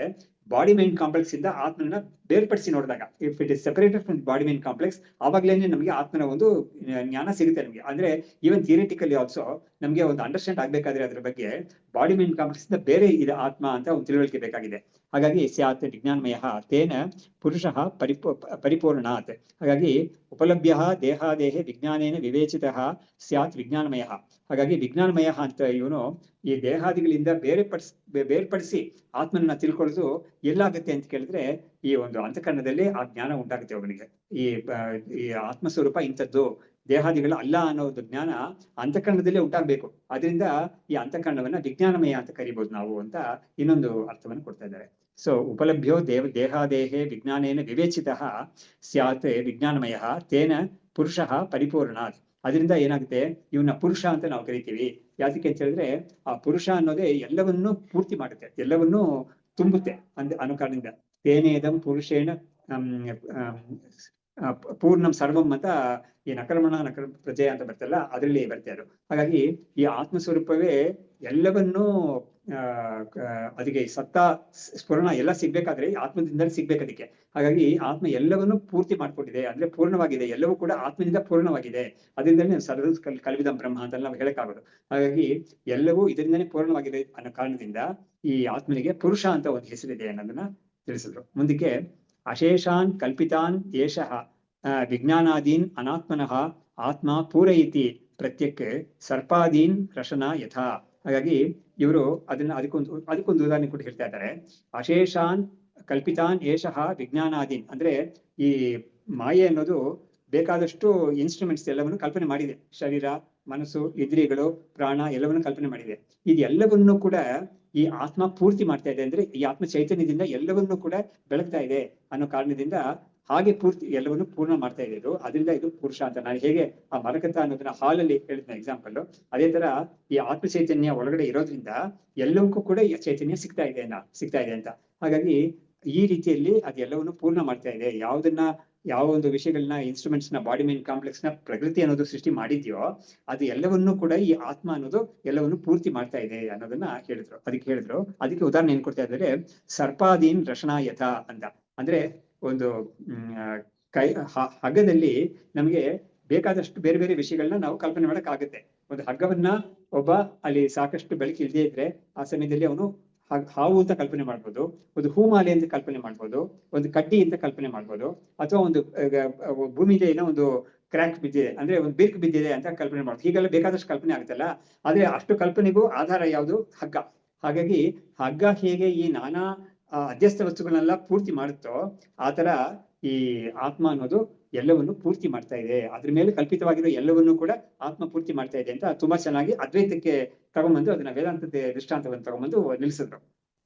ಬಾಡಿ ಮೈಂಡ್ ಕಾಂಪ್ಲೆಕ್ಸ್ ಇಂದ ಆತ್ಮನ ಬೇರ್ಪಡಿಸಿ ನೋಡಿದಾಗ, if it is separated from body mind complex, ಆವಾಗ್ಲೇನೆ ನಮಗೆ ಆತ್ಮನ ಒಂದು ಜ್ಞಾನ ಸಿಗುತ್ತೆ ನಮಗೆ. ಅಂದ್ರೆ ಈವನ್ ಥಿಯರಿಟಿಕಲಿ ಆಲ್ಸೋ ನಮ್ಗೆ ಒಂದು ಅಂಡರ್ಸ್ಟ್ಯಾಂಡ್ ಆಗ್ಬೇಕಾದ್ರೆ ಅದ್ರ ಬಗ್ಗೆ ಬಾಡಿ ಮೈಂಡ್ ಕಾಂಪ್ಲೆಕ್ಸ್ ಇಂದ ಬೇರೆ ಇದೆ ಆತ್ಮ ಅಂತ ಒಂದು ತಿಳುವಳಿಕೆ ಬೇಕಾಗಿದೆ. ಹಾಗಾಗಿ ಸ್ಯಾತ್ ವಿಜ್ಞಾನಮಯ ತೇನ ಪುರುಷಃ ಪರಿಪೂರ್ಣಾತ್. ಹಾಗಾಗಿ ಉಪಲಭ್ಯ ದೇಹಾದೇಹೇ ವಿಜ್ಞಾನೇನ ವಿವೇಚಿತಃ ಸ್ಯಾತ್ ವಿಜ್ಞಾನಮಯ. ಹಾಗಾಗಿ ವಿಜ್ಞಾನಮಯ ಅಂತ ಇವನು ಈ ದೇಹಾದಿಗಳಿಂದ ಬೇರ್ಪಡಿಸಿ ಆತ್ಮನ ತಿಳ್ಕೊಳ್ಳೋದು ಎಲ್ಲಾಗುತ್ತೆ ಅಂತ ಕೇಳಿದ್ರೆ ಈ ಒಂದು ಅಂತಃಕರಣದಲ್ಲಿ ಆ ಜ್ಞಾನ ಉಂಟಾಗುತ್ತೆ ಅವನಿಗೆ. ಈ ಆತ್ಮಸ್ವರೂಪ ಇಂಥದ್ದು, ದೇಹಾದಿಗಳ ಅಲ್ಲ ಅನ್ನೋದು ಜ್ಞಾನ ಅಂತಃಕರಣದಲ್ಲೇ ಉಂಟಾಗಬೇಕು. ಅದರಿಂದ ಈ ಅಂತಃಕರಣವನ್ನ ವಿಜ್ಞಾನಮಯ ಅಂತ ಕರಿಬಹುದು ನಾವು ಅಂತ ಇನ್ನೊಂದು ಅರ್ಥವನ್ನು ಕೊಡ್ತಾ ಇದ್ದಾರೆ. ಸೊ ಉಪಲಭ್ಯೋ ದೇಹಾದೇಹೇ ವಿಜ್ಞಾನೇನ ವಿವೇಚಿತಃ ಸ್ಯಾತ್ ವಿಜ್ಞಾನಮಯ ತೇನ ಪುರುಷಃ ಪರಿಪೂರ್ಣಾತ್. ಅದರಿಂದ ಏನಾಗುತ್ತೆ, ಇವನ್ನ ಪುರುಷ ಅಂತ ನಾವು ಕರಿತೀವಿ. ಯಾಕೆ ಅಂತ ಹೇಳಿದ್ರೆ ಆ ಪುರುಷ ಅನ್ನೋದೇ ಎಲ್ಲವನ್ನೂ ಪೂರ್ತಿ ಮಾಡುತ್ತೆ, ಎಲ್ಲವನ್ನೂ ತುಂಬುತ್ತೆ ಅನ್ನೋ ಕಾರಣದಿಂದ ತೇನೇದಂ ಪುರುಷೇಣ ಪೂರ್ಣಂ ಸರ್ವಂ ಅಂತ ಈ ನಕರ್ಮಣ ಪ್ರಜಯ ಅಂತ ಬರ್ತಲ್ಲ ಅದರಲ್ಲಿ ಬರುತ್ತೆ ಅದು. ಹಾಗಾಗಿ ಈ ಆತ್ಮಸ್ವರೂಪವೇ ಎಲ್ಲವನ್ನೂ ಅದಕ್ಕೆ ಸತ್ತ ಸ್ಫುರಣ ಎಲ್ಲ ಸಿಗ್ಬೇಕಾದ್ರೆ ಆತ್ಮದಿಂದಲೇ ಸಿಗ್ಬೇಕು ಅದಕ್ಕೆ. ಹಾಗಾಗಿ ಆತ್ಮ ಎಲ್ಲವನ್ನೂ ಪೂರ್ತಿ ಮಾಡ್ಕೊಂಡಿದೆ, ಅಂದ್ರೆ ಪೂರ್ಣವಾಗಿದೆ, ಎಲ್ಲವೂ ಕೂಡ ಆತ್ಮನಿಂದ ಪೂರ್ಣವಾಗಿದೆ. ಅದರಿಂದಲೇ ಸರ್ವ ಕಲ್ವಿದಂ ಬ್ರಹ್ಮ ಅಂತ ನಾವು ಹೇಳಕ್ಕಾಗೋದು. ಹಾಗಾಗಿ ಎಲ್ಲವೂ ಇದರಿಂದನೇ ಪೂರ್ಣವಾಗಿದೆ ಅನ್ನೋ ಕಾರಣದಿಂದ ಈ ಆತ್ಮನಿಗೆ ಪುರುಷ ಅಂತ ಒಂದು ಹೆಸರಿದೆ ಅನ್ನೋದನ್ನ ತಿಳಿಸಿದ್ರು. ಮುಂದಕ್ಕೆ ಅಶೇಷಾನ್ ಕಲ್ಪಿತಾನ್ ಏಷಃ ವಿಜ್ಞಾನಾದೀನ್ ಅನಾತ್ಮನಃ ಆತ್ಮ ಪೂರಯಿತಿ ಪ್ರತ್ಯಕ್ ಸರ್ಪಾದೀನ್ ರಶನ ಯಥಾ. ಹಾಗಾಗಿ ಇವರು ಅದಕ್ಕೊಂದು ಉದಾಹರಣೆ ಕೂಡ ಹೇಳ್ತಾ ಇದ್ದಾರೆ. ಅಶೇಷಾನ್ ಕಲ್ಪಿತಾನ್ ಏಷಃ ವಿಜ್ಞಾನಾದೀನ್, ಅಂದ್ರೆ ಈ ಮಾಯೆ ಅನ್ನೋದು ಬೇಕಾದಷ್ಟು ಇನ್ಸ್ಟ್ರೂಮೆಂಟ್ಸ್ ಎಲ್ಲವನ್ನು ಕಲ್ಪನೆ ಮಾಡಿದೆ. ಶರೀರ, ಮನಸ್ಸು, ಇಂದ್ರಿಯಗಳು, ಪ್ರಾಣ ಎಲ್ಲವನ್ನು ಕಲ್ಪನೆ ಮಾಡಿದೆ. ಇದೆಲ್ಲವನ್ನೂ ಕೂಡ ಈ ಆತ್ಮ ಪೂರ್ತಿ ಮಾಡ್ತಾ ಇದೆ. ಅಂದ್ರೆ ಈ ಆತ್ಮ ಚೈತನ್ಯದಿಂದ ಎಲ್ಲವನ್ನೂ ಕೂಡ ಬೆಳಗ್ತಾ ಇದೆ ಅನ್ನೋ ಕಾರಣದಿಂದ ಹಾಗೆ ಪೂರ್ತಿ ಎಲ್ಲವನ್ನು ಪೂರ್ಣ ಮಾಡ್ತಾ ಇದೆ ಇದು. ಅದರಿಂದ ಇದು ಪುರುಷ ಅಂತ. ನಾನು ಹೇಗೆ ಆ ಮರಕತ ಅನ್ನೋದನ್ನ ಹಾಲಲ್ಲಿ ಹೇಳಿದ್ನ ಎಕ್ಸಾಂಪಲ್, ಅದೇ ತರ ಈ ಆತ್ಮ ಚೈತನ್ಯ ಒಳಗಡೆ ಇರೋದ್ರಿಂದ ಎಲ್ಲವಕ್ಕೂ ಕೂಡ ಈ ಚೈತನ್ಯ ಸಿಗ್ತಾ ಇದೆ ಅಂತ. ಹಾಗಾಗಿ ಈ ರೀತಿಯಲ್ಲಿ ಅದೆಲ್ಲವನ್ನು ಪೂರ್ಣ ಮಾಡ್ತಾ ಇದೆ. ಯಾವ ಒಂದು ವಿಷಯಗಳನ್ನ ಇನ್ಸ್ಟ್ರೂಮೆಂಟ್ಸ್ ನ ಬಾಡಿ ಮೈಂಡ್ ಕಾಂಪ್ಲೆಕ್ಸ್ ನ ಪ್ರಕೃತಿ ಅನ್ನೋದು ಸೃಷ್ಟಿ ಮಾಡಿದ್ಯೋ ಅದು ಎಲ್ಲವನ್ನೂ ಕೂಡ ಈ ಆತ್ಮ ಅನ್ನೋದು ಎಲ್ಲವನ್ನು ಪೂರ್ತಿ ಮಾಡ್ತಾ ಇದೆ ಅನ್ನೋದನ್ನ ಹೇಳಿದ್ರು. ಅದಕ್ಕೆ ಉದಾಹರಣೆ ಏನ್ ಕೊಡ್ತಾ ಇದ್ದಾರೆ, ಸರ್ಪಾದೀನ್ ರಶನಾ ಯಥ ಅಂತ. ಅಂದ್ರೆ ಒಂದು ಹಗ್ಗದಲ್ಲಿ ನಮಗೆ ಬೇಕಾದಷ್ಟು ಬೇರೆ ಬೇರೆ ವಿಷಯಗಳನ್ನ ನಾವು ಕಲ್ಪನೆ ಮಾಡಕ್ ಆಗುತ್ತೆ. ಒಂದು ಹಗ್ಗವನ್ನ ಒಬ್ಬ ಅಲ್ಲಿ ಸಾಕಷ್ಟು ಬೆಳಕು ಇಲ್ಲದೆ ಇದ್ರೆ ಆ ಸಮಯದಲ್ಲಿ ಅವನು ಹಾವು ಅಂತ ಕಲ್ಪನೆ ಮಾಡ್ಬೋದು, ಒಂದು ಹೂಮಾಲೆ ಅಂತ ಕಲ್ಪನೆ ಮಾಡ್ಬೋದು, ಒಂದು ಕಡ್ಡಿ ಅಂತ ಕಲ್ಪನೆ ಮಾಡ್ಬೋದು, ಅಥವಾ ಒಂದು ಭೂಮಿಗೆ ಏನೋ ಒಂದು ಕ್ರ್ಯಾಕ್ ಬಿದ್ದಿದೆ ಅಂದ್ರೆ ಒಂದು ಬಿರ್ಕ್ ಬಿದ್ದಿದೆ ಅಂತ ಕಲ್ಪನೆ ಮಾಡ್ಬೋದು. ಹೀಗೆಲ್ಲ ಬೇಕಾದಷ್ಟು ಕಲ್ಪನೆ ಆಗುತ್ತಲ್ಲ. ಆದ್ರೆ ಅಷ್ಟು ಕಲ್ಪನೆಗೂ ಆಧಾರ ಯಾವುದು? ಹಗ್ಗ. ಹಾಗಾಗಿ ಹಗ್ಗ ಹೇಗೆ ಈ ನಾನಾ ಅಧ್ಯಸ್ಥ ವಸ್ತುಗಳನ್ನೆಲ್ಲ ಪೂರ್ತಿ ಮಾಡುತ್ತೋ ಆತರ ಈ ಆತ್ಮ ಅನ್ನೋದು ಎಲ್ಲವನ್ನು ಪೂರ್ತಿ ಮಾಡ್ತಾ ಇದೆ. ಅದ್ರ ಮೇಲೆ ಕಲ್ಪಿತವಾಗಿರೋ ಎಲ್ಲವನ್ನೂ ಕೂಡ ಆತ್ಮ ಪೂರ್ತಿ ಮಾಡ್ತಾ ಇದೆ ಅಂತ ತುಂಬಾ ಚೆನ್ನಾಗಿ ಅದ್ವೈತಕ್ಕೆ ತಗೊಂಡ್ಬಂದು ಅದನ್ನ ವೇದಾಂತದ ದೃಷ್ಟಾಂತವನ್ನು ತಗೊಂಡ್ಬಂದು ನಿಲ್ಲಿಸಿದ್ರು.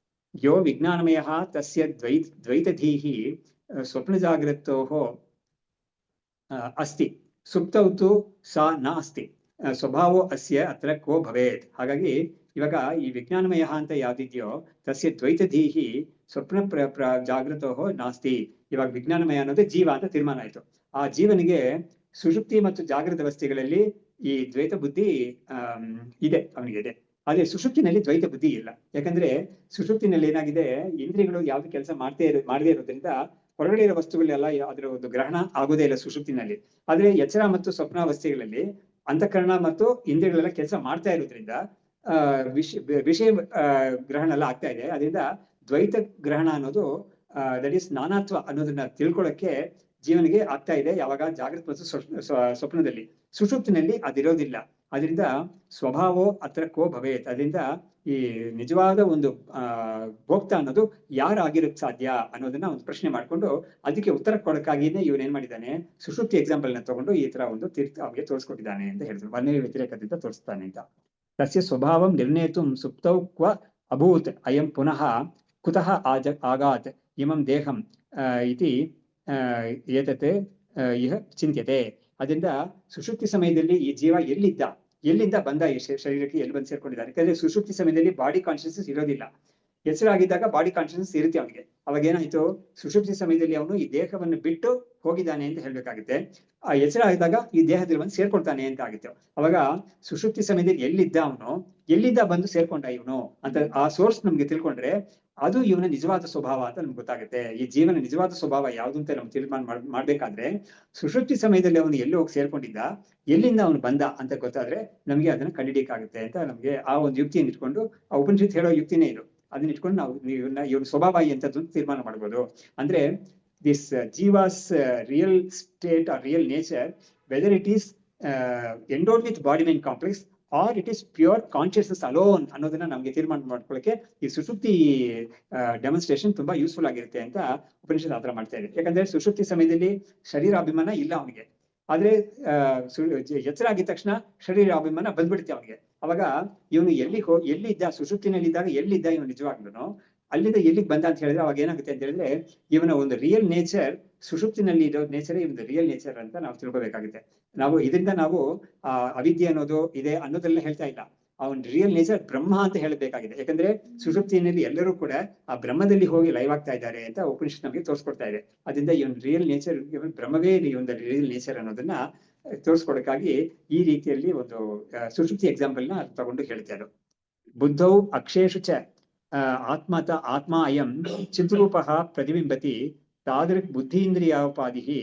ಯೋ ವಿಜ್ಞಾನಮಯ ತಸ್ಯ ದ್ವೈತಧೀಹಿ ಸ್ವಪ್ನ ಜಾಗ್ರತೋಹೋ ಅಸ್ತಿ ಸುಪ್ತೌ ತು ಸಾ ನ ಅಸ್ತಿ ಸ್ವಭಾವೋ ಅಸ್ಯ ಅತ್ರ ಕೋ ಭವೇತ್. ಹಾಗಾಗಿ ಇವಾಗ ಈ ವಿಜ್ಞಾನಮಯ ಅಂತ ಯಾವ್ದಿದ್ಯೋ ತಸ್ಯ ದ್ವೈತಧೀಹಿ ಸ್ವಪ್ನ ಜಾಗೃತೋಹೋ ನಾಸ್ತಿ. ಇವಾಗ ವಿಜ್ಞಾನಮಯ ಅನ್ನೋದು ಜೀವ ಅಂತ ತೀರ್ಮಾನ ಆಯ್ತು. ಆ ಜೀವನಿಗೆ ಸುಷುಪ್ತಿ ಮತ್ತು ಜಾಗೃತ ಅವಸ್ಥೆಗಳಲ್ಲಿ ಈ ದ್ವೈತ ಬುದ್ಧಿ ಇದೆ, ಅವನಿಗೆ ಇದೆ. ಆದ್ರೆ ಸುಷುಪ್ತಿನಲ್ಲಿ ದ್ವೈತ ಬುದ್ಧಿ ಇಲ್ಲ. ಯಾಕಂದ್ರೆ ಸುಷುಪ್ತಿನಲ್ಲಿ ಏನಾಗಿದೆ, ಇಂದ್ರಿಯಗಳು ಯಾವ್ದು ಕೆಲಸ ಮಾಡದೇ ಇರೋದ್ರಿಂದ ಹೊರಗಡೆ ಇರೋ ವಸ್ತುಗಳೆಲ್ಲ ಅದರ ಒಂದು ಗ್ರಹಣ ಆಗೋದೇ ಇಲ್ಲ ಸುಷುಪ್ತಿನಲ್ಲಿ. ಆದ್ರೆ ಎಚ್ಚರ ಮತ್ತು ಸ್ವಪ್ನಾವಸ್ಥೆಗಳಲ್ಲಿ ಅಂತಃಕರಣ ಮತ್ತು ಇಂದ್ರಿಯಗಳೆಲ್ಲ ಕೆಲಸ ಮಾಡ್ತಾ ಇರೋದ್ರಿಂದ ವಿಷಯ ಗ್ರಹಣ ಎಲ್ಲ ಆಗ್ತಾ ಇದೆ. ಅದರಿಂದ ದ್ವೈತ ಗ್ರಹಣ ಅನ್ನೋದು ದಟ್ ಈಸ್ ನಾನಾತ್ವ ಅನ್ನೋದನ್ನ ತಿಳ್ಕೊಳ್ಳೋಕೆ ಜೀವನಿಗೆ ಆಗ್ತಾ ಇದೆ ಯಾವಾಗ ಜಾಗೃತ ಮತ್ತು ಸ್ವಪ್ನದಲ್ಲಿ. ಸುಷುಪ್ತಿನಲ್ಲಿ ಅದಿರೋದಿಲ್ಲ. ಅದರಿಂದ ಸ್ವಭಾವೋ ಅತ್ರ ಕೋ ಭವೇತ್. ಅದರಿಂದ ಈ ನಿಜವಾದ ಒಂದು ಭೋಕ್ತ ಅನ್ನೋದು ಯಾರಾಗಿರೋಕ್ ಸಾಧ್ಯ ಅನ್ನೋದನ್ನ ಒಂದು ಪ್ರಶ್ನೆ ಮಾಡ್ಕೊಂಡು ಅದಕ್ಕೆ ಉತ್ತರ ಕೊಡಕ್ಕಾಗಿನೇ ಇವನ್ ಏನ್ ಮಾಡಿದ್ದಾನೆ, ಸುಷುಪ್ತಿ ಎಕ್ಸಾಂಪಲ್ ನ ತಗೊಂಡು ಈ ತರ ಒಂದು ತೀರ್ಥ ಅವನಿಗೆ ತೋರಿಸ್ಕೊಟ್ಟಿದ್ದಾನೆ ಅಂತ ಹೇಳಿದ್ರು. ವರ್ಣ ವ್ಯತಿರೇಕದಿಂದ ತೋರಿಸ್ತಾನೆ ಅಂತ. ತಸ್ಯ ಸ್ವಭಾವಂ ನಿರ್ಣೇತುಂ ಸುಪ್ತೌ ಕ್ವ ಅಭೂತ್ ಅಯಂ ಪುನಃ ಕುತಃ ಆಗಾತ್ ಇಮಂ ದೇಹಂ ಇತಿ ಏತತೆ ಇಹ ಚಿಂತ್ಯತೆ. ಅದರಿಂದ ಸುಷುಪ್ತಿ ಸಮಯದಲ್ಲಿ ಈ ಜೀವ ಎಲ್ಲಿಂದ ಬಂದ ಈ ಶರೀರಕ್ಕೆ ಎಲ್ಲಿ ಬಂದು ಸೇರ್ಕೊಂಡಿದ್ದಾರೆ. ಯಾಕಂದ್ರೆ ಸುಷುಪ್ತಿ ಸಮಯದಲ್ಲಿ ಬಾಡಿ ಕಾನ್ಶಿಯಸ್ನೆಸ್ ಇರೋದಿಲ್ಲ. ಎಚ್ಚರ ಆಗಿದ್ದಾಗ ಬಾಡಿ ಕಾನ್ಶಿಯಸ್ನೆಸ್ ಇರುತ್ತೆ ಅವನಿಗೆ. ಅವಾಗ ಏನಾಯ್ತು, ಸುಷುಪ್ತಿ ಸಮಯದಲ್ಲಿ ಅವನು ಈ ದೇಹವನ್ನು ಬಿಟ್ಟು ಹೋಗಿದ್ದಾನೆ ಅಂತ ಹೇಳ್ಬೇಕಾಗುತ್ತೆ. ಆ ಎಚ್ಚರ ಆಗಿದಾಗ ಈ ದೇಹದಲ್ಲಿ ಬಂದು ಸೇರ್ಕೊಳ್ತಾನೆ ಅಂತ ಆಗುತ್ತೆ. ಅವಾಗ ಸುಷುಪ್ತಿ ಸಮಯದಲ್ಲಿ ಎಲ್ಲಿಂದ ಬಂದು ಸೇರ್ಕೊಂಡ ಇವನು ಅಂತ ಆ ಸೋರ್ಸ್ ನಮ್ಗೆ ತಿಳ್ಕೊಂಡ್ರೆ ಅದು ಇವನ ನಿಜವಾದ ಸ್ವಭಾವ ಅಂತ ನಮ್ಗೆ ಗೊತ್ತಾಗುತ್ತೆ. ಈ ಜೀವನ ನಿಜವಾದ ಸ್ವಭಾವ ಯಾವುದು ಅಂತ ನಮ್ಗೆ ತೀರ್ಮಾನ ಮಾಡ್ಬೇಕಾದ್ರೆ ಸುಷುಪ್ತಿ ಸಮಯದಲ್ಲಿ ಅವನು ಎಲ್ಲಿ ಹೋಗಿ ಸೇರ್ಕೊಂಡಿದ್ದ, ಎಲ್ಲಿಂದ ಅವನು ಬಂದ ಅಂತ ಗೊತ್ತಾದ್ರೆ ನಮ್ಗೆ ಅದನ್ನ ಕಂಡಿಡಿಯಕ್ಕಾಗುತ್ತೆ ಅಂತ ನಮ್ಗೆ ಆ ಒಂದು ಯುಕ್ತಿಯನ್ನು ಇಟ್ಕೊಂಡು, ಆ ಉಪನಿಷತ್ ಹೇಳೋ ಯುಕ್ತಿನೇ ಇದು. ಅದನ್ನ ಇಟ್ಕೊಂಡು ನಾವು ಇವನ ಸ್ವಭಾವ ಎಂತದ್ದು ತೀರ್ಮಾನ ಮಾಡ್ಬೋದು. ಅಂದ್ರೆ ದಿಸ್ ಜೀವಾಸ್ real state or real nature, whether it is endowed with body mind complex or it is pure consciousness alone ಅನ್ನೋದನ್ನ ನಮ್ಗೆ ತೀರ್ಮಾನ ಮಾಡ್ಕೊಳ್ಳೋಕೆ ಈ ಸುಷುಪ್ತಿ ಡೆಮಾನ್ಸ್ಟ್ರೇಷನ್ ತುಂಬಾ ಯೂಸ್ಫುಲ್ ಆಗಿರುತ್ತೆ ಅಂತ ಉಪನಿಷತ್ ಆತರ ಮಾಡ್ತಾ ಇದೆ. ಯಾಕಂದ್ರೆ ಸುಷುಪ್ತಿ ಸಮಯದಲ್ಲಿ ಶರೀರಾಭಿಮಾನ ಇಲ್ಲ ಅವನಿಗೆ. ಆದ್ರೆ ಎಚ್ಚರ ಆಗಿದ ತಕ್ಷಣ ಶರೀರ ಅಭಿಮಾನ ಬಂದ್ಬಿಡುತ್ತೆ ಅವನಿಗೆ. ಅವಾಗ ಇವನು ಎಲ್ಲಿದ್ದ ಸುಷುಪ್ತಿನಲ್ಲಿದ್ದಾಗ ಎಲ್ಲಿದ್ದ ಇವನು ನಿಜವಾಗ್ಲೂ, ಅಲ್ಲಿಂದ ಎಲ್ಲಿಗೆ ಬಂದ ಅಂತ ಹೇಳಿದ್ರೆ ಅವಾಗ ಏನಾಗುತ್ತೆ ಅಂತ ಹೇಳಿದ್ರೆ ಇವನ ಒಂದು ರಿಯಲ್ ನೇಚರ್ ಸುಷುಪ್ತಿನಲ್ಲಿ ಇರೋ ನೇಚರ್ ಇವನ ರಿಯಲ್ ನೇಚರ್ ಅಂತ ನಾವು ತಿಳ್ಕೊಬೇಕಾಗುತ್ತೆ. ಇದರಿಂದ ನಾವು ಅವಿದ್ಯೆ ಅನ್ನೋದು ಇದೆ ಅನ್ನೋದೆಲ್ಲ ಹೇಳ್ತಾ ಇಲ್ಲ. ಅವನ್ ರಿಯಲ್ ನೇಚರ್ ಬ್ರಹ್ಮ ಅಂತ ಹೇಳಬೇಕಾಗಿದೆ. ಯಾಕಂದ್ರೆ ಸುಷುಪ್ತಿನಲ್ಲಿ ಎಲ್ಲರೂ ಕೂಡ ಆ ಬ್ರಹ್ಮದಲ್ಲಿ ಹೋಗಿ ಲೈವ್ ಆಗ್ತಾ ಇದ್ದಾರೆ ಅಂತ ಉಪನಿಷತ್ ನಮಗೆ ತೋರಿಸ್ಕೊಡ್ತಾ ಇದೆ. ಅದರಿಂದ ಇವನ್ ರಿಯಲ್ ನೇಚರ್, ಬ್ರಹ್ಮವೇ ಇವನ್ ರಿಯಲ್ ನೇಚರ್ ಅನ್ನೋದನ್ನ ತೋರಿಸ್ಕೊಡಕ್ಕಾಗಿ ಈ ರೀತಿಯಲ್ಲಿ ಒಂದು ಸುಷುಪ್ತಿ ಎಕ್ಸಾಂಪಲ್ ನ ತಗೊಂಡು ಹೇಳ್ತಾರೆ. ಬುದ್ಧೌ ಅಕ್ಷೇಷು ಚ ಆತ್ಮ ಅಯಂ ಚಿದ್ರೂಪ ಪ್ರತಿಬಿಂಬತಿ ತಾದೃಕ್ ಬುದ್ಧೀಂದ್ರಿಯೋಪಾಧಿ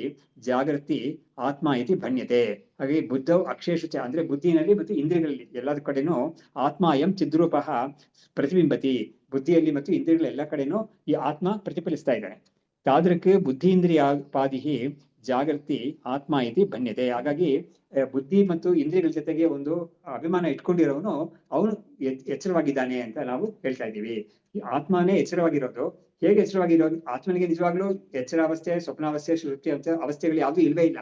ಜಾಗೃತಿ ಆತ್ಮ ಇತಿ ಭಣ್ಯತೆ. ಹಾಗೆ ಬುದ್ಧೌ ಅಕ್ಷೇಷು ಚ ಅಂದ್ರೆ ಬುದ್ಧಿನಲ್ಲಿ ಮತ್ತು ಇಂದ್ರಿಯಗಳಲ್ಲಿ ಎಲ್ಲದ ಕಡೆನೂ ಆತ್ಮ ಅಯಂ ಚಿದ್ರೂಪ ಪ್ರತಿಬಿಂಬತಿ, ಬುದ್ಧಿಯಲ್ಲಿ ಮತ್ತು ಇಂದ್ರಿಯಗಳ ಎಲ್ಲ ಕಡೆನೂ ಈ ಆತ್ಮ ಪ್ರತಿಫಲಿಸ್ತಾ ಇದ್ದಾನೆ. ತಾದೃಕ್ ಬುದ್ಧೀಂದ್ರಿಯೋಪಾಧಿ ಜಾಗೃತಿ ಆತ್ಮ ಇತಿ ಭಣ್ಯತೆ. ಹಾಗಾಗಿ ಬುದ್ಧಿ ಮತ್ತು ಇಂದ್ರಿಯಗಳ ಜೊತೆಗೆ ಒಂದು ಅಭಿಮಾನ ಇಟ್ಕೊಂಡಿರೋನು ಅವನು ಎಚ್ಚರವಾಗಿದ್ದಾನೆ ಅಂತ ನಾವು ಹೇಳ್ತಾ ಇದ್ದೀವಿ. ಈ ಆತ್ಮನೇ ಎಚ್ಚರವಾಗಿರೋದು. ಹೇಗೆ ಎಚ್ಚರವಾಗಿರೋದು? ಆತ್ಮನಿಗೆ ನಿಜವಾಗ್ಲೂ ಎಚ್ಚರಾವಸ್ಥೆ, ಸ್ವಪ್ನಾವಸ್ಥೆ, ಸುಷುಪ್ತಿ ಅವಸ್ಥೆಗಳು ಯಾವ್ದು ಇಲ್ವೇ ಇಲ್ಲ.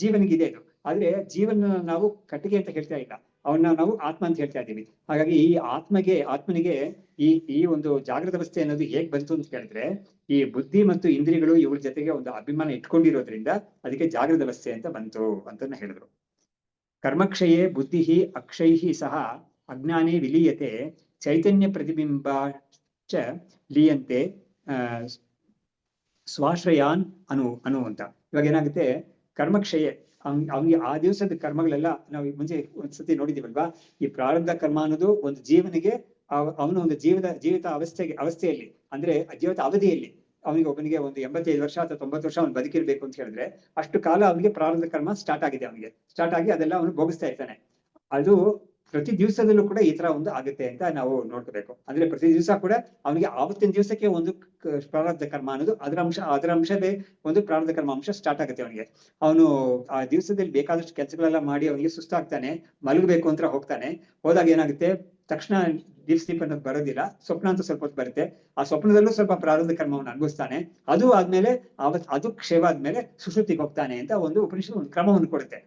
ಜೀವನಿಗಿದೆ ಇದು. ಆದ್ರೆ ಜೀವನ ನಾವು ಕಟ್ಟಿಗೆ ಅಂತ ಹೇಳ್ತಾ ಇಲ್ಲ, ಅವನ್ನ ನಾವು ಆತ್ಮ ಅಂತ ಹೇಳ್ತಾ ಇದ್ದೀವಿ. ಹಾಗಾಗಿ ಈ ಆತ್ಮನಿಗೆ ಈ ಒಂದು ಜಾಗೃತ ಅವಸ್ಥೆ ಅನ್ನೋದು ಹೇಗ್ ಬಂತು ಅಂತ ಹೇಳಿದ್ರೆ ಈ ಬುದ್ಧಿ ಮತ್ತು ಇಂದ್ರಿಯಗಳು ಇವ್ರ ಜೊತೆಗೆ ಒಂದು ಅಭಿಮಾನ ಇಟ್ಕೊಂಡಿರೋದ್ರಿಂದ ಅದಕ್ಕೆ ಜಾಗೃತ ಅವಸ್ಥೆ ಅಂತ ಬಂತು ಅಂತ ಹೇಳಿದ್ರು. ಕರ್ಮಕ್ಷಯೇ ಬುದ್ಧಿ ಅಕ್ಷೈ ಸಹ ಅಜ್ಞಾನೇ ವಿಲೀಯತೆ ಚೈತನ್ಯ ಪ್ರತಿಬಿಂಬ ಚ ಲೀಯಂತೆ ಸ್ವಾಶ್ರಯಾನ್ ಅನು ಅಂತ. ಇವಾಗ ಏನಾಗುತ್ತೆ, ಕರ್ಮಕ್ಷಯ ಅವ್ನಿಗೆ ಆ ದಿವಸದ ಕರ್ಮಗಳೆಲ್ಲ ನಾವು ಮುಂಚೆ ಒಂದ್ಸತಿ ನೋಡಿದೀವಲ್ವಾ. ಈ ಪ್ರಾರಬ್ಧ ಕರ್ಮ ಅನ್ನೋದು ಒಂದು ಜೀವನಿಗೆ ಅವನ ಒಂದು ಜೀವಿತ ಅವಸ್ಥೆಯಲ್ಲಿ ಅಂದ್ರೆ ಜೀವಿತ ಅವಧಿಯಲ್ಲಿ ಒಬ್ಬನಿಗೆ ಒಂದು 85 ವರ್ಷ ಅಥವಾ 90 ವರ್ಷ ಅವ್ನು ಬದುಕಿರ್ಬೇಕು ಅಂತ ಹೇಳಿದ್ರೆ ಅಷ್ಟು ಕಾಲ ಅವನಿಗೆ ಪ್ರಾರಬ್ಧ ಕರ್ಮ ಸ್ಟಾರ್ಟ್ ಆಗಿದೆ. ಅವನಿಗೆ ಸ್ಟಾರ್ಟ್ ಆಗಿ ಅದೆಲ್ಲ ಅವನು ಭೋಗಿಸ್ತಾ ಇರ್ತಾನೆ. ಅದು ಪ್ರತಿ ದಿವಸದಲ್ಲೂ ಕೂಡ ಈ ತರ ಒಂದು ಆಗುತ್ತೆ ಅಂತ ನಾವು ನೋಡ್ಕೋಬೇಕು. ಅಂದ್ರೆ ಪ್ರತಿ ದಿವಸ ಕೂಡ ಅವನಿಗೆ ಆವತ್ತಿನ ದಿವಸಕ್ಕೆ ಒಂದು ಪ್ರಾರಬ್ಧ ಕರ್ಮ ಅನ್ನೋದು ಅದರ ಅಂಶದೇ ಒಂದು ಪ್ರಾರಬ್ಧ ಕರ್ಮ ಅಂಶ ಸ್ಟಾರ್ಟ್ ಆಗುತ್ತೆ ಅವನಿಗೆ. ಅವನು ಆ ದಿವಸದಲ್ಲಿ ಬೇಕಾದಷ್ಟು ಕೆಲಸಗಳೆಲ್ಲ ಮಾಡಿ ಅವನಿಗೆ ಸುಸ್ತಾಗ್ತಾನೆ, ಮಲಗಬೇಕು ಅಂತ ಹೋಗ್ತಾನೆ. ಹೋದಾಗ ಏನಾಗುತ್ತೆ, ತಕ್ಷಣ ಡೀಪ್ ಸ್ಲೀಪ್ ಅನ್ನೋದು ಬರೋದಿಲ್ಲ, ಸ್ವಪ್ನ ಅಂತ ಸ್ವಲ್ಪ ಹೊತ್ತು ಬರುತ್ತೆ. ಆ ಸ್ವಪ್ನದಲ್ಲೂ ಸ್ವಲ್ಪ ಪ್ರಾರಬ್ಧ ಕರ್ಮವನ್ನು ಅನುಭವಿಸ್ತಾನೆ. ಅದು ಆದ್ಮೇಲೆ ಅದು ಕ್ಷೇಮ ಆದ್ಮೇಲೆ ಸುಷುಪ್ತಿಗೆ ಹೋಗ್ತಾನೆ ಅಂತ ಒಂದು ಉಪನಿಷತ್ ಒಂದು ಕ್ರಮವನ್ನು ಕೊಡುತ್ತೆ.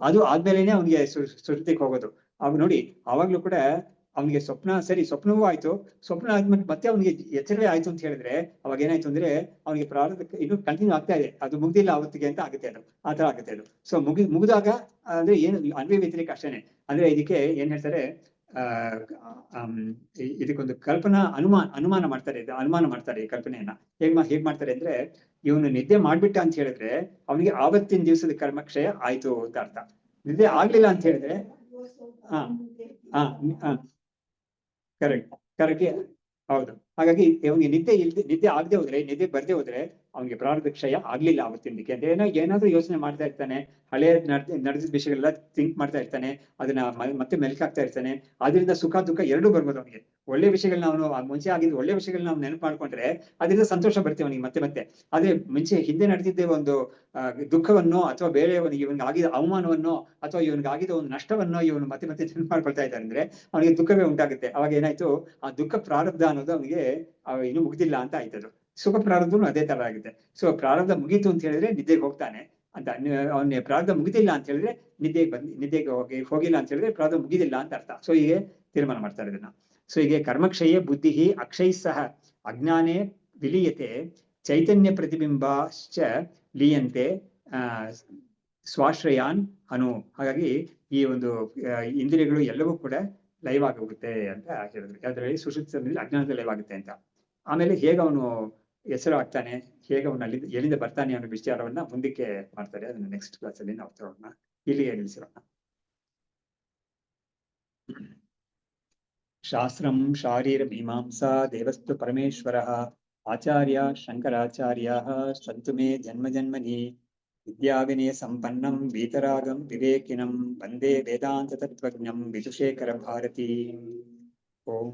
ಅದು ಆದ್ಮೇಲೆನೆ ಅವನಿಗೆ ಸುಷುಪ್ತಿಗೆ ಹೋಗೋದು. ಅವಾಗ ನೋಡಿ, ಅವಾಗ್ಲೂ ಕೂಡ ಅವನಿಗೆ ಸ್ವಪ್ನವೂ ಆಯ್ತು. ಸ್ವಪ್ನ ಆದ್ಮೇಲೆ ಮತ್ತೆ ಅವನಿಗೆ ಎಚ್ಚರವೇ ಆಯ್ತು ಅಂತ ಹೇಳಿದ್ರೆ ಅವಾಗ ಏನಾಯ್ತು ಅಂದ್ರೆ ಅವನಿಗೆ ಪ್ರಾರಬ್ಧ ಇನ್ನು ಕಂಟಿನ್ಯೂ ಆಗ್ತಾ ಇದೆ, ಅದು ಮುಗ್ದಿಲ್ಲ ಅವತ್ತಿಗೆ ಅಂತ ಆಗುತ್ತೆ. ಅದು ಆ ತರ ಆಗುತ್ತೆ ಅದು. ಸೊ ಮುಗಿದಾಗ ಅಂದ್ರೆ ಏನು ಅನ್ವಯ ವ್ಯತಿರೇಕ ಅಷ್ಟೇನೆ. ಅಂದ್ರೆ ಇದಕ್ಕೆ ಏನ್ ಹೇಳ್ತಾರೆ, ಇದಕ್ಕೊಂದು ಅನುಮಾನ ಮಾಡ್ತಾರೆ ಈ ಕಲ್ಪನೆಯನ್ನ. ಹೇಗ್ ಮಾಡ್ತಾರೆ ಅಂದ್ರೆ, ಇವನು ನಿದ್ದೆ ಮಾಡ್ಬಿಟ್ಟ ಅಂತ ಹೇಳಿದ್ರೆ ಅವನಿಗೆ ಆವತ್ತಿನ ದಿವಸದ ಕರ್ಮಕ್ಷಯ ಆಯ್ತು ಅಂತ ಅರ್ಥ. ನಿದ್ದೆ ಆಗ್ಲಿಲ್ಲ ಅಂತ ಹೇಳಿದ್ರೆ ಕರೆಕ್ಟ್ ಹೌದು. ಹಾಗಾಗಿ ಅವನಿಗೆ ನಿದ್ದೆ ಆಗದೆ ಹೋದ್ರೆ, ನಿದ್ದೆ ಬರ್ದೆ ಹೋದ್ರೆ ಅವನಿಗೆ ಪ್ರಾರಬ್ಧ ಕ್ಷಯ ಆಗ್ಲಿಲ್ಲ ಅವತ್ತಿನದಕ್ಕೆ ಅಂತ ಏನಾದ್ರೂ ಯೋಚನೆ ಮಾಡ್ತಾ ಇರ್ತಾನೆ, ಹಳೆಯ ನಡೆದಿದ್ದ ವಿಷಯಗಳೆಲ್ಲ ಥಿಂಕ್ ಮಾಡ್ತಾ ಇರ್ತಾನೆ, ಅದನ್ನ ಮತ್ತೆ ಮೆಲ್ಕಾಗ್ತಾ ಇರ್ತಾನೆ. ಅದರಿಂದ ಸುಖ ದುಃಖ ಎರಡೂ ಬರ್ಬೋದು ಅವನಿಗೆ. ಒಳ್ಳೆ ವಿಷಯಗಳನ್ನ ಅವನು ಮುಂಚೆ ಆಗಿದ್ದು ಒಳ್ಳೆ ವಿಷಯಗಳನ್ನ ನಾವು ನೆನಪು ಮಾಡ್ಕೊಂಡ್ರೆ ಅದರಿಂದ ಸಂತೋಷ ಬರ್ತೇವೆ ಅವನಿಗೆ ಮತ್ತೆ. ಆದ್ರೆ ಹಿಂದೆ ನಡೆದಿದ್ದೇ ಒಂದು ದುಃಖವನ್ನು ಅಥವಾ ಬೇರೆ ಇವನಿಗೆ ಆಗಿದ ಅವಮಾನವನ್ನು ಅಥವಾ ಇವನಿಗೆ ಆಗಿದ ಒಂದು ನಷ್ಟವನ್ನು ಇವನು ಮತ್ತೆ ನೆನಪು ಮಾಡ್ಕೊಳ್ತಾ ಇದ್ದಾನೆ ಅಂದ್ರೆ ಅವನಿಗೆ ದುಃಖವೇ ಉಂಟಾಗುತ್ತೆ. ಅವಾಗ ಏನಾಯ್ತು, ಆ ದುಃಖ ಪ್ರಾರಬ್ಧ ಅನ್ನೋದು ಅವನಿಗೆ ಇನ್ನು ಮುಗ್ದಿಲ್ಲ ಅಂತ ಆಯ್ತದು. ಸುಖ ಪ್ರಾರಬ್ಧನು ಅದೇ ತರ ಆಗುತ್ತೆ. ಸೊ ಪ್ರಾರಬ್ಧ ಮುಗೀತು ಅಂತ ಹೇಳಿದ್ರೆ ನಿದ್ದೆಗೆ ಹೋಗ್ತಾನೆ ಅಂತ. ಅವನ ಪ್ರಾರಬ್ಧ ಮುಗಿದಿಲ್ಲ ಅಂತ ಹೇಳಿದ್ರೆ ನಿದ್ದೆಗೆ ಹೋಗಿಲ್ಲ ಅಂತ ಹೇಳಿದ್ರೆ ಪ್ರಾರಬ್ಧ ಮುಗಿದಿಲ್ಲ ಅಂತ ಅರ್ಥ. ಸೊ ಹೀಗೆ ತೀರ್ಮಾನ ಮಾಡ್ತಾರೆ ಇದನ್ನ. ಸೊ ಹೀಗೆ ಕರ್ಮಕ್ಷಯೇ ಬುದ್ಧಿ ಅಕ್ಷೈ ಸಹ ಅಜ್ಞಾನೇ ವಿಲೀಯತೆ ಚೈತನ್ಯ ಪ್ರತಿಬಿಂಬಶ್ಚ ಲೀಯಂತೆ ಸ್ವಾಶ್ರಯಾನ್ ಅನು. ಹಾಗಾಗಿ ಈ ಒಂದು ಇಂದ್ರಿಯಗಳು ಎಲ್ಲವೂ ಕೂಡ ಲೈವ್ ಆಗಿ ಹೋಗುತ್ತೆ ಅಂತ ಹೇಳಿದ್ರು. ಅದರಲ್ಲಿ ಸುಷುಪ್ತಿ ಸಮಯದಲ್ಲಿ ಅಜ್ಞಾನದ ಲೈವ್ ಆಗುತ್ತೆ ಅಂತ. ಆಮೇಲೆ ಹೇಗೆ ಅವನು ಹೆಸರು ಆಗ್ತಾನೆ, ಹೇಗೆ ಅವನು ಎಲ್ಲಿಂದ ಬರ್ತಾನೆ ಅನ್ನೋ ವಿಚಾರವನ್ನ ಮುಂದಕ್ಕೆ ಮಾಡ್ತಾರೆ. ಅದನ್ನ ನೆಕ್ಸ್ಟ್ ಕ್ಲಾಸ್ ಅಲ್ಲಿ ನಾವು ತಗೋಣ. ಇಲ್ಲಿಗೆ ನಿಲ್ಲಿಸೋಣ. ಶಾಸ್ತ್ರಂ ಶಾರೀರ ಮೀಮಾಂಸಾ ದೇವಸ್ತು ಪರಮೇಶ್ವರಃ ಆಚಾರ್ಯ ಶಂಕರಾಚಾರ್ಯಾಃ ಸಂತು ಮೇ ಜನ್ಮ ಜನ್ಮನಿ ವಿದ್ಯಾವಿನಯ ಸಂಪನ್ನಂ ವೀತರಾಗಂ ವಿವೇಕಿನಂ ವಂದೇ ವೇದಾಂತ ತತ್ವಜ್ಞಂ ವಿದುಷೇಖರ ಭಾರತೀ. ಓಂ